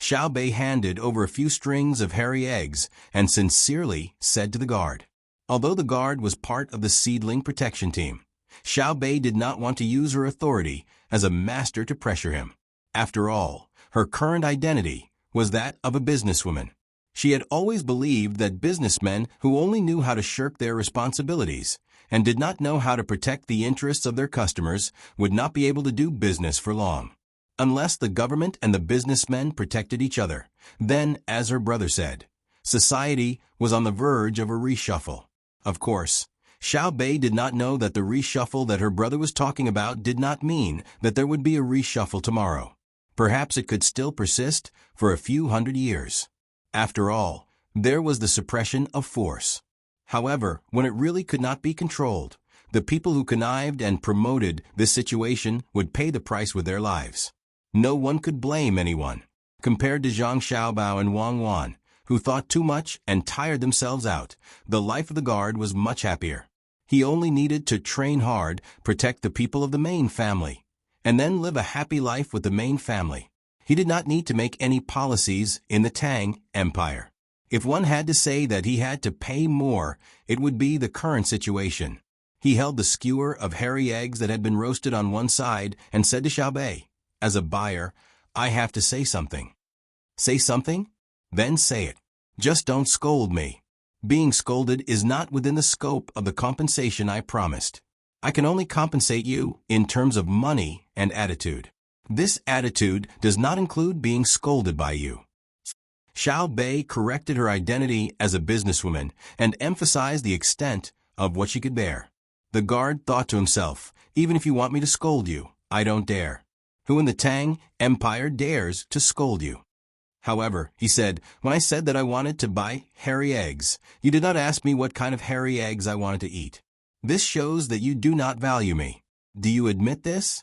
Xiao Bei handed over a few strings of hairy eggs and sincerely said to the guard. Although the guard was part of the seedling protection team, Xiao Bei did not want to use her authority as a master to pressure him. After all, her current identity was that of a businesswoman. She had always believed that businessmen who only knew how to shirk their responsibilities and did not know how to protect the interests of their customers would not be able to do business for long. Unless the government and the businessmen protected each other, then, as her brother said, society was on the verge of a reshuffle. Of course, Xiao Bei did not know that the reshuffle that her brother was talking about did not mean that there would be a reshuffle tomorrow. Perhaps it could still persist for a few hundred years. After all, there was the suppression of force. However, when it really could not be controlled, the people who connived and promoted this situation would pay the price with their lives. No one could blame anyone. Compared to Zhang Xiaobao and Wang Wan, who thought too much and tired themselves out, the life of the guard was much happier. He only needed to train hard, protect the people of the main family, and then live a happy life with the main family. He did not need to make any policies in the Tang Empire. If one had to say that he had to pay more, it would be the current situation. He held the skewer of hairy eggs that had been roasted on one side and said to Xiao Bei, "As a buyer, I have to say something." "Say something? Then say it. Just don't scold me. Being scolded is not within the scope of the compensation I promised. I can only compensate you in terms of money and attitude. This attitude does not include being scolded by you." Xiao Bei corrected her identity as a businesswoman and emphasized the extent of what she could bear. The guard thought to himself, "Even if you want me to scold you, I don't dare. Who in the Tang Empire dares to scold you?" However, he said, "When I said that I wanted to buy hairy eggs, you did not ask me what kind of hairy eggs I wanted to eat. This shows that you do not value me. Do you admit this?"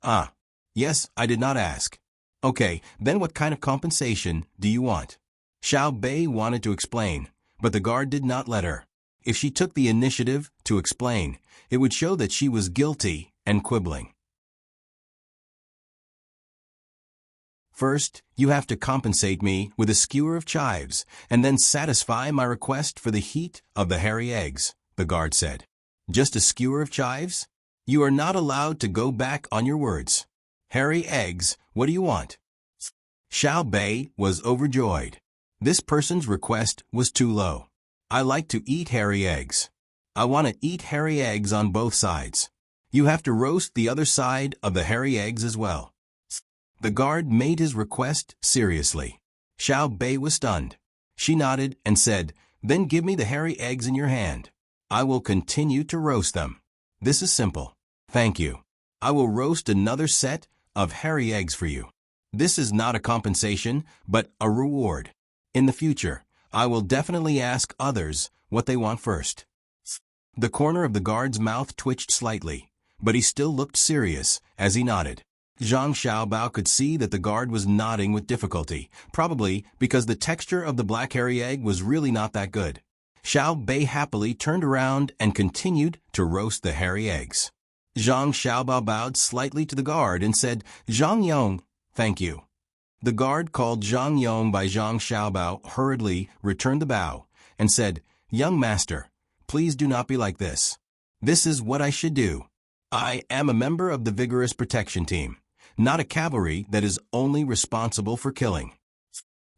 "Ah, yes, I did not ask." "Okay, then what kind of compensation do you want?" Xiao Bei wanted to explain, but the guard did not let her. If she took the initiative to explain, it would show that she was guilty and quibbling. "First, you have to compensate me with a skewer of chives, and then satisfy my request for the heat of the hairy eggs," the guard said. "Just a skewer of chives? You are not allowed to go back on your words. Hairy eggs, what do you want?" Xiao Bei was overjoyed. This person's request was too low. "I like to eat hairy eggs. I want to eat hairy eggs on both sides. You have to roast the other side of the hairy eggs as well." The guard made his request seriously. Xiao Bei was stunned. She nodded and said, "Then give me the hairy eggs in your hand. I will continue to roast them. This is simple. Thank you. I will roast another set of hairy eggs for you. This is not a compensation, but a reward. In the future, I will definitely ask others what they want first." The corner of the guard's mouth twitched slightly, but he still looked serious as he nodded. Zhang Xiaobao could see that the guard was nodding with difficulty, probably because the texture of the black hairy egg was really not that good. Xiao Bei happily turned around and continued to roast the hairy eggs. Zhang Xiaobao bowed slightly to the guard and said, "Zhang Yong, thank you." The guard, called Zhang Yong by Zhang Xiaobao, hurriedly returned the bow and said, "Young master, please do not be like this. This is what I should do. I am a member of the vigorous protection team, not a cavalry that is only responsible for killing."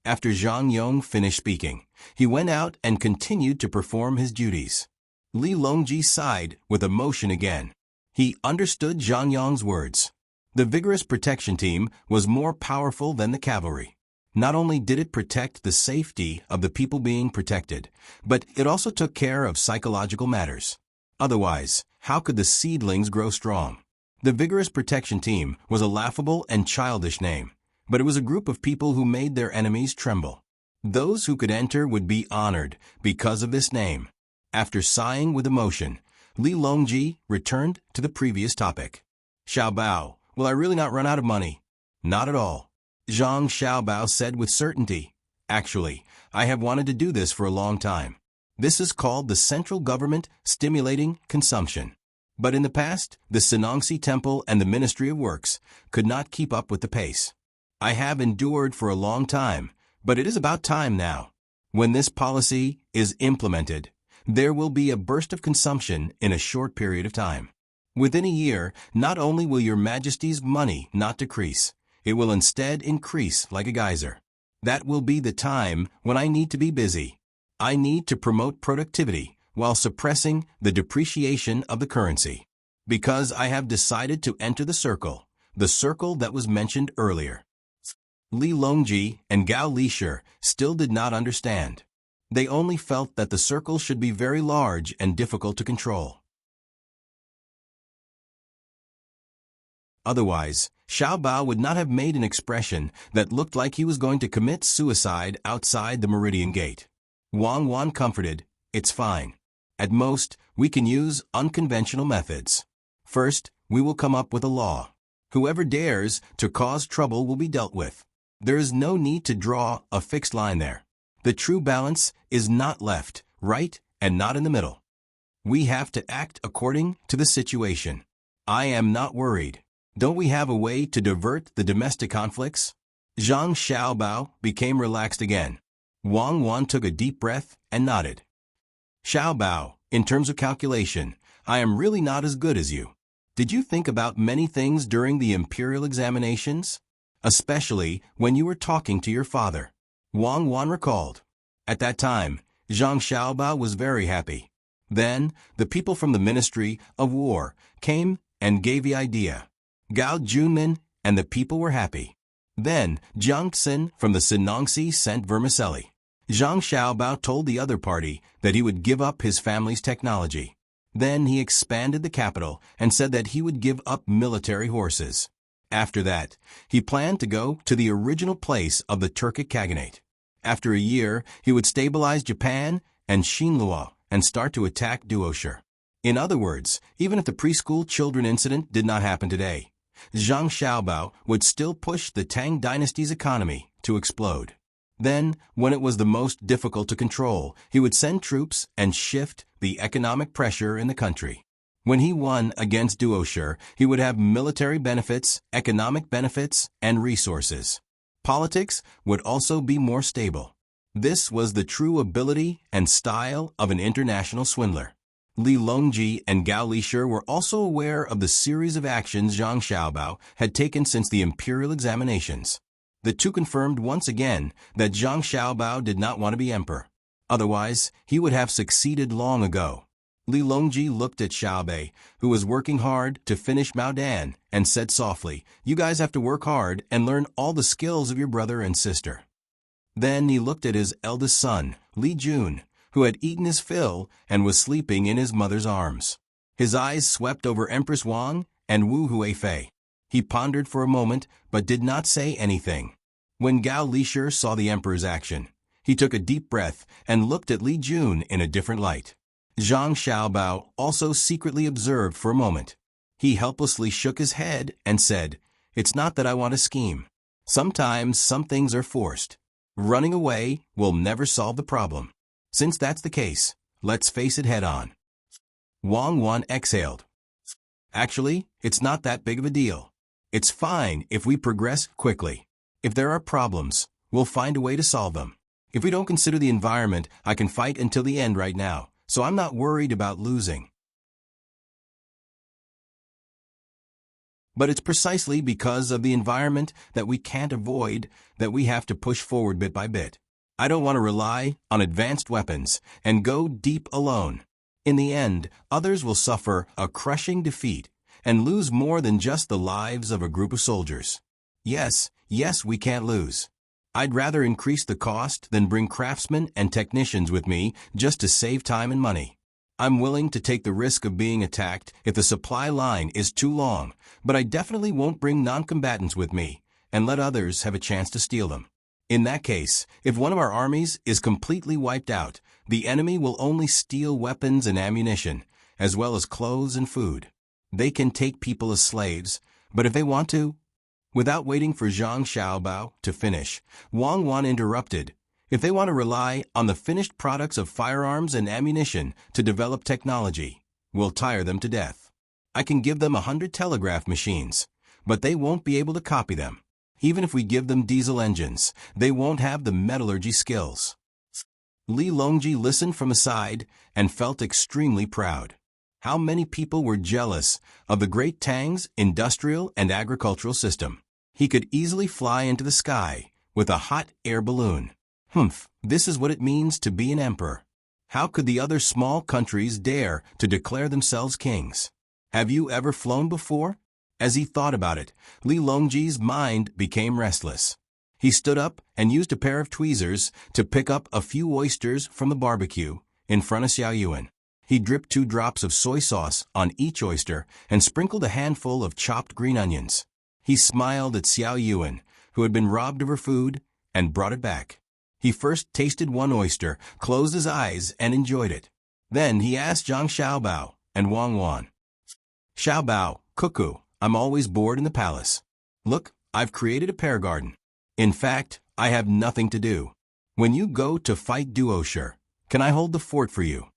After Zhang Yong finished speaking, he went out and continued to perform his duties. Li Longji sighed with emotion again. He understood Zhang Yong's words. The vigorous protection team was more powerful than the cavalry. Not only did it protect the safety of the people being protected, but it also took care of psychological matters. Otherwise, how could the seedlings grow strong? The Vigorous Protection Team was a laughable and childish name, but it was a group of people who made their enemies tremble. Those who could enter would be honored because of this name. After sighing with emotion, Li Longji returned to the previous topic. "Xiaobao, will I really not run out of money?" "Not at all," Zhang Xiaobao said with certainty. "Actually, I have wanted to do this for a long time. This is called the central government stimulating consumption. But in the past, the Sinangxi Temple and the Ministry of Works could not keep up with the pace. I have endured for a long time, but it is about time now. When this policy is implemented, there will be a burst of consumption in a short period of time. Within a year, not only will your Majesty's money not decrease, it will instead increase like a geyser. That will be the time when I need to be busy. I need to promote productivity while suppressing the depreciation of the currency. Because I have decided to enter the circle that was mentioned earlier. Li Longji and Gao Lishir still did not understand. They only felt that the circle should be very large and difficult to control. Otherwise, Xiao Bao would not have made an expression that looked like he was going to commit suicide outside the Meridian Gate. Wang Wan comforted, "It's fine. At most, we can use unconventional methods. First, we will come up with a law. Whoever dares to cause trouble will be dealt with. There is no need to draw a fixed line there. The true balance is not left, right, and not in the middle. We have to act according to the situation. I am not worried. Don't we have a way to divert the domestic conflicts?" Zhang Xiaobao became relaxed again. Wang Wan took a deep breath and nodded. "Xiaobao, in terms of calculation, I am really not as good as you. Did you think about many things during the imperial examinations? Especially when you were talking to your father?" Wang Wan recalled. At that time, Zhang Xiaobao was very happy. Then, the people from the Ministry of War came and gave the idea. Gao Junmin and the people were happy. Then, Jiang Xin from the Sinongsi sent vermicelli. Zhang Xiaobao told the other party that he would give up his family's technology. Then he expanded the capital and said that he would give up military horses. After that, he planned to go to the original place of the Turkic Khaganate. After a year, he would stabilize Japan and Xinluo and start to attack Duoshi. In other words, even if the preschool children incident did not happen today, Zhang Xiaobao would still push the Tang Dynasty's economy to explode. Then, when it was the most difficult to control, he would send troops and shift the economic pressure in the country. When he won against Duoshi, he would have military benefits, economic benefits, and resources. Politics would also be more stable. This was the true ability and style of an international swindler. Li Longji and Gao Lishir were also aware of the series of actions Zhang Xiaobao had taken since the imperial examinations. The two confirmed once again that Zhang Xiaobao did not want to be emperor. Otherwise, he would have succeeded long ago. Li Longji looked at Xiaobei, who was working hard to finish Maodan, and said softly, "You guys have to work hard and learn all the skills of your brother and sister." Then he looked at his eldest son, Li Jun, who had eaten his fill and was sleeping in his mother's arms. His eyes swept over Empress Wang and Wu Huifei. He pondered for a moment, but did not say anything. When Gao Lishir saw the emperor's action, he took a deep breath and looked at Li Jun in a different light. Zhang Xiaobao also secretly observed for a moment. He helplessly shook his head and said, "It's not that I want to scheme. Sometimes some things are forced. Running away will never solve the problem. Since that's the case, let's face it head on." Wang Wan exhaled. "Actually, it's not that big of a deal. It's fine if we progress quickly. If there are problems, we'll find a way to solve them. If we don't consider the environment, I can fight until the end right now. So I'm not worried about losing." But it's precisely because of the environment that we can't avoid that we have to push forward bit by bit. I don't want to rely on advanced weapons and go deep alone. In the end, others will suffer a crushing defeat and lose more than just the lives of a group of soldiers. Yes, we can't lose. I'd rather increase the cost than bring craftsmen and technicians with me just to save time and money. I'm willing to take the risk of being attacked if the supply line is too long, but I definitely won't bring non-combatants with me and let others have a chance to steal them. In that case, if one of our armies is completely wiped out, the enemy will only steal weapons and ammunition, as well as clothes and food. They can take people as slaves, but if they want to... Without waiting for Zhang Xiaobao to finish, Wang Wan interrupted. "If they want to rely on the finished products of firearms and ammunition to develop technology, we'll tire them to death. I can give them 100 telegraph machines, but they won't be able to copy them. Even if we give them diesel engines, they won't have the metallurgy skills. Li Longji listened from aside and felt extremely proud. How many people were jealous of the great Tang's industrial and agricultural system? He could easily fly into the sky with a hot air balloon. This is what it means to be an emperor. How could the other small countries dare to declare themselves kings? Have you ever flown before? As he thought about it, Li Longji's mind became restless. He stood up and used a pair of tweezers to pick up a few oysters from the barbecue in front of Xiao Yuan. He dripped 2 drops of soy sauce on each oyster and sprinkled a handful of chopped green onions. He smiled at Xiao Yuan, who had been robbed of her food, and brought it back. He first tasted one oyster, closed his eyes, and enjoyed it. Then he asked Zhang Xiaobao and Wang Wan. Xiaobao, cuckoo, I'm always bored in the palace. Look, I've created a pear garden. In fact, I have nothing to do. When you go to fight Duosher, can I hold the fort for you?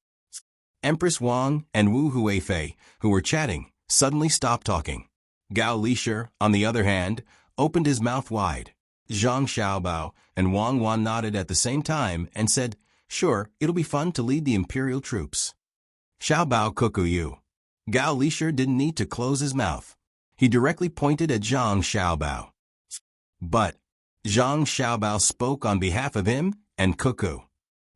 Empress Wang and Wu Huifei, who were chatting, suddenly stopped talking. Gao Lisher, on the other hand, opened his mouth wide. Zhang Xiaobao and Wang Wan nodded at the same time and said, Sure, it'll be fun to lead the imperial troops. Xiaobao cuckoo you. Gao Lisher didn't need to close his mouth. He directly pointed at Zhang Xiaobao. But Zhang Xiaobao spoke on behalf of him and Cuckoo.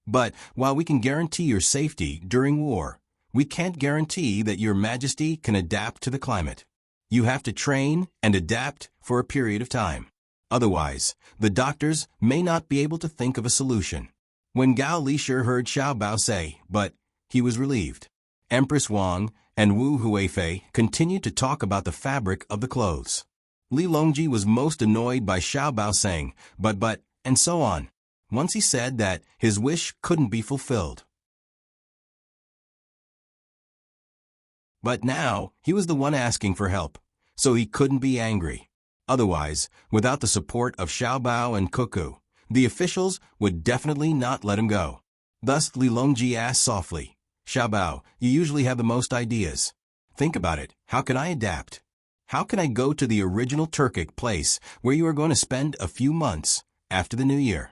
But while we can guarantee your safety during war, we can't guarantee that your majesty can adapt to the climate. You have to train and adapt for a period of time. Otherwise, the doctors may not be able to think of a solution. When Gao Lisher heard Xiaobao say, but, he was relieved. Empress Wang and Wu Huifei continued to talk about the fabric of the clothes. Li Longji was most annoyed by Xiaobao saying, but, and so on. Once he said that his wish couldn't be fulfilled. But now, he was the one asking for help, so he couldn't be angry. Otherwise, without the support of Xiaobao and Cuckoo, the officials would definitely not let him go. Thus, Li Longji asked softly, Xiaobao, you usually have the most ideas. Think about it. How can I adapt? How can I go to the original Turkic place where you are going to spend a few months after the new year?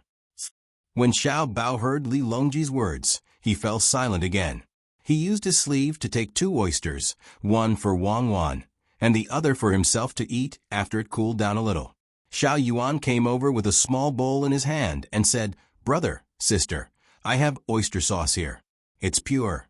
When Xiaobao heard Li Longji's words, he fell silent again. He used his sleeve to take 2 oysters, one for Wang Wan, and the other for himself to eat after it cooled down a little. Xiao Yuan came over with a small bowl in his hand and said, Brother, sister, I have oyster sauce here. It's pure.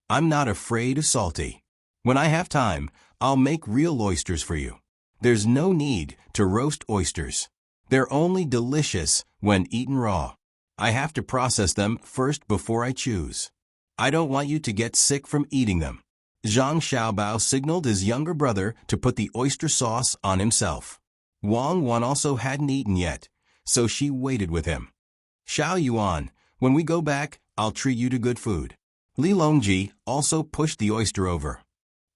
I'm not afraid of salty. When I have time, I'll make real oysters for you. There's no need to roast oysters. They're only delicious when eaten raw. I have to process them first before I choose. I don't want you to get sick from eating them. Zhang Xiaobao signaled his younger brother to put the oyster sauce on himself. Wang Wan also hadn't eaten yet, so she waited with him. Xiao Yuan, when we go back, I'll treat you to good food. Li Longji also pushed the oyster over.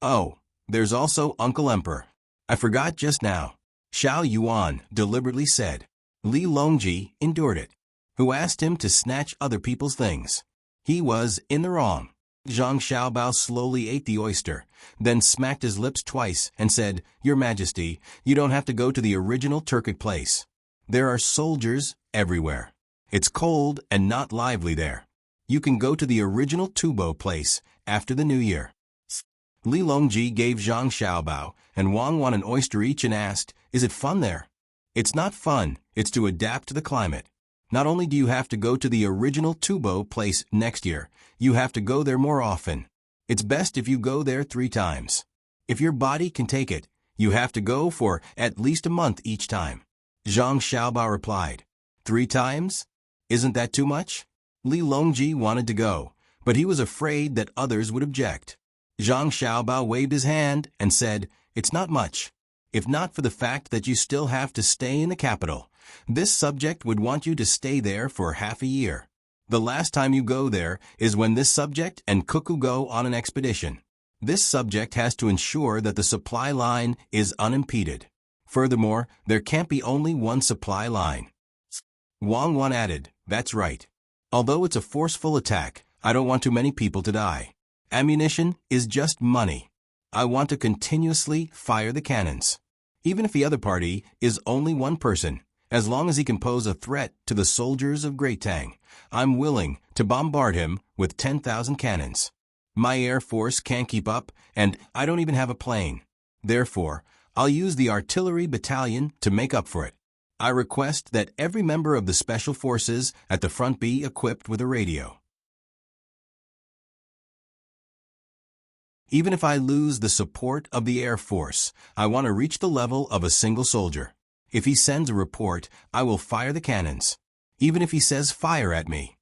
Oh, there's also Uncle Emperor. I forgot just now. Xiao Yuan deliberately said. Li Longji endured it. Who asked him to snatch other people's things? He was in the wrong. Zhang Xiaobao slowly ate the oyster, then smacked his lips twice and said, Your Majesty, you don't have to go to the original Turkic place. There are soldiers everywhere. It's cold and not lively there. You can go to the original Tubo place after the new year. Li Longji gave Zhang Xiaobao and Wang Wan an oyster each and asked, Is it fun there? It's not fun, it's to adapt to the climate. Not only do you have to go to the original Tubo place next year, you have to go there more often. It's best if you go there 3 times. If your body can take it, you have to go for at least a month each time. Zhang Xiaobao replied, 3 times? Isn't that too much? Li Longji wanted to go, but he was afraid that others would object. Zhang Xiaobao waved his hand and said, It's not much. If not for the fact that you still have to stay in the capital, this subject would want you to stay there for half a year. The last time you go there is when this subject and Cuckoo go on an expedition. This subject has to ensure that the supply line is unimpeded. Furthermore, there can't be only one supply line. Wang Wan added, That's right. Although it's a forceful attack, I don't want too many people to die. Ammunition is just money. I want to continuously fire the cannons. Even if the other party is only one person, as long as he can pose a threat to the soldiers of Great Tang, I'm willing to bombard him with 10,000 cannons. My air force can't keep up, and I don't even have a plane. Therefore, I'll use the artillery battalion to make up for it. I request that every member of the special forces at the front be equipped with a radio. Even if I lose the support of the Air Force, I want to reach the level of a single soldier. If he sends a report, I will fire the cannons, even if he says fire at me.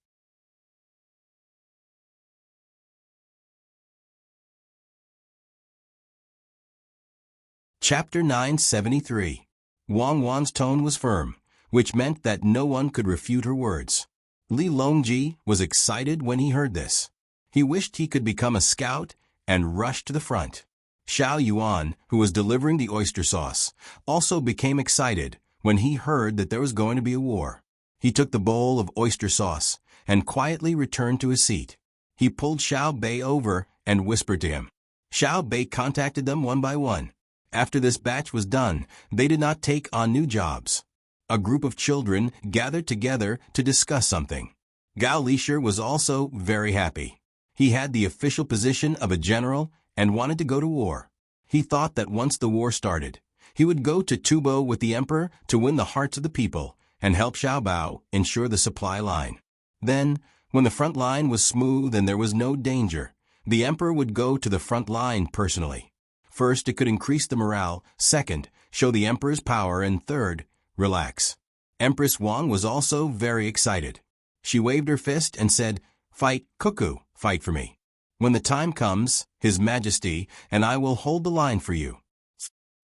Chapter 973. Wang Wan's tone was firm, which meant that no one could refute her words. Li Longji was excited when he heard this. He wished he could become a scout and rush to the front. Xiao Yuan, who was delivering the oyster sauce, also became excited when he heard that there was going to be a war. He took the bowl of oyster sauce and quietly returned to his seat. He pulled Xiao Bei over and whispered to him. Xiao Bei contacted them one by one. After this batch was done, they did not take on new jobs. A group of children gathered together to discuss something. Gao Lisher was also very happy. He had the official position of a general and wanted to go to war. He thought that once the war started, he would go to Tubo with the emperor to win the hearts of the people and help Xiao Bao ensure the supply line. Then, when the front line was smooth and there was no danger, the emperor would go to the front line personally. First, it could increase the morale. Second, show the emperor's power. And third, relax. Empress Wang was also very excited. She waved her fist and said, "Fight, Cuckoo, fight for me. When the time comes, His Majesty and I will hold the line for you."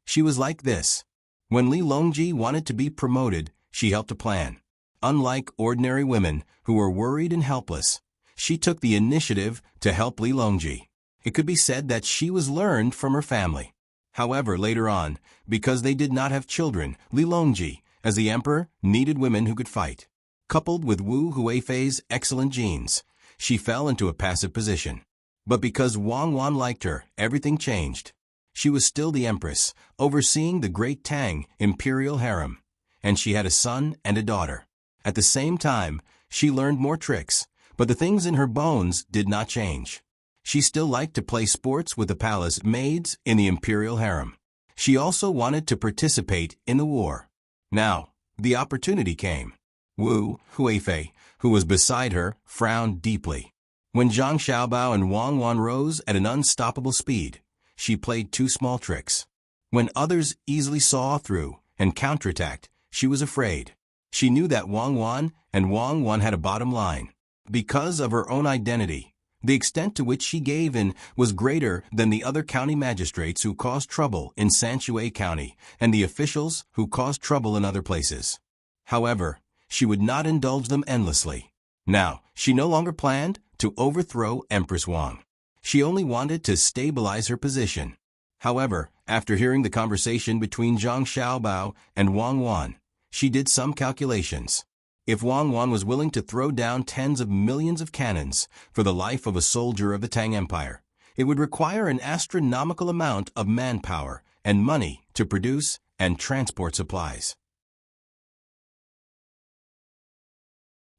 She was like this. When Li Longji wanted to be promoted, she helped a plan. Unlike ordinary women who were worried and helpless, she took the initiative to help Li Longji. It could be said that she was learned from her family. However, later on, because they did not have children, Li Longji, as the emperor, needed women who could fight. Coupled with Wu Huifei's excellent genes, she fell into a passive position. But because Wang Wan liked her, everything changed. She was still the empress, overseeing the great Tang imperial harem, and she had a son and a daughter. At the same time, she learned more tricks, but the things in her bones did not change. She still liked to play sports with the palace maids in the imperial harem. She also wanted to participate in the war. Now, the opportunity came. Wu Huifei, who was beside her, frowned deeply. When Zhang Xiaobao and Wang Wan rose at an unstoppable speed, she played two small tricks. When others easily saw through and counterattacked, she was afraid. She knew that Wang Wan had a bottom line. Because of her own identity, the extent to which she gave in was greater than the other county magistrates who caused trouble in Sanshui County and the officials who caused trouble in other places. However, she would not indulge them endlessly. Now, she no longer planned to overthrow Empress Wang. She only wanted to stabilize her position. However, after hearing the conversation between Zhang Xiaobao and Wang Wan, she did some calculations. If Wang Wan was willing to throw down tens of millions of cannons for the life of a soldier of the Tang Empire, it would require an astronomical amount of manpower and money to produce and transport supplies.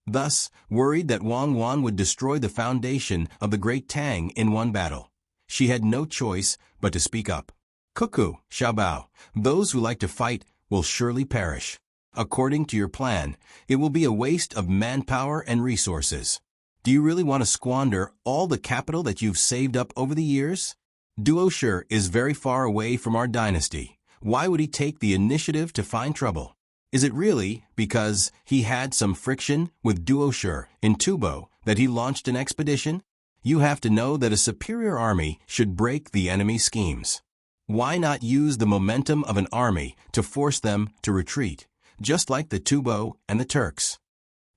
Thus, worried that Wang Wan would destroy the foundation of the great Tang in one battle, she had no choice but to speak up. "Cuckoo, Xiaobao, those who like to fight will surely perish. According to your plan, it will be a waste of manpower and resources. Do you really want to squander all the capital that you've saved up over the years? Duosher is very far away from our dynasty. Why would he take the initiative to find trouble? Is it really because he had some friction with Duosher in Tubo that he launched an expedition? You have to know that a superior army should break the enemy's schemes. Why not use the momentum of an army to force them to retreat, just like the Tubo and the Turks?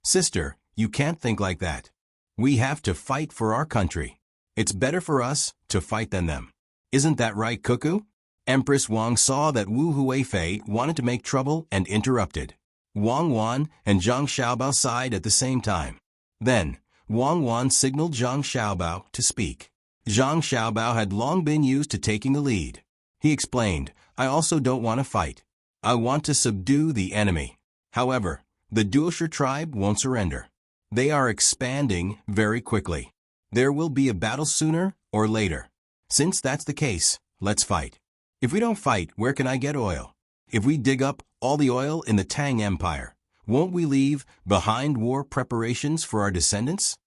Sister, you can't think like that. We have to fight for our country. It's better for us to fight than them. Isn't that right, Cuckoo?" Empress Wang saw that Wu Huifei wanted to make trouble and interrupted. Wang Wan and Zhang Xiaobao sighed at the same time. Then, Wang Wan signaled Zhang Xiaobao to speak. Zhang Xiaobao had long been used to taking the lead. He explained, I also don't want to fight. I want to subdue the enemy. However, the Duosher tribe won't surrender. They are expanding very quickly. There will be a battle sooner or later. Since that's the case, let's fight. If we don't fight, where can I get oil? If we dig up all the oil in the Tang Empire, won't we leave behind war preparations for our descendants?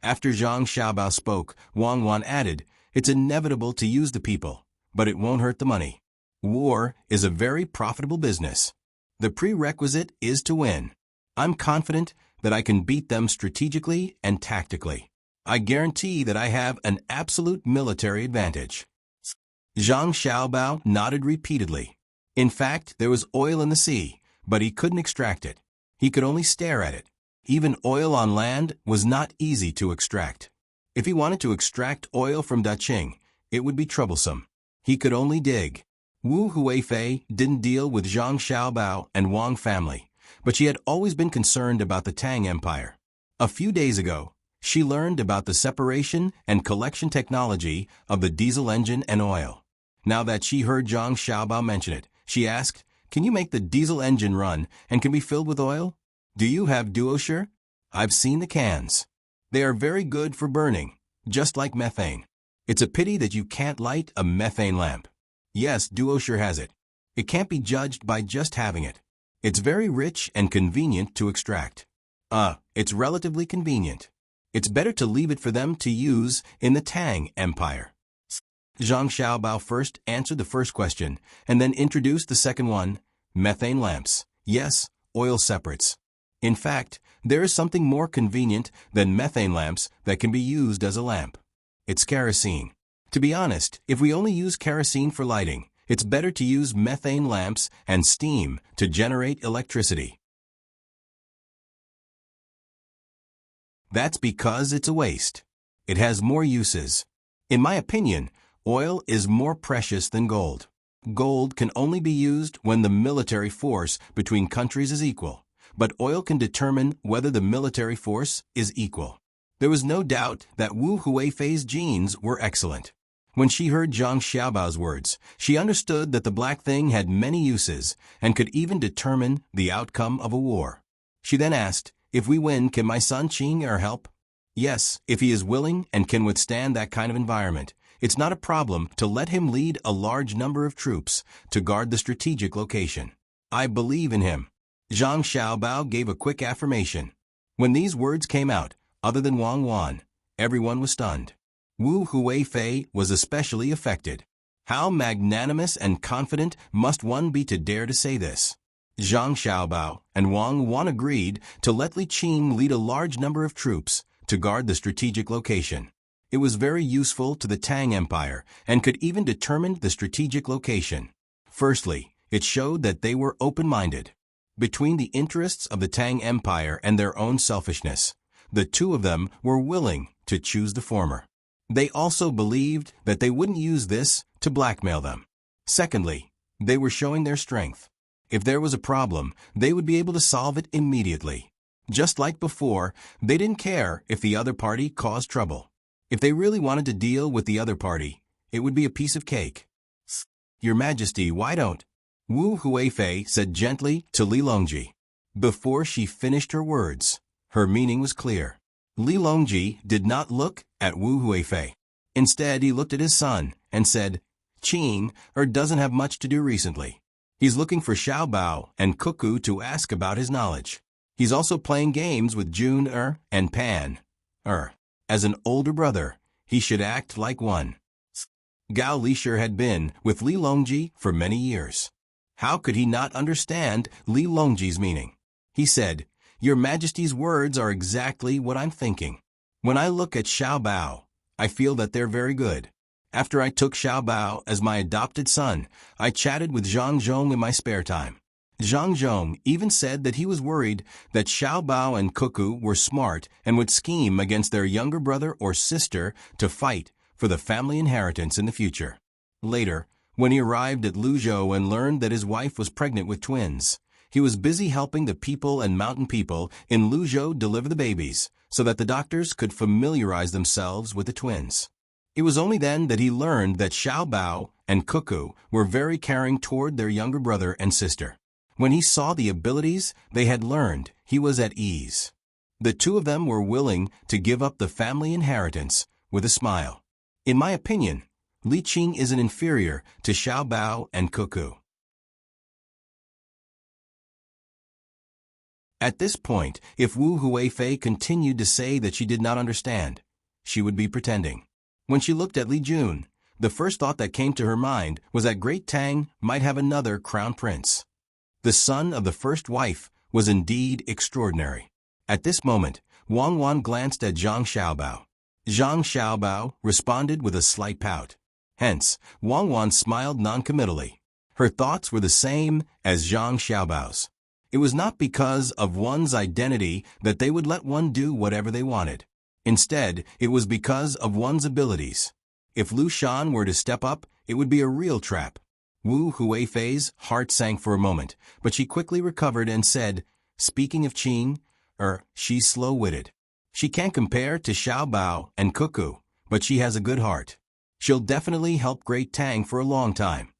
After Zhang Xiaobao spoke, Wang Wan added, it's inevitable to use the people, but it won't hurt the money. War is a very profitable business. The prerequisite is to win. I'm confident that I can beat them strategically and tactically. I guarantee that I have an absolute military advantage. Zhang Xiaobao nodded repeatedly. In fact, there was oil in the sea, but he couldn't extract it. He could only stare at it. Even oil on land was not easy to extract. If he wanted to extract oil from Daqing, it would be troublesome. He could only dig. Wu Huifei didn't deal with Zhang Xiaobao and Wang family, but she had always been concerned about the Tang Empire. A few days ago, she learned about the separation and collection technology of the diesel engine and oil. Now that she heard Zhang Xiaobao mention it, she asked, can you make the diesel engine run and can be filled with oil? Do you have Duosher? I've seen the cans. They are very good for burning, just like methane. It's a pity that you can't light a methane lamp. Yes, Duosher has it. It can't be judged by just having it. It's very rich and convenient to extract. It's relatively convenient. It's better to leave it for them to use in the Tang Empire. Zhang Xiaobao first answered the first question and then introduced the second one, methane lamps. Yes, oil separates. In fact, there is something more convenient than methane lamps that can be used as a lamp. It's kerosene. To be honest, if we only use kerosene for lighting, it's better to use methane lamps and steam to generate electricity. That's because it's a waste. It has more uses. In my opinion, oil is more precious than gold. Gold can only be used when the military force between countries is equal, but oil can determine whether the military force is equal. There was no doubt that Wu Huifei's genes were excellent. When she heard Zhang Xiaobao's words, she understood that the black thing had many uses and could even determine the outcome of a war. She then asked, if we win, can my son Qing help? Yes, if he is willing and can withstand that kind of environment. It's not a problem to let him lead a large number of troops to guard the strategic location. I believe in him. Zhang Xiaobao gave a quick affirmation. When these words came out, other than Wang Wan, everyone was stunned. Wu Huifei was especially affected. How magnanimous and confident must one be to dare to say this? Zhang Xiaobao and Wang Wan agreed to let Li Qing lead a large number of troops to guard the strategic location. It was very useful to the Tang Empire and could even determine the strategic location. Firstly, it showed that they were open-minded. Between the interests of the Tang Empire and their own selfishness, the two of them were willing to choose the former. They also believed that they wouldn't use this to blackmail them. Secondly, they were showing their strength. If there was a problem, they would be able to solve it immediately. Just like before, they didn't care if the other party caused trouble. If they really wanted to deal with the other party, it would be a piece of cake. Your Majesty, why don't? Wu Huifei said gently to Li Longji. Before she finished her words, her meaning was clear. Li Longji did not look at Wu Huifei. Instead, he looked at his son and said, Qing doesn't have much to do recently. He's looking for Xiaobao and Cuckoo to ask about his knowledge. He's also playing games with Jun and Pan. As an older brother, he should act like one. Gao Lisher had been with Li Longji for many years. How could he not understand Li Longji's meaning? He said, Your Majesty's words are exactly what I'm thinking. When I look at Xiaobao, I feel that they're very good. After I took Xiaobao as my adopted son, I chatted with Zhang Zhong in my spare time. Zhang Zhong even said that he was worried that Xiaobao and Cuckoo were smart and would scheme against their younger brother or sister to fight for the family inheritance in the future. Later, when he arrived at Luzhou and learned that his wife was pregnant with twins, he was busy helping the people and mountain people in Luzhou deliver the babies so that the doctors could familiarize themselves with the twins. It was only then that he learned that Xiaobao and Cuckoo were very caring toward their younger brother and sister. When he saw the abilities they had learned, he was at ease. The two of them were willing to give up the family inheritance with a smile. In my opinion, Li Qing is an inferior to Xiao Bao and Cuckoo. At this point, if Wu Huifei continued to say that she did not understand, she would be pretending. When she looked at Li Jun, the first thought that came to her mind was that Great Tang might have another crown prince. The son of the first wife was indeed extraordinary. At this moment, Wang Wan glanced at Zhang Xiaobao. Zhang Xiaobao responded with a slight pout. Hence, Wang Wan smiled noncommittally. Her thoughts were the same as Zhang Xiaobao's. It was not because of one's identity that they would let one do whatever they wanted. Instead, it was because of one's abilities. If Lu Shan were to step up, it would be a real trap. Wu Huifei's heart sank for a moment, but she quickly recovered and said, "Speaking of Qing, she's slow-witted. She can't compare to Xiao Bao and Cuckoo, but she has a good heart. She'll definitely help Great Tang for a long time."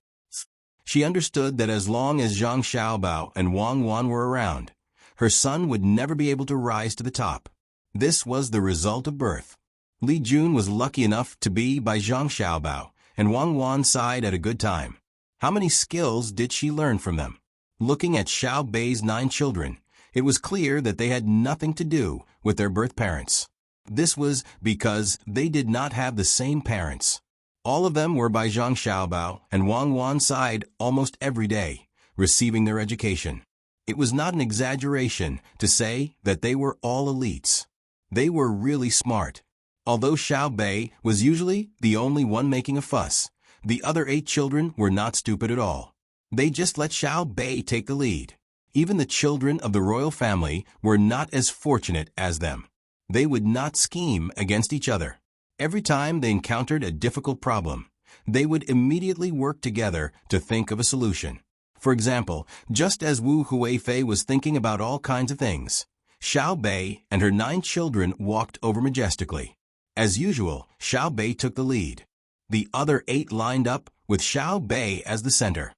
She understood that as long as Zhang Xiaobao and Wang Wan were around, her son would never be able to rise to the top. This was the result of birth. Li Jun was lucky enough to be by Zhang Xiaobao and Wang Wan's side at a good time. How many skills did she learn from them? Looking at Xiao Bei's 9 children, it was clear that they had nothing to do with their birth parents. This was because they did not have the same parents. All of them were by Zhang Xiaobao and Wang Wan's side almost every day, receiving their education. It was not an exaggeration to say that they were all elites. They were really smart. Although Xiao Bei was usually the only one making a fuss, the other 8 children were not stupid at all. They just let Xiao Bei take the lead. Even the children of the royal family were not as fortunate as them. They would not scheme against each other. Every time they encountered a difficult problem, they would immediately work together to think of a solution. For example, just as Wu Huifei was thinking about all kinds of things, Xiao Bei and her 9 children walked over majestically. As usual, Xiao Bei took the lead. The other 8 lined up with Xiao Bei as the center.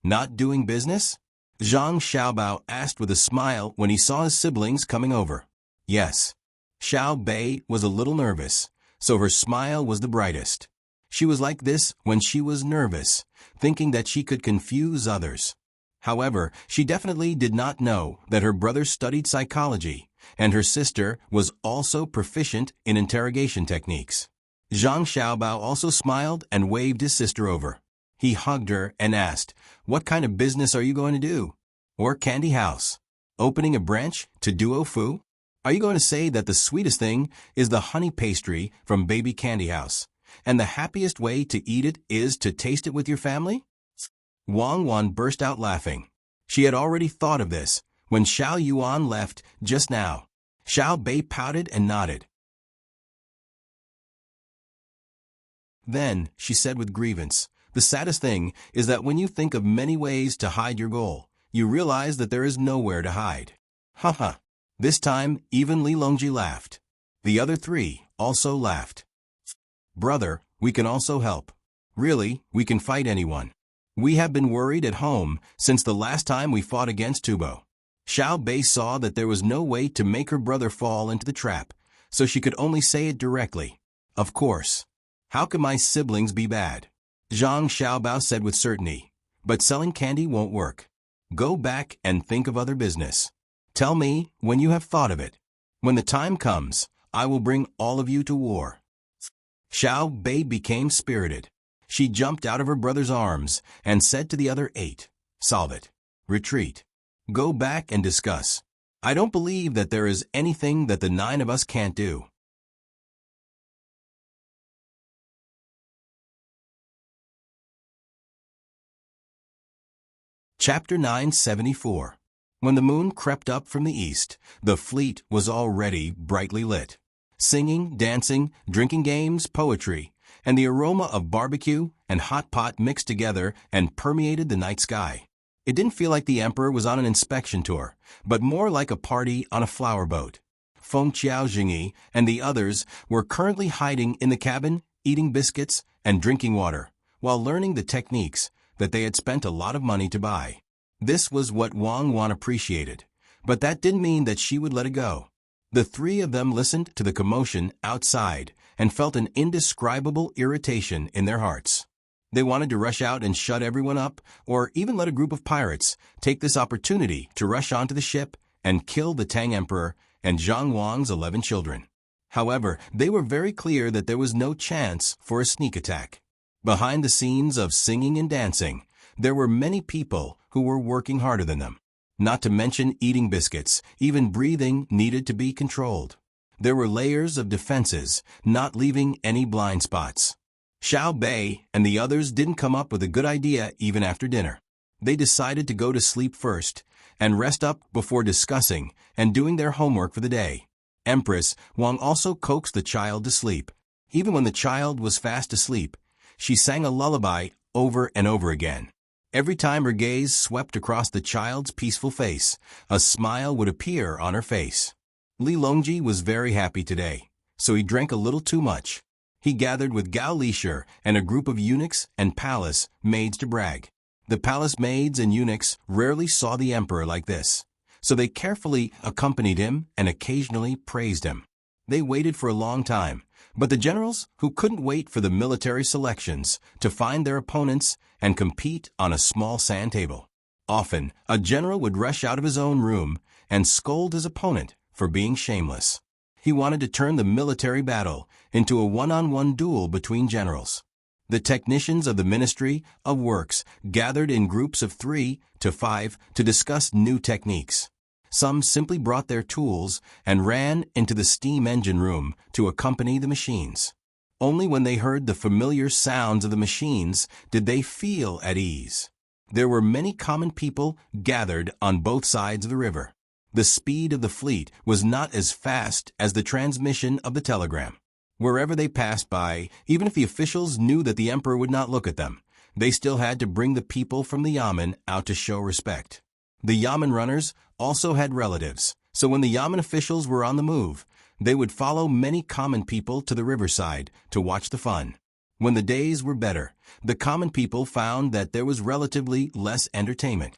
"Not doing business?" Zhang Xiaobao asked with a smile when he saw his siblings coming over. Yes. Xiao Bei was a little nervous, so her smile was the brightest. She was like this when she was nervous, thinking that she could confuse others. However, she definitely did not know that her brother studied psychology, and her sister was also proficient in interrogation techniques. Zhang Xiaobao also smiled and waved his sister over. He hugged her and asked, "What kind of business are you going to do? Or candy house? Opening a branch to Duo Fu? Are you going to say that the sweetest thing is the honey pastry from Baby Candy House, and the happiest way to eat it is to taste it with your family?" Wang Wan burst out laughing. She had already thought of this when Xiao Yuan left just now. Xiao Bei pouted and nodded. Then, she said with grievance, "The saddest thing is that when you think of many ways to hide your goal, you realize that there is nowhere to hide." Haha. This time, even Li Longji laughed. The other 3 also laughed. "Brother, we can also help. Really, we can fight anyone. We have been worried at home since the last time we fought against Tubo." Xiao Bei saw that there was no way to make her brother fall into the trap, so she could only say it directly. "Of course. How can my siblings be bad?" Zhang Xiaobao said with certainty. "But selling candy won't work. Go back and think of other business. Tell me when you have thought of it. When the time comes, I will bring all of you to war." Xiao Bei became spirited. She jumped out of her brother's arms and said to the other 8, "Solve it. Retreat. Go back and discuss. I don't believe that there is anything that the 9 of us can't do." Chapter 974. When the moon crept up from the east, the fleet was already brightly lit. Singing, dancing, drinking games, poetry, and the aroma of barbecue and hot pot mixed together and permeated the night sky. It didn't feel like the emperor was on an inspection tour, but more like a party on a flower boat. Feng Qiaojingyi and the others were currently hiding in the cabin, eating biscuits and drinking water, while learning the techniques that they had spent a lot of money to buy. This was what Wang Wan appreciated, but that didn't mean that she would let it go. The three of them listened to the commotion outside and felt an indescribable irritation in their hearts. They wanted to rush out and shut everyone up, or even let a group of pirates take this opportunity to rush onto the ship and kill the Tang Emperor and Zhang Wang's 11 children. However, they were very clear that there was no chance for a sneak attack. Behind the scenes of singing and dancing, there were many people who were working harder than them. Not to mention eating biscuits, even breathing needed to be controlled. There were layers of defenses, not leaving any blind spots. Xiao Bei and the others didn't come up with a good idea even after dinner. They decided to go to sleep first and rest up before discussing and doing their homework for the day. Empress Wang also coaxed the child to sleep. Even when the child was fast asleep, she sang a lullaby over and over again. Every time her gaze swept across the child's peaceful face, a smile would appear on her face. Li Longji was very happy today, so he drank a little too much. He gathered with Gao Lisher and a group of eunuchs and palace maids to brag. The palace maids and eunuchs rarely saw the emperor like this, so they carefully accompanied him and occasionally praised him. They waited for a long time, but the generals, who couldn't wait for the military selections to find their opponents and compete on a small sand table. Often, a general would rush out of his own room and scold his opponent for being shameless. He wanted to turn the military battle into a one-on-one duel between generals. The technicians of the Ministry of Works gathered in groups of 3 to 5 to discuss new techniques. Some simply brought their tools and ran into the steam engine room to accompany the machines. Only when they heard the familiar sounds of the machines did they feel at ease. There were many common people gathered on both sides of the river. The speed of the fleet was not as fast as the transmission of the telegram. Wherever they passed by, even if the officials knew that the emperor would not look at them, they still had to bring the people from the yamen out to show respect. The yamen runners also had relatives, so when the yamen officials were on the move, they would follow many common people to the riverside to watch the fun. When the days were better, the common people found that there was relatively less entertainment.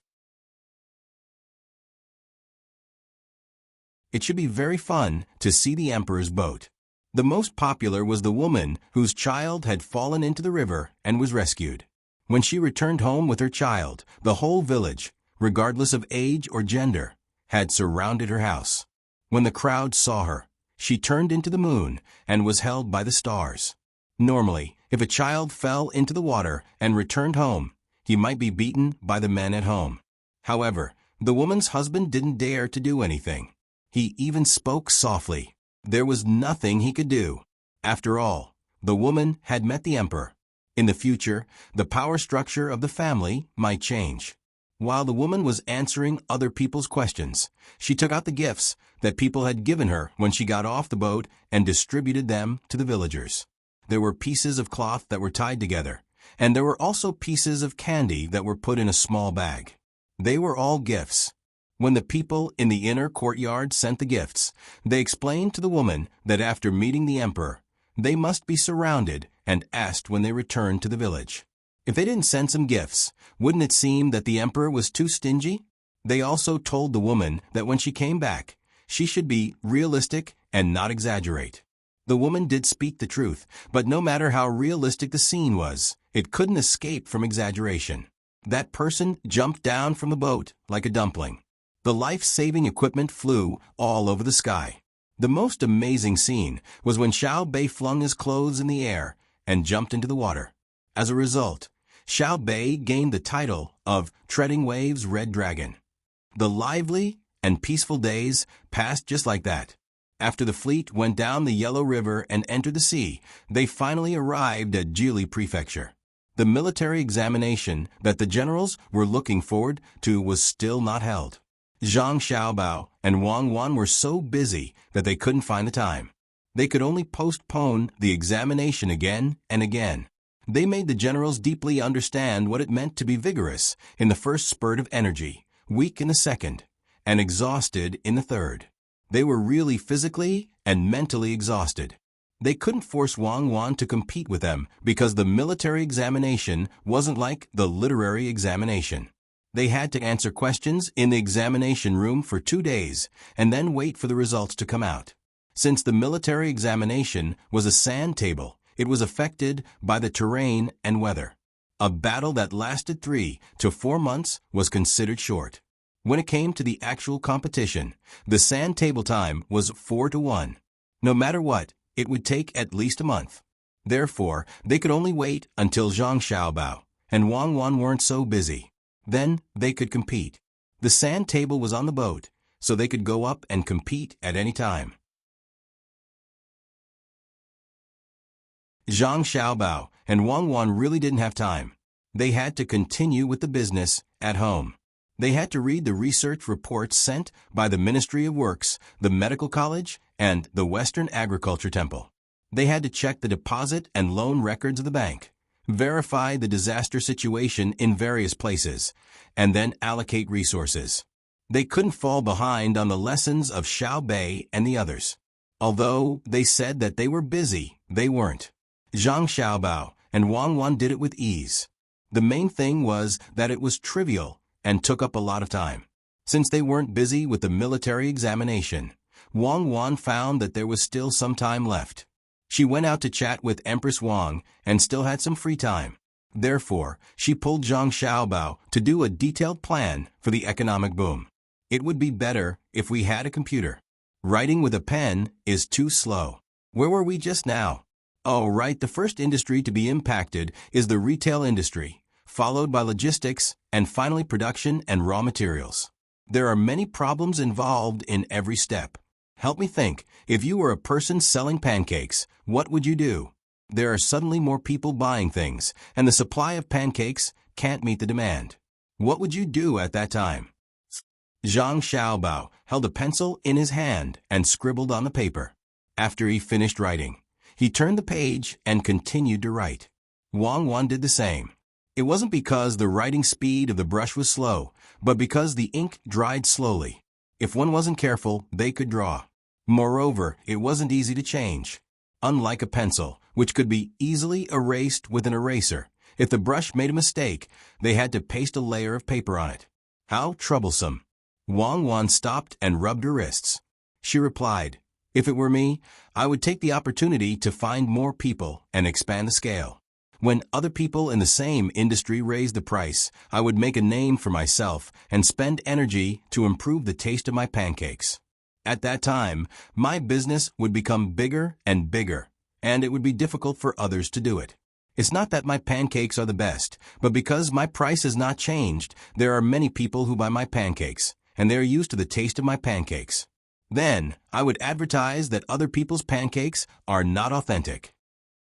It should be very fun to see the emperor's boat. The most popular was the woman whose child had fallen into the river and was rescued. When she returned home with her child, the whole village, regardless of age or gender, had surrounded her house. When the crowd saw her, she turned into the moon and was held by the stars. Normally, if a child fell into the water and returned home, he might be beaten by the men at home. However, the woman's husband didn't dare to do anything. He even spoke softly. There was nothing he could do. After all, the woman had met the emperor. In the future, the power structure of the family might change. While the woman was answering other people's questions, she took out the gifts that people had given her when she got off the boat and distributed them to the villagers. There were pieces of cloth that were tied together, and there were also pieces of candy that were put in a small bag. They were all gifts. When the people in the inner courtyard sent the gifts, they explained to the woman that after meeting the emperor, they must be surrounded and asked when they returned to the village. If they didn't send some gifts, wouldn't it seem that the emperor was too stingy? They also told the woman that when she came back, she should be realistic and not exaggerate. The woman did speak the truth, but no matter how realistic the scene was, it couldn't escape from exaggeration. That person jumped down from the boat like a dumpling. The life-saving equipment flew all over the sky. The most amazing scene was when Xiao Bei flung his clothes in the air and jumped into the water. As a result, Xiao Bei gained the title of Treading Waves Red Dragon. The lively and peaceful days passed just like that. After the fleet went down the Yellow River and entered the sea, they finally arrived at Jili Prefecture. The military examination that the generals were looking forward to was still not held. Zhang Xiaobao and Wang Wan were so busy that they couldn't find the time. They could only postpone the examination again and again. They made the generals deeply understand what it meant to be vigorous in the first spurt of energy, weak in the second, and exhausted in the third. They were really physically and mentally exhausted. They couldn't force Wang Wan to compete with them because the military examination wasn't like the literary examination. They had to answer questions in the examination room for 2 days and then wait for the results to come out. Since the military examination was a sand table, it was affected by the terrain and weather. A battle that lasted 3 to 4 months was considered short. When it came to the actual competition, the sand table time was 4 to 1. No matter what, it would take at least a month. Therefore, they could only wait until Zhang Xiaobao and Wang Wan weren't so busy. Then they could compete. The sand table was on the boat, so they could go up and compete at any time. Zhang Xiaobao and Wang Wan really didn't have time. They had to continue with the business at home. They had to read the research reports sent by the Ministry of Works, the Medical College, and the Western Agriculture Temple. They had to check the deposit and loan records of the bank, verify the disaster situation in various places, and then allocate resources. They couldn't fall behind on the lessons of Xiao Bei and the others. Although they said that they were busy, they weren't. Zhang Xiaobao and Wang Wan did it with ease. The main thing was that it was trivial and took up a lot of time. Since they weren't busy with the military examination, Wang Wan found that there was still some time left. She went out to chat with Empress Wang and still had some free time. Therefore, she pulled Zhang Xiaobao to do a detailed plan for the economic boom. It would be better if we had a computer. Writing with a pen is too slow. Where were we just now? Oh, right, the first industry to be impacted is the retail industry, followed by logistics, and finally production and raw materials. There are many problems involved in every step. Help me think, if you were a person selling pancakes, what would you do? There are suddenly more people buying things, and the supply of pancakes can't meet the demand. What would you do at that time? Zhang Xiaobao held a pencil in his hand and scribbled on the paper. After he finished writing, he turned the page and continued to write. Wang Wan did the same. It wasn't because the writing speed of the brush was slow, but because the ink dried slowly. If one wasn't careful, they could draw. Moreover, it wasn't easy to change. Unlike a pencil, which could be easily erased with an eraser, if the brush made a mistake, they had to paste a layer of paper on it. How troublesome. Wang Wan stopped and rubbed her wrists. She replied, "If it were me, I would take the opportunity to find more people and expand the scale. When other people in the same industry raised the price, I would make a name for myself and spend energy to improve the taste of my pancakes. At that time, my business would become bigger and bigger, and it would be difficult for others to do it. It's not that my pancakes are the best, but because my price has not changed, there are many people who buy my pancakes, and they are used to the taste of my pancakes. Then, I would advertise that other people's pancakes are not authentic.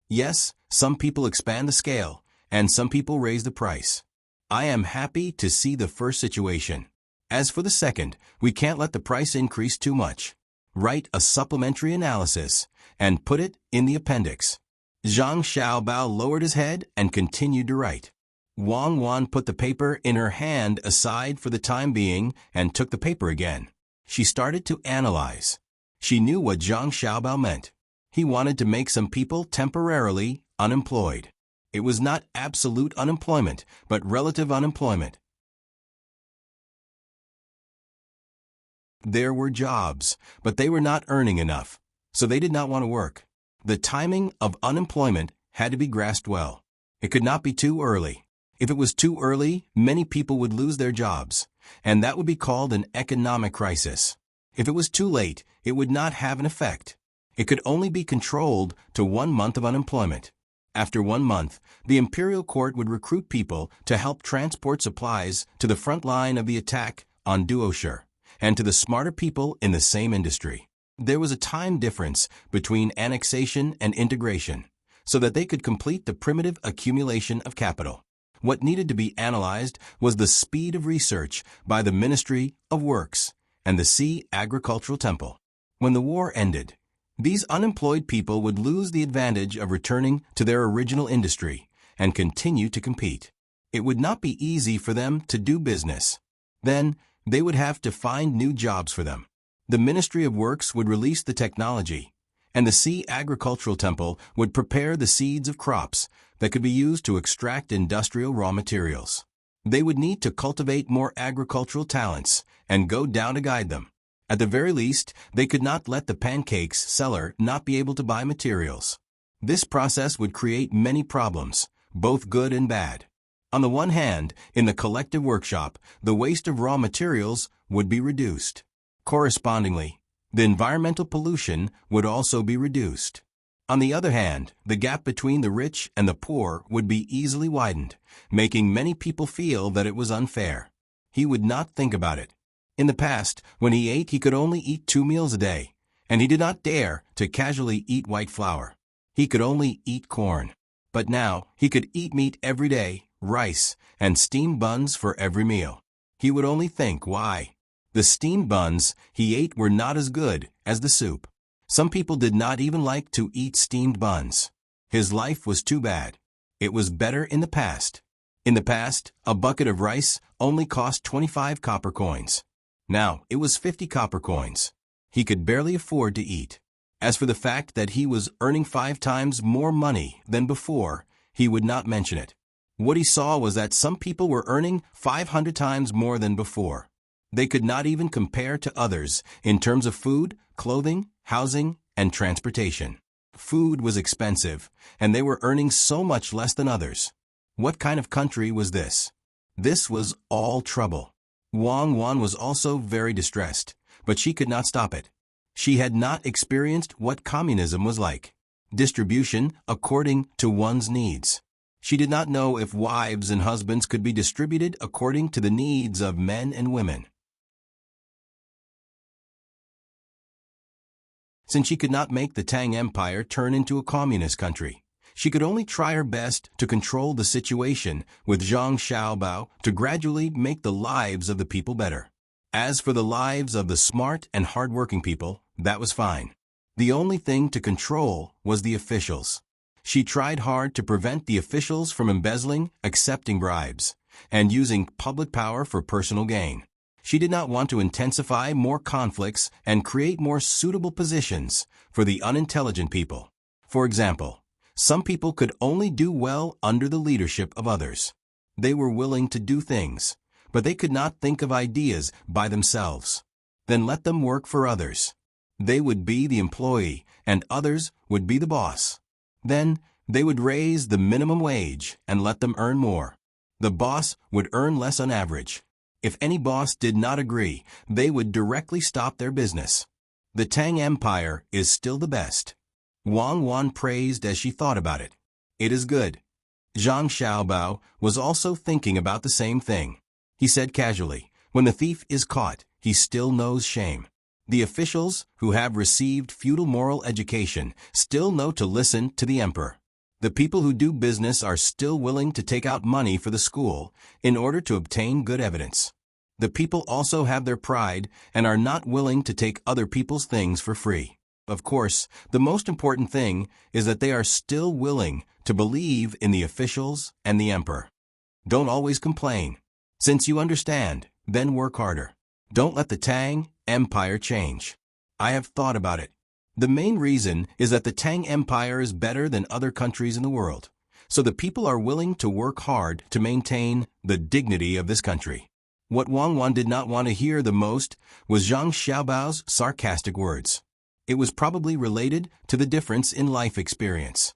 Yes, some people expand the scale, and some people raise the price. I am happy to see the first situation. As for the second, we can't let the price increase too much. Write a supplementary analysis and put it in the appendix." Zhang Xiaobao lowered his head and continued to write. Wang Wan put the paper in her hand aside for the time being and took the paper again. She started to analyze. She knew what Zhang Xiaobao meant. He wanted to make some people temporarily unemployed. It was not absolute unemployment, but relative unemployment. There were jobs, but they were not earning enough, so they did not want to work. The timing of unemployment had to be grasped well. It could not be too early. If it was too early, many people would lose their jobs, and that would be called an economic crisis. If it was too late, it would not have an effect. It could only be controlled to 1 month of unemployment. After 1 month, the imperial court would recruit people to help transport supplies to the front line of the attack on Duoshi, and to the smarter people in the same industry. There was a time difference between annexation and integration, so that they could complete the primitive accumulation of capital. What needed to be analyzed was the speed of research by the Ministry of Works and the Sea Agricultural Temple. When the war ended, these unemployed people would lose the advantage of returning to their original industry and continue to compete. It would not be easy for them to do business. Then, they would have to find new jobs for them. The Ministry of Works would release the technology, and the Sea Agricultural Temple would prepare the seeds of crops that could be used to extract industrial raw materials. They would need to cultivate more agricultural talents and go down to guide them. At the very least, they could not let the pancakes seller not be able to buy materials. This process would create many problems, both good and bad. On the one hand, in the collective workshop, the waste of raw materials would be reduced. Correspondingly, the environmental pollution would also be reduced. On the other hand, the gap between the rich and the poor would be easily widened, making many people feel that it was unfair. He would not think about it. In the past, when he ate, he could only eat 2 meals a day, and he did not dare to casually eat white flour. He could only eat corn. But now, he could eat meat every day, rice, and steamed buns for every meal. He would only think why. The steamed buns he ate were not as good as the soup. Some people did not even like to eat steamed buns. His life was too bad. It was better in the past. In the past, a bucket of rice only cost 25 copper coins. Now, it was 50 copper coins. He could barely afford to eat. As for the fact that he was earning 5 times more money than before, he would not mention it. What he saw was that some people were earning 500 times more than before. They could not even compare to others in terms of food, clothing, housing, and transportation. Food was expensive, and they were earning so much less than others. What kind of country was this? This was all trouble. Wang Wan was also very distressed, but she could not stop it. She had not experienced what communism was like. Distribution according to one's needs. She did not know if wives and husbands could be distributed according to the needs of men and women. Since she could not make the Tang Empire turn into a communist country, she could only try her best to control the situation with Zhang Xiaobao to gradually make the lives of the people better. As for the lives of the smart and hard-working people, that was fine. The only thing to control was the officials. She tried hard to prevent the officials from embezzling, accepting bribes, and using public power for personal gain. She did not want to intensify more conflicts and create more suitable positions for the unintelligent people. For example, some people could only do well under the leadership of others. They were willing to do things, but they could not think of ideas by themselves. Then let them work for others. They would be the employee, and others would be the boss. Then they would raise the minimum wage and let them earn more. The boss would earn less on average. If any boss did not agree, they would directly stop their business. The Tang Empire is still the best. Wang Wan praised as she thought about it. It is good. Zhang Xiaobao was also thinking about the same thing. He said casually, when the thief is caught, he still knows shame. The officials who have received feudal moral education still know to listen to the emperor. The people who do business are still willing to take out money for the school in order to obtain good evidence. The people also have their pride and are not willing to take other people's things for free. Of course, the most important thing is that they are still willing to believe in the officials and the emperor. Don't always complain. Since you understand, then work harder. Don't let the Tang Empire change. I have thought about it. The main reason is that the Tang Empire is better than other countries in the world, so the people are willing to work hard to maintain the dignity of this country. What Wang Wan did not want to hear the most was Zhang Xiaobao's sarcastic words. It was probably related to the difference in life experience.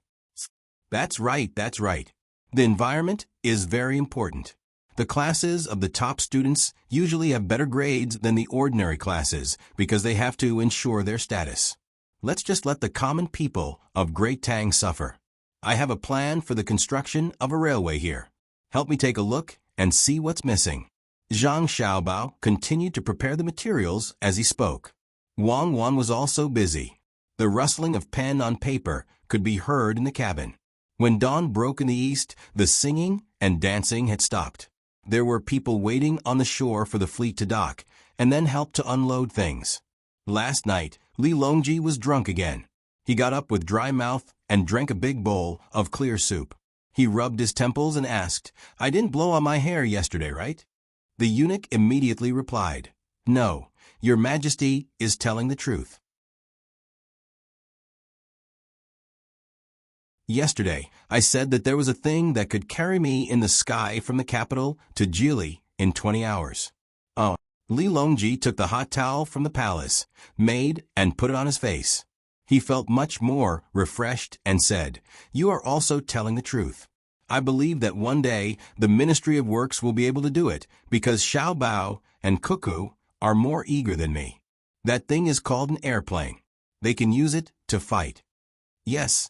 That's right. The environment is very important. The classes of the top students usually have better grades than the ordinary classes because they have to ensure their status. Let's just let the common people of Great Tang suffer. I have a plan for the construction of a railway here. Help me take a look and see what's missing. Zhang Xiaobao continued to prepare the materials as he spoke. Wang Wan was also busy. The rustling of pen on paper could be heard in the cabin. When dawn broke in the east, the singing and dancing had stopped. There were people waiting on the shore for the fleet to dock and then help to unload things. Last night, Li Longji was drunk again. He got up with dry mouth and drank a big bowl of clear soup. He rubbed his temples and asked, "I didn't blow on my hair yesterday, right?" The eunuch immediately replied, "No, your majesty is telling the truth." Yesterday, I said that there was a thing that could carry me in the sky from the capital to Jili in 20 hours. Oh. Li Longji took the hot towel from the palace, made, and put it on his face. He felt much more refreshed and said, "You are also telling the truth. I believe that one day the Ministry of Works will be able to do it because Xiao Bao and Cuckoo are more eager than me. That thing is called an airplane. They can use it to fight." Yes,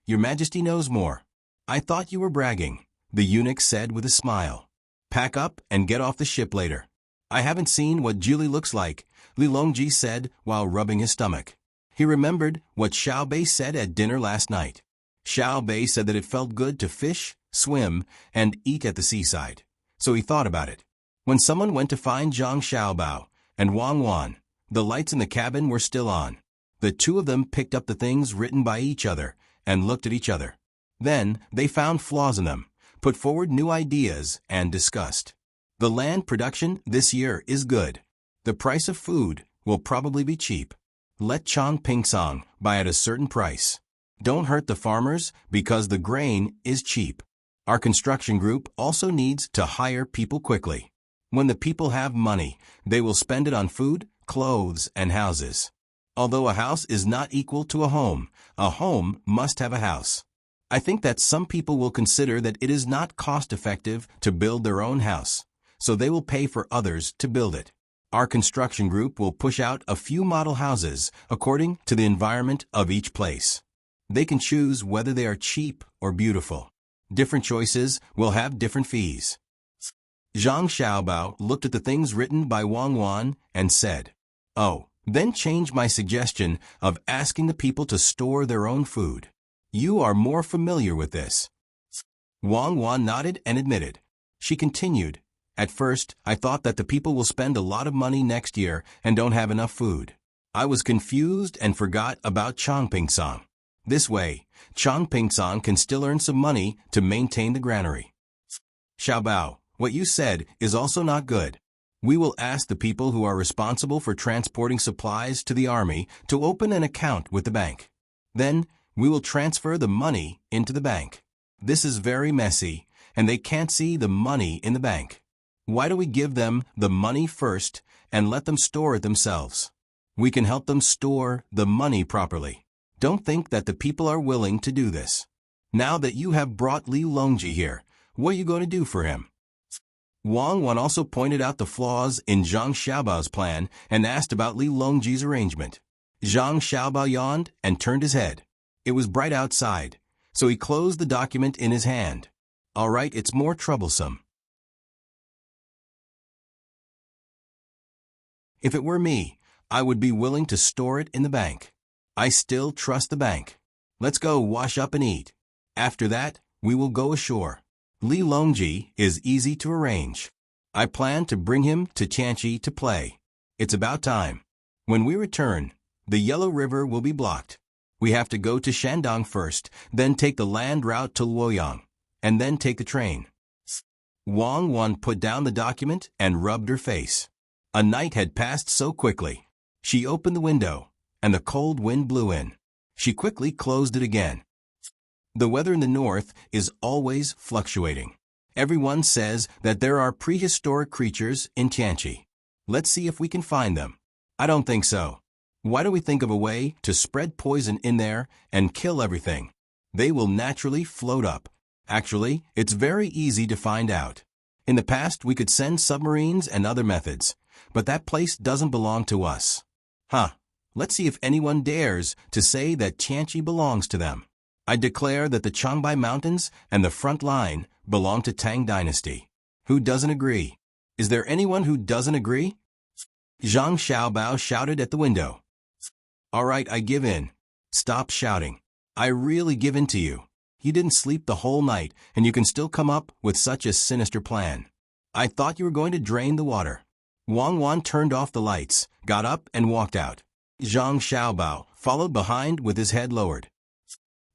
your Majesty knows more. I thought you were bragging, the eunuch said with a smile. Pack up and get off the ship later. I haven't seen what Jili looks like, Li Longji said while rubbing his stomach. He remembered what Xiao Bei said at dinner last night. Xiao Bei said that it felt good to fish, swim, and eat at the seaside. So he thought about it. When someone went to find Zhang Xiaobao and Wang Wan, the lights in the cabin were still on. The two of them picked up the things written by each other and looked at each other. Then they found flaws in them, put forward new ideas, and discussed. The land production this year is good. The price of food will probably be cheap. Let Chang Pingsong buy at a certain price. Don't hurt the farmers because the grain is cheap. Our construction group also needs to hire people quickly. When the people have money, they will spend it on food, clothes, and houses. Although a house is not equal to a home must have a house. I think that some people will consider that it is not cost-effective to build their own house, so they will pay for others to build it. Our construction group will push out a few model houses according to the environment of each place. They can choose whether they are cheap or beautiful. Different choices will have different fees. Zhang Xiaobao looked at the things written by Wang Wan and said, "Oh, then change my suggestion of asking the people to store their own food. You are more familiar with this." Wang Wan nodded and admitted. She continued, "At first, I thought that the people will spend a lot of money next year and don't have enough food. I was confused and forgot about Changpingsong. This way, Changpingsong can still earn some money to maintain the granary." "Xiaobao, what you said is also not good. We will ask the people who are responsible for transporting supplies to the army to open an account with the bank. Then, we will transfer the money into the bank. This is very messy, and they can't see the money in the bank. Why do we give them the money first and let them store it themselves? We can help them store the money properly. Don't think that the people are willing to do this. Now that you have brought Li Longji here, what are you going to do for him?" Wang Wan also pointed out the flaws in Zhang Xiaobao's plan and asked about Li Longji's arrangement. Zhang Xiaobao yawned and turned his head. It was bright outside, so he closed the document in his hand. "All right, it's more troublesome. If it were me, I would be willing to store it in the bank. I still trust the bank. Let's go wash up and eat. After that, we will go ashore. Li Longji is easy to arrange. I plan to bring him to Tianqi to play. It's about time. When we return, the Yellow River will be blocked. We have to go to Shandong first, then take the land route to Luoyang, and then take the train." Wang Wan put down the document and rubbed her face. A night had passed so quickly. She opened the window, and the cold wind blew in. She quickly closed it again. The weather in the north is always fluctuating. Everyone says that there are prehistoric creatures in Tianqi. Let's see if we can find them. I don't think so. Why don't we think of a way to spread poison in there and kill everything? They will naturally float up. Actually, it's very easy to find out. In the past, we could send submarines and other methods, but that place doesn't belong to us. Let's see if anyone dares to say that Tianqi belongs to them. I declare that the Changbai Mountains and the front line belong to Tang Dynasty. Who doesn't agree? Is there anyone who doesn't agree?" Zhang Xiaobao shouted at the window. "All right, I give in. Stop shouting. I really give in to you. You didn't sleep the whole night, and you can still come up with such a sinister plan. I thought you were going to drain the water." Wang Wan turned off the lights, got up, and walked out. Zhang Xiaobao followed behind with his head lowered.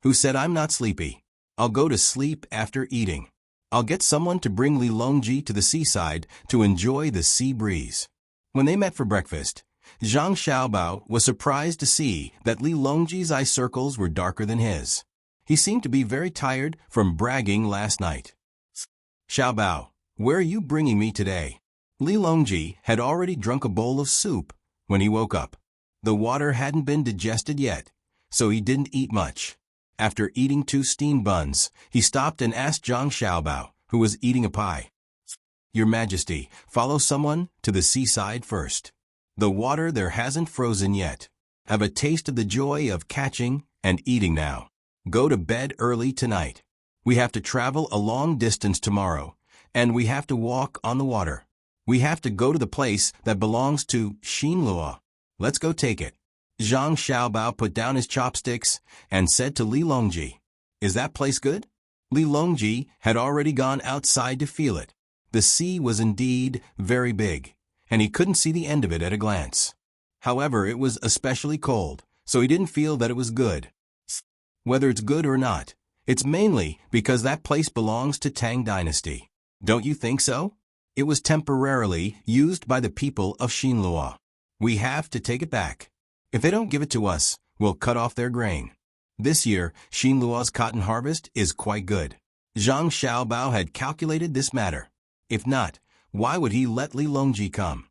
"Who said I'm not sleepy? I'll go to sleep after eating. I'll get someone to bring Li Longji to the seaside to enjoy the sea breeze." When they met for breakfast, Zhang Xiaobao was surprised to see that Li Longji's eye circles were darker than his. He seemed to be very tired from bragging last night. Xiaobao, where are you bringing me today? Li Longji had already drunk a bowl of soup when he woke up. The water hadn't been digested yet, so he didn't eat much. After eating 2 steamed buns, he stopped and asked Zhang Xiaobao, who was eating a pie. Your Majesty, follow someone to the seaside first. The water there hasn't frozen yet. Have a taste of the joy of catching and eating now. Go to bed early tonight. We have to travel a long distance tomorrow, and we have to walk on the water. We have to go to the place that belongs to Xinluo. Let's go take it. Zhang Xiaobao put down his chopsticks and said to Li Longji, Is that place good? Li Longji had already gone outside to feel it. The sea was indeed very big, and he couldn't see the end of it at a glance. However, it was especially cold, so he didn't feel that it was good. Whether it's good or not, it's mainly because that place belongs to Tang Dynasty. Don't you think so? It was temporarily used by the people of Xinluo. We have to take it back. If they don't give it to us, we'll cut off their grain. This year, Xinluo's cotton harvest is quite good. Zhang Xiaobao had calculated this matter. If not, why would he let Li Longji come?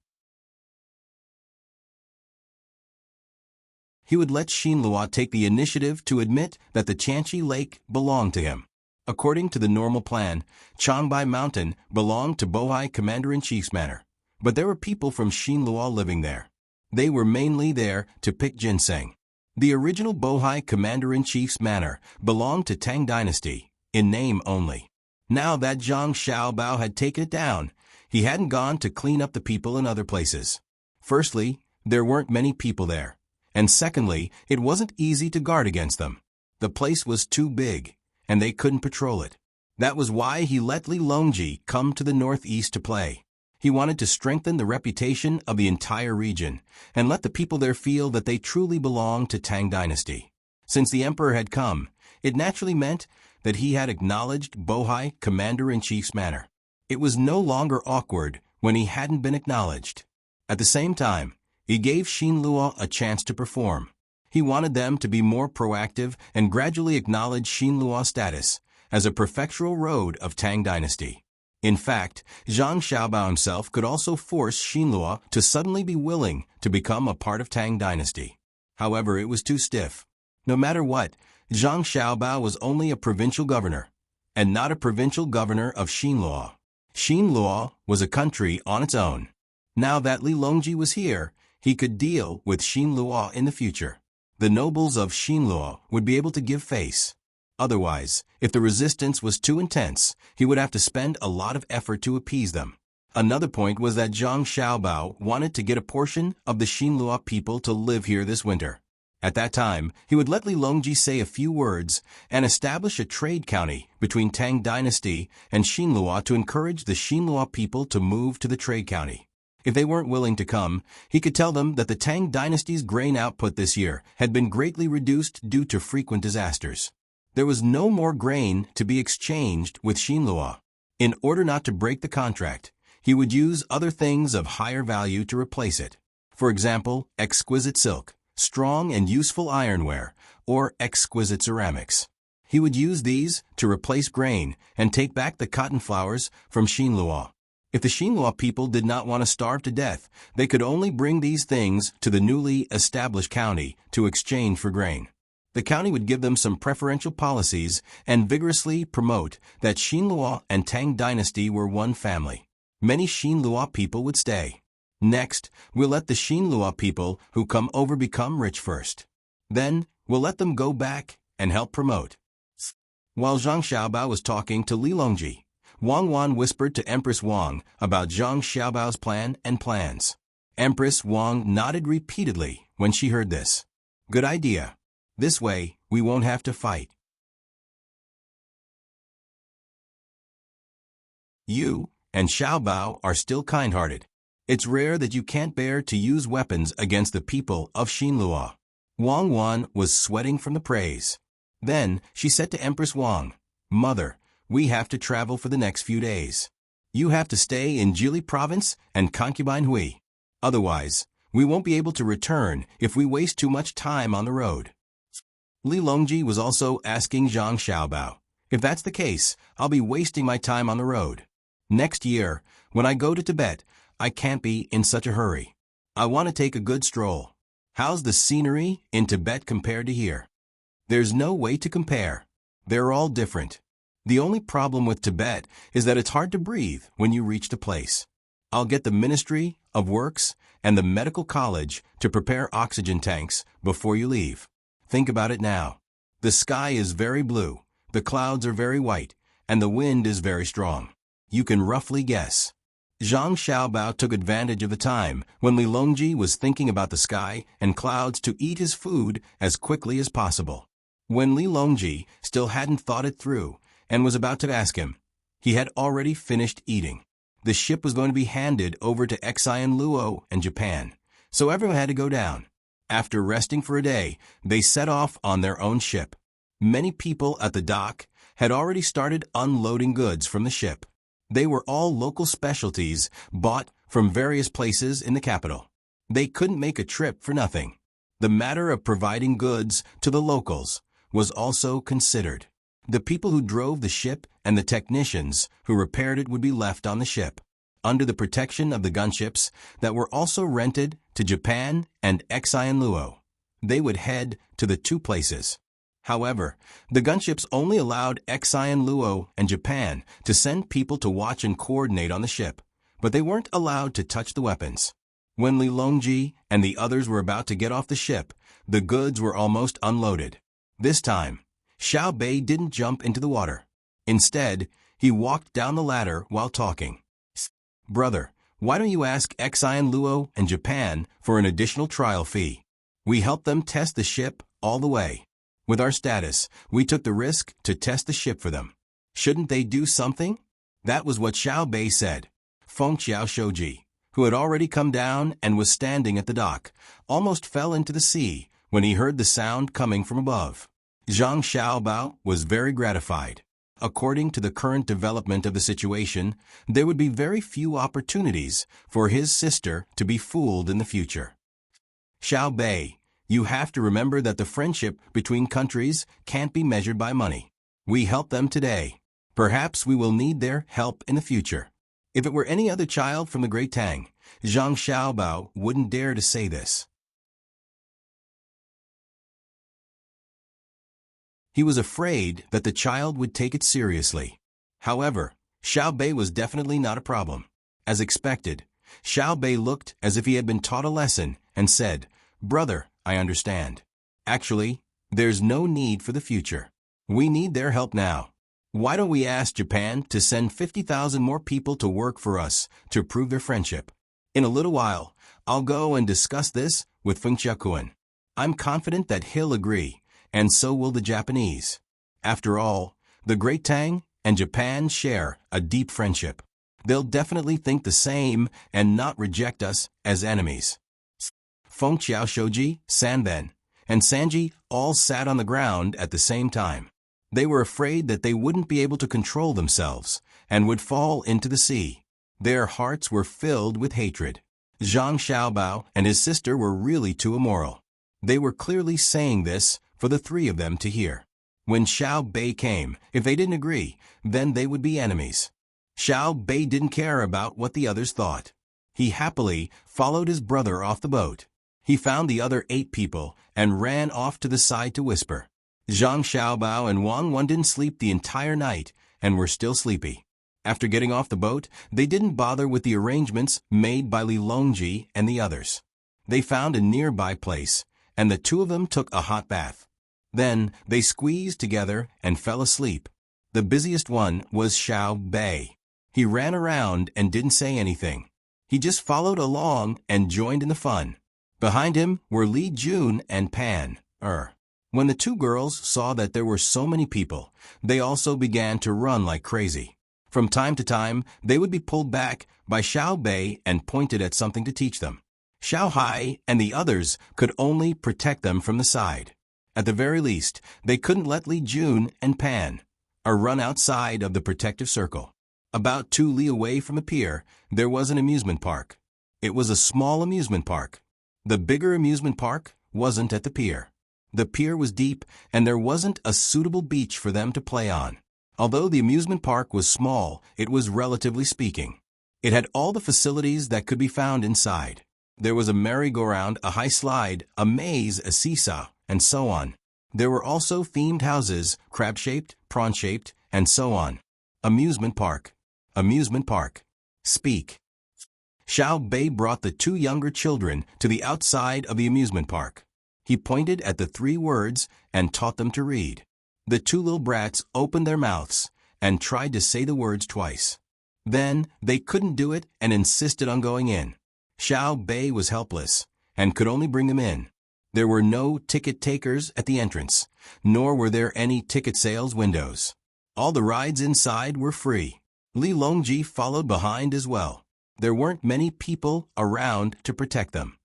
He would let Xinluo take the initiative to admit that the Chanxi Lake belonged to him. According to the normal plan, Changbai Mountain belonged to Bohai Commander-in-Chief's manor, but there were people from Xinluo living there. They were mainly there to pick ginseng. The original Bohai Commander-in-Chief's manor belonged to Tang Dynasty, in name only. Now that Zhang Xiaobao had taken it down, he hadn't gone to clean up the people in other places. Firstly, there weren't many people there, and secondly, it wasn't easy to guard against them. The place was too big, and they couldn't patrol it. That was why he let Li Longji come to the northeast to play. He wanted to strengthen the reputation of the entire region and let the people there feel that they truly belonged to Tang Dynasty. Since the emperor had come, it naturally meant that he had acknowledged Bohai Commander-in-Chief's manor. It was no longer awkward when he hadn't been acknowledged. At the same time, he gave Xinluo a chance to perform. He wanted them to be more proactive and gradually acknowledge Xinluo's status as a prefectural road of Tang Dynasty. In fact, Zhang Xiaobao himself could also force Xinluo to suddenly be willing to become a part of Tang Dynasty. However, it was too stiff. No matter what, Zhang Xiaobao was only a provincial governor, and not a provincial governor of Xinluo. Xinluo was a country on its own. Now that Li Longji was here, he could deal with Xinluo in the future. The nobles of Xinluo would be able to give face. Otherwise, if the resistance was too intense, he would have to spend a lot of effort to appease them. Another point was that Zhang Xiaobao wanted to get a portion of the Xinluo people to live here this winter. At that time, he would let Li Longji say a few words and establish a trade county between Tang Dynasty and Xinluo to encourage the Xinluo people to move to the trade county. If they weren't willing to come, he could tell them that the Tang Dynasty's grain output this year had been greatly reduced due to frequent disasters. There was no more grain to be exchanged with Xinluo. In order not to break the contract, he would use other things of higher value to replace it. For example, exquisite silk, strong and useful ironware, or exquisite ceramics. He would use these to replace grain and take back the cotton flowers from Xinluo. If the Xinluo people did not want to starve to death, they could only bring these things to the newly established county to exchange for grain. The county would give them some preferential policies and vigorously promote that Xinluo and Tang Dynasty were one family. Many Xinluo people would stay. Next, we'll let the Xinluo people who come over become rich first. Then, we'll let them go back and help promote. While Zhang Xiaobao was talking to Li Longji, Wang Wan whispered to Empress Wang about Zhang Xiaobao's plan and plans. Empress Wang nodded repeatedly when she heard this. Good idea. This way, we won't have to fight. You and Xiaobao are still kind-hearted. It's rare that you can't bear to use weapons against the people of Xinluo. Wang Wan was sweating from the praise. Then she said to Empress Wang, Mother, we have to travel for the next few days. You have to stay in Jili Province and Concubine Hui. Otherwise, we won't be able to return if we waste too much time on the road. Li Longji was also asking Zhang Xiaobao, "If that's the case, I'll be wasting my time on the road. Next year, when I go to Tibet, I can't be in such a hurry. I want to take a good stroll. How's the scenery in Tibet compared to here?" There's no way to compare. They're all different. The only problem with Tibet is that it's hard to breathe when you reach the place. I'll get the Ministry of Works and the Medical College to prepare oxygen tanks before you leave. Think about it now. The sky is very blue, the clouds are very white, and the wind is very strong. You can roughly guess. Zhang Xiaobao took advantage of the time when Li Longji was thinking about the sky and clouds to eat his food as quickly as possible. When Li Longji still hadn't thought it through and was about to ask him, he had already finished eating. The ship was going to be handed over to Xian Luo and Japan, so everyone had to go down. After resting for a day, they set off on their own ship. Many people at the dock had already started unloading goods from the ship. They were all local specialties bought from various places in the capital. They couldn't make a trip for nothing. The matter of providing goods to the locals was also considered. The people who drove the ship and the technicians who repaired it would be left on the ship, under the protection of the gunships that were also rented to Japan and Xian Luo. They would head to the two places. However, the gunships only allowed Xian Luo and Japan to send people to watch and coordinate on the ship, but they weren't allowed to touch the weapons. When Li Longji and the others were about to get off the ship, the goods were almost unloaded. This time, Xiao Bei didn't jump into the water. Instead, he walked down the ladder while talking. "Brother, why don't you ask Xian Luo and Japan for an additional trial fee? We helped them test the ship all the way. With our status, we took the risk to test the ship for them. Shouldn't they do something?" That was what Xiao Bei said. Feng Xiao Shouji, who had already come down and was standing at the dock, almost fell into the sea when he heard the sound coming from above. Zhang Xiaobao was very gratified. According to the current development of the situation, there would be very few opportunities for his sister to be fooled in the future. "Xiao Bei, you have to remember that the friendship between countries can't be measured by money. We help them today. Perhaps we will need their help in the future." If it were any other child from the Great Tang, Zhang Xiaobao wouldn't dare to say this. He was afraid that the child would take it seriously. However, Xiao Bei was definitely not a problem. As expected, Xiao Bei looked as if he had been taught a lesson and said, "Brother, I understand. Actually, there's no need for the future. We need their help now. Why don't we ask Japan to send 50,000 more people to work for us to prove their friendship? In a little while, I'll go and discuss this with Feng Xiaokun. I'm confident that he'll agree, and so will the Japanese. After all, the Great Tang and Japan share a deep friendship. They'll definitely think the same and not reject us as enemies." Feng Xiao Shouji, Sanben, and Sanji all sat on the ground at the same time. They were afraid that they wouldn't be able to control themselves and would fall into the sea. Their hearts were filled with hatred. Zhang Xiaobao and his sister were really too immoral. They were clearly saying this for the three of them to hear. When Xiao Bei came, if they didn't agree, then they would be enemies. Xiao Bei didn't care about what the others thought. He happily followed his brother off the boat. He found the other 8 people and ran off to the side to whisper. Zhang Xiaobao and Wang Wen didn't sleep the entire night and were still sleepy. After getting off the boat, they didn't bother with the arrangements made by Li Longji and the others. They found a nearby place, and the two of them took a hot bath. Then they squeezed together and fell asleep. The busiest one was Xiao Bei. He ran around and didn't say anything. He just followed along and joined in the fun. Behind him were Li Jun and Pan. When the two girls saw that there were so many people, they also began to run like crazy. From time to time, they would be pulled back by Xiao Bei and pointed at something to teach them. Xiao Hai and the others could only protect them from the side. At the very least, they couldn't let Li Jun and Pan run outside of the protective circle. About 2 li away from the pier, there was an amusement park. It was a small amusement park. The bigger amusement park wasn't at the pier. The pier was deep, and there wasn't a suitable beach for them to play on. Although the amusement park was small, it was relatively speaking. It had all the facilities that could be found inside. There was a merry-go-round, a high slide, a maze, a seesaw, and so on. There were also themed houses, crab-shaped, prawn-shaped, and so on. Amusement park. Amusement park. Speak. Xiao Bei brought the two younger children to the outside of the amusement park. He pointed at the three words and taught them to read. The two little brats opened their mouths and tried to say the words twice. Then they couldn't do it and insisted on going in. Xiao Bei was helpless and could only bring them in. There were no ticket takers at the entrance, nor were there any ticket sales windows. All the rides inside were free. Li Longji followed behind as well. There weren't many people around to protect them.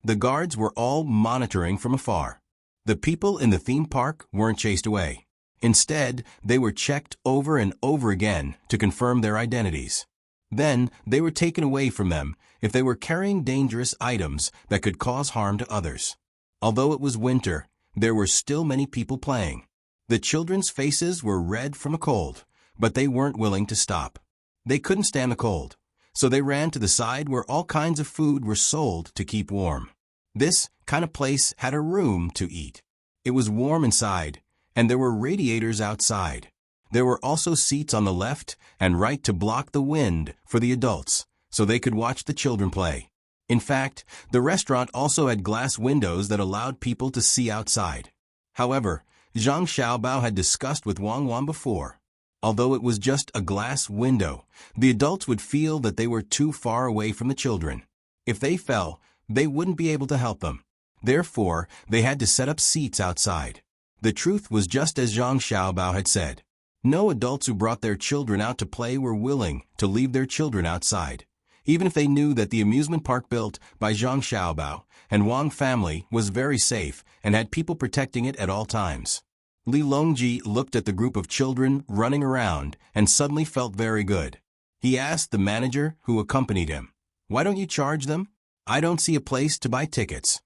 The guards were all monitoring from afar. The people in the theme park weren't chased away. Instead, they were checked over and over again to confirm their identities. Then, they were taken away from them if they were carrying dangerous items that could cause harm to others. Although it was winter, there were still many people playing. The children's faces were red from a cold, but they weren't willing to stop. They couldn't stand the cold, so they ran to the side where all kinds of food were sold to keep warm. This kind of place had a room to eat. It was warm inside, and there were radiators outside. There were also seats on the left and right to block the wind for the adults, so they could watch the children play. In fact, the restaurant also had glass windows that allowed people to see outside. However, Zhang Xiaobao had discussed with Wang Wan before. Although it was just a glass window, the adults would feel that they were too far away from the children. If they fell, they wouldn't be able to help them. Therefore, they had to set up seats outside. The truth was just as Zhang Xiaobao had said. No adults who brought their children out to play were willing to leave their children outside, even if they knew that the amusement park built by Zhang Xiaobao and Wang family was very safe and had people protecting it at all times. Li Longji looked at the group of children running around and suddenly felt very good. He asked the manager who accompanied him, "Why don't you charge them? I don't see a place to buy tickets."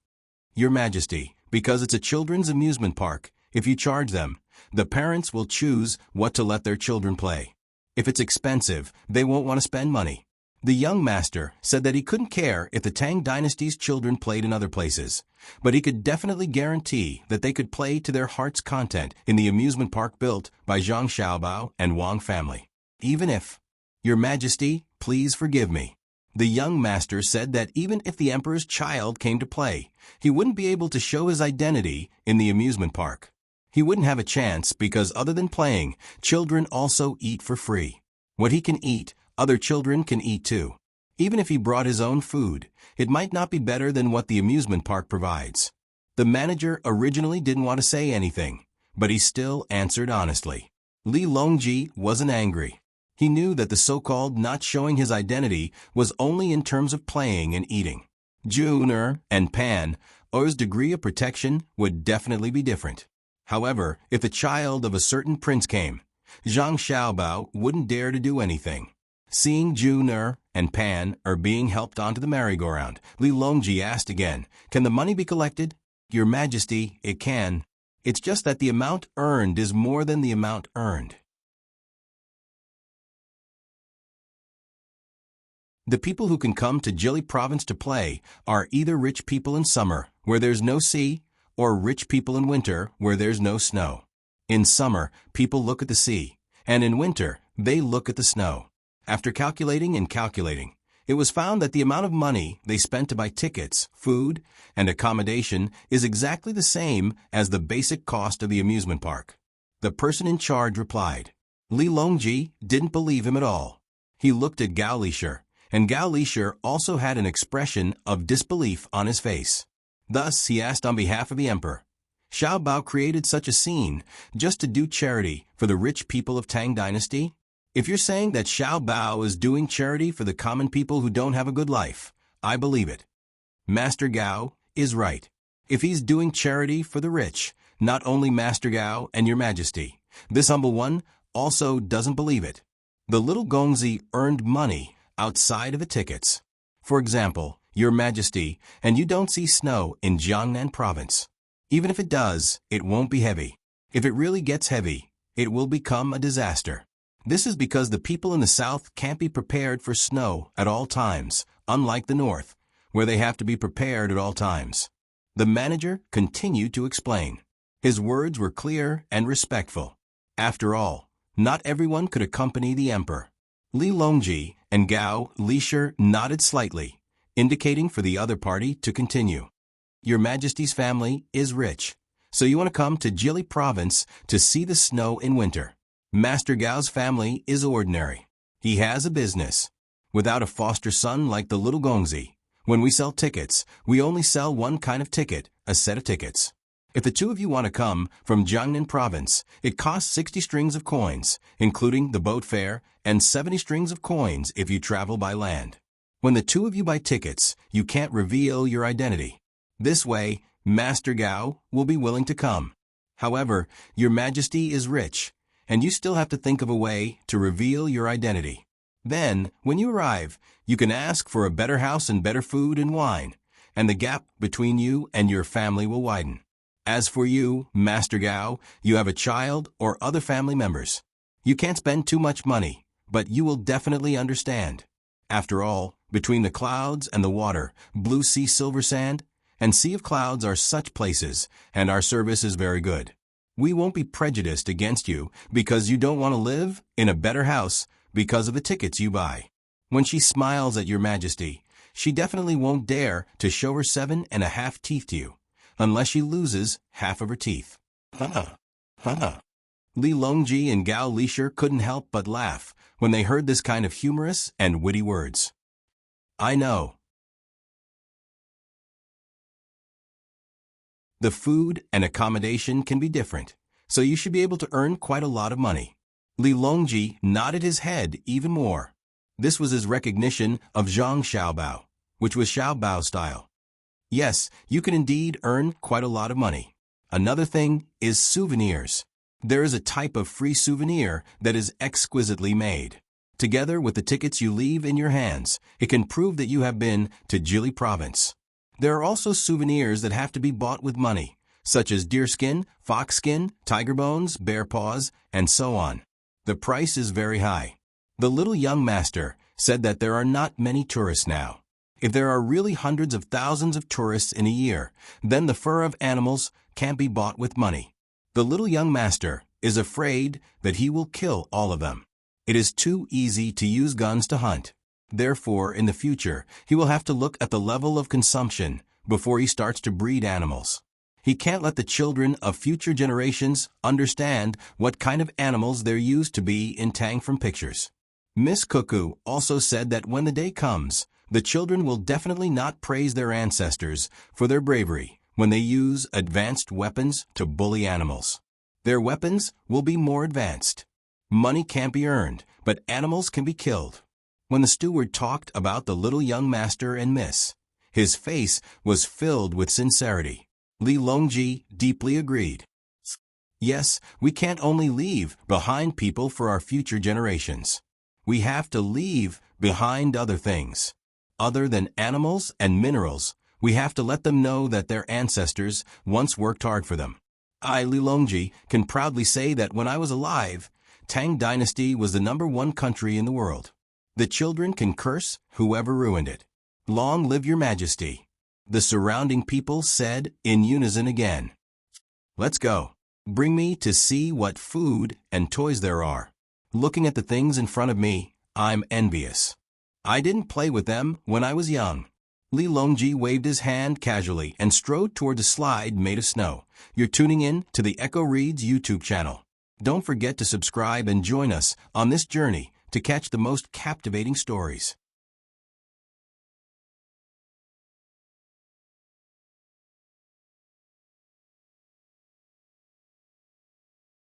"Your Majesty, because it's a children's amusement park, if you charge them, the parents will choose what to let their children play. If it's expensive, they won't want to spend money." The young master said that he couldn't care if the Tang Dynasty's children played in other places, but he could definitely guarantee that they could play to their heart's content in the amusement park built by Zhang Xiaobao and Wang family. Even if, "Your Majesty, please forgive me." The young master said that even if the emperor's child came to play, he wouldn't be able to show his identity in the amusement park. He wouldn't have a chance because other than playing, children also eat for free. What he can eat, other children can eat too. Even if he brought his own food, it might not be better than what the amusement park provides. The manager originally didn't want to say anything, but he still answered honestly. Li Longji wasn't angry. He knew that the so-called not showing his identity was only in terms of playing and eating. Junior and Pan, Er's degree of protection would definitely be different. However, if the child of a certain prince came, Zhang Xiaobao wouldn't dare to do anything. Seeing Junior and Pan are being helped onto the merry-go-round, Li Longji asked again, "Can the money be collected?" "Your Majesty, it can. It's just that the amount earned is more than the amount earned." The people who can come to Jili province to play are either rich people in summer, where there's no sea, or rich people in winter, where there's no snow. In summer, people look at the sea, and in winter, they look at the snow. After calculating, it was found that the amount of money they spent to buy tickets, food, and accommodation is exactly the same as the basic cost of the amusement park. The person in charge replied. Li Longji didn't believe him at all. He looked at Gao Lishir, and Gao Lishir also had an expression of disbelief on his face. Thus, he asked on behalf of the emperor, "Xiao Bao created such a scene just to do charity for the rich people of Tang Dynasty? If you're saying that Xiao Bao is doing charity for the common people who don't have a good life, I believe it. Master Gao is right. If he's doing charity for the rich, not only Master Gao and Your Majesty, this humble one also doesn't believe it. The little Gongzi earned money outside of the tickets. For example, Your Majesty, and you don't see snow in Jiangnan province. Even if it does, it won't be heavy. If it really gets heavy, it will become a disaster. This is because the people in the south can't be prepared for snow at all times, unlike the north, where they have to be prepared at all times. The manager continued to explain. His words were clear and respectful. After all, not everyone could accompany the emperor. Li Longji and Gao Lisher nodded slightly, indicating for the other party to continue. Your Majesty's family is rich, so you want to come to Jili province to see the snow in winter. Master Gao's family is ordinary. He has a business. Without a foster son like the little Gongzi, when we sell tickets, we only sell one kind of ticket, a set of tickets. If the two of you want to come from Jiangnan province, it costs 60 strings of coins, including the boat fare, and 70 strings of coins if you travel by land. When the two of you buy tickets, you can't reveal your identity. This way, Master Gao will be willing to come. However, Your Majesty is rich, and you still have to think of a way to reveal your identity. Then, when you arrive, you can ask for a better house and better food and wine, and the gap between you and your family will widen. As for you, Master Gao, you have a child or other family members. You can't spend too much money, but you will definitely understand. After all, between the clouds and the water, blue sea, silver sand, and sea of clouds are such places, and our service is very good. We won't be prejudiced against you because you don't want to live in a better house because of the tickets you buy. When she smiles at Your Majesty, she definitely won't dare to show her 7.5 teeth to you, unless she loses half of her teeth. Li Longji and Gao Lisher couldn't help but laugh when they heard this kind of humorous and witty words. I know. The food and accommodation can be different, so you should be able to earn quite a lot of money. Li Longji nodded his head even more. This was his recognition of Zhang Xiaobao, which was Xiaobao style. Yes, you can indeed earn quite a lot of money. Another thing is souvenirs. There is a type of free souvenir that is exquisitely made. Together with the tickets you leave in your hands, it can prove that you have been to Jili province. There are also souvenirs that have to be bought with money, such as deerskin, foxskin, tiger bones, bear paws, and so on. The price is very high. The little young master said that there are not many tourists now. If there are really hundreds of thousands of tourists in a year, then the fur of animals can't be bought with money. The little young master is afraid that he will kill all of them. It is too easy to use guns to hunt. Therefore, in the future, he will have to look at the level of consumption before he starts to breed animals. He can't let the children of future generations understand what kind of animals there used to be in Tang from pictures. Miss Cuckoo also said that when the day comes, the children will definitely not praise their ancestors for their bravery when they use advanced weapons to bully animals. Their weapons will be more advanced. Money can't be earned, but animals can be killed. When the steward talked about the little young master and Miss, his face was filled with sincerity. Li Longji deeply agreed. Yes, we can't only leave behind people for our future generations. We have to leave behind other things. Other than animals and minerals, we have to let them know that their ancestors once worked hard for them. I, Li Longji, can proudly say that when I was alive, Tang Dynasty was the #1 country in the world. The children can curse whoever ruined it. Long live Your Majesty. The surrounding people said in unison again. Let's go. Bring me to see what food and toys there are. Looking at the things in front of me, I'm envious. I didn't play with them when I was young. Li Longji waved his hand casually and strode toward the slide made of snow. You're tuning in to the Echo Reads YouTube channel. Don't forget to subscribe and join us on this journey to catch the most captivating stories.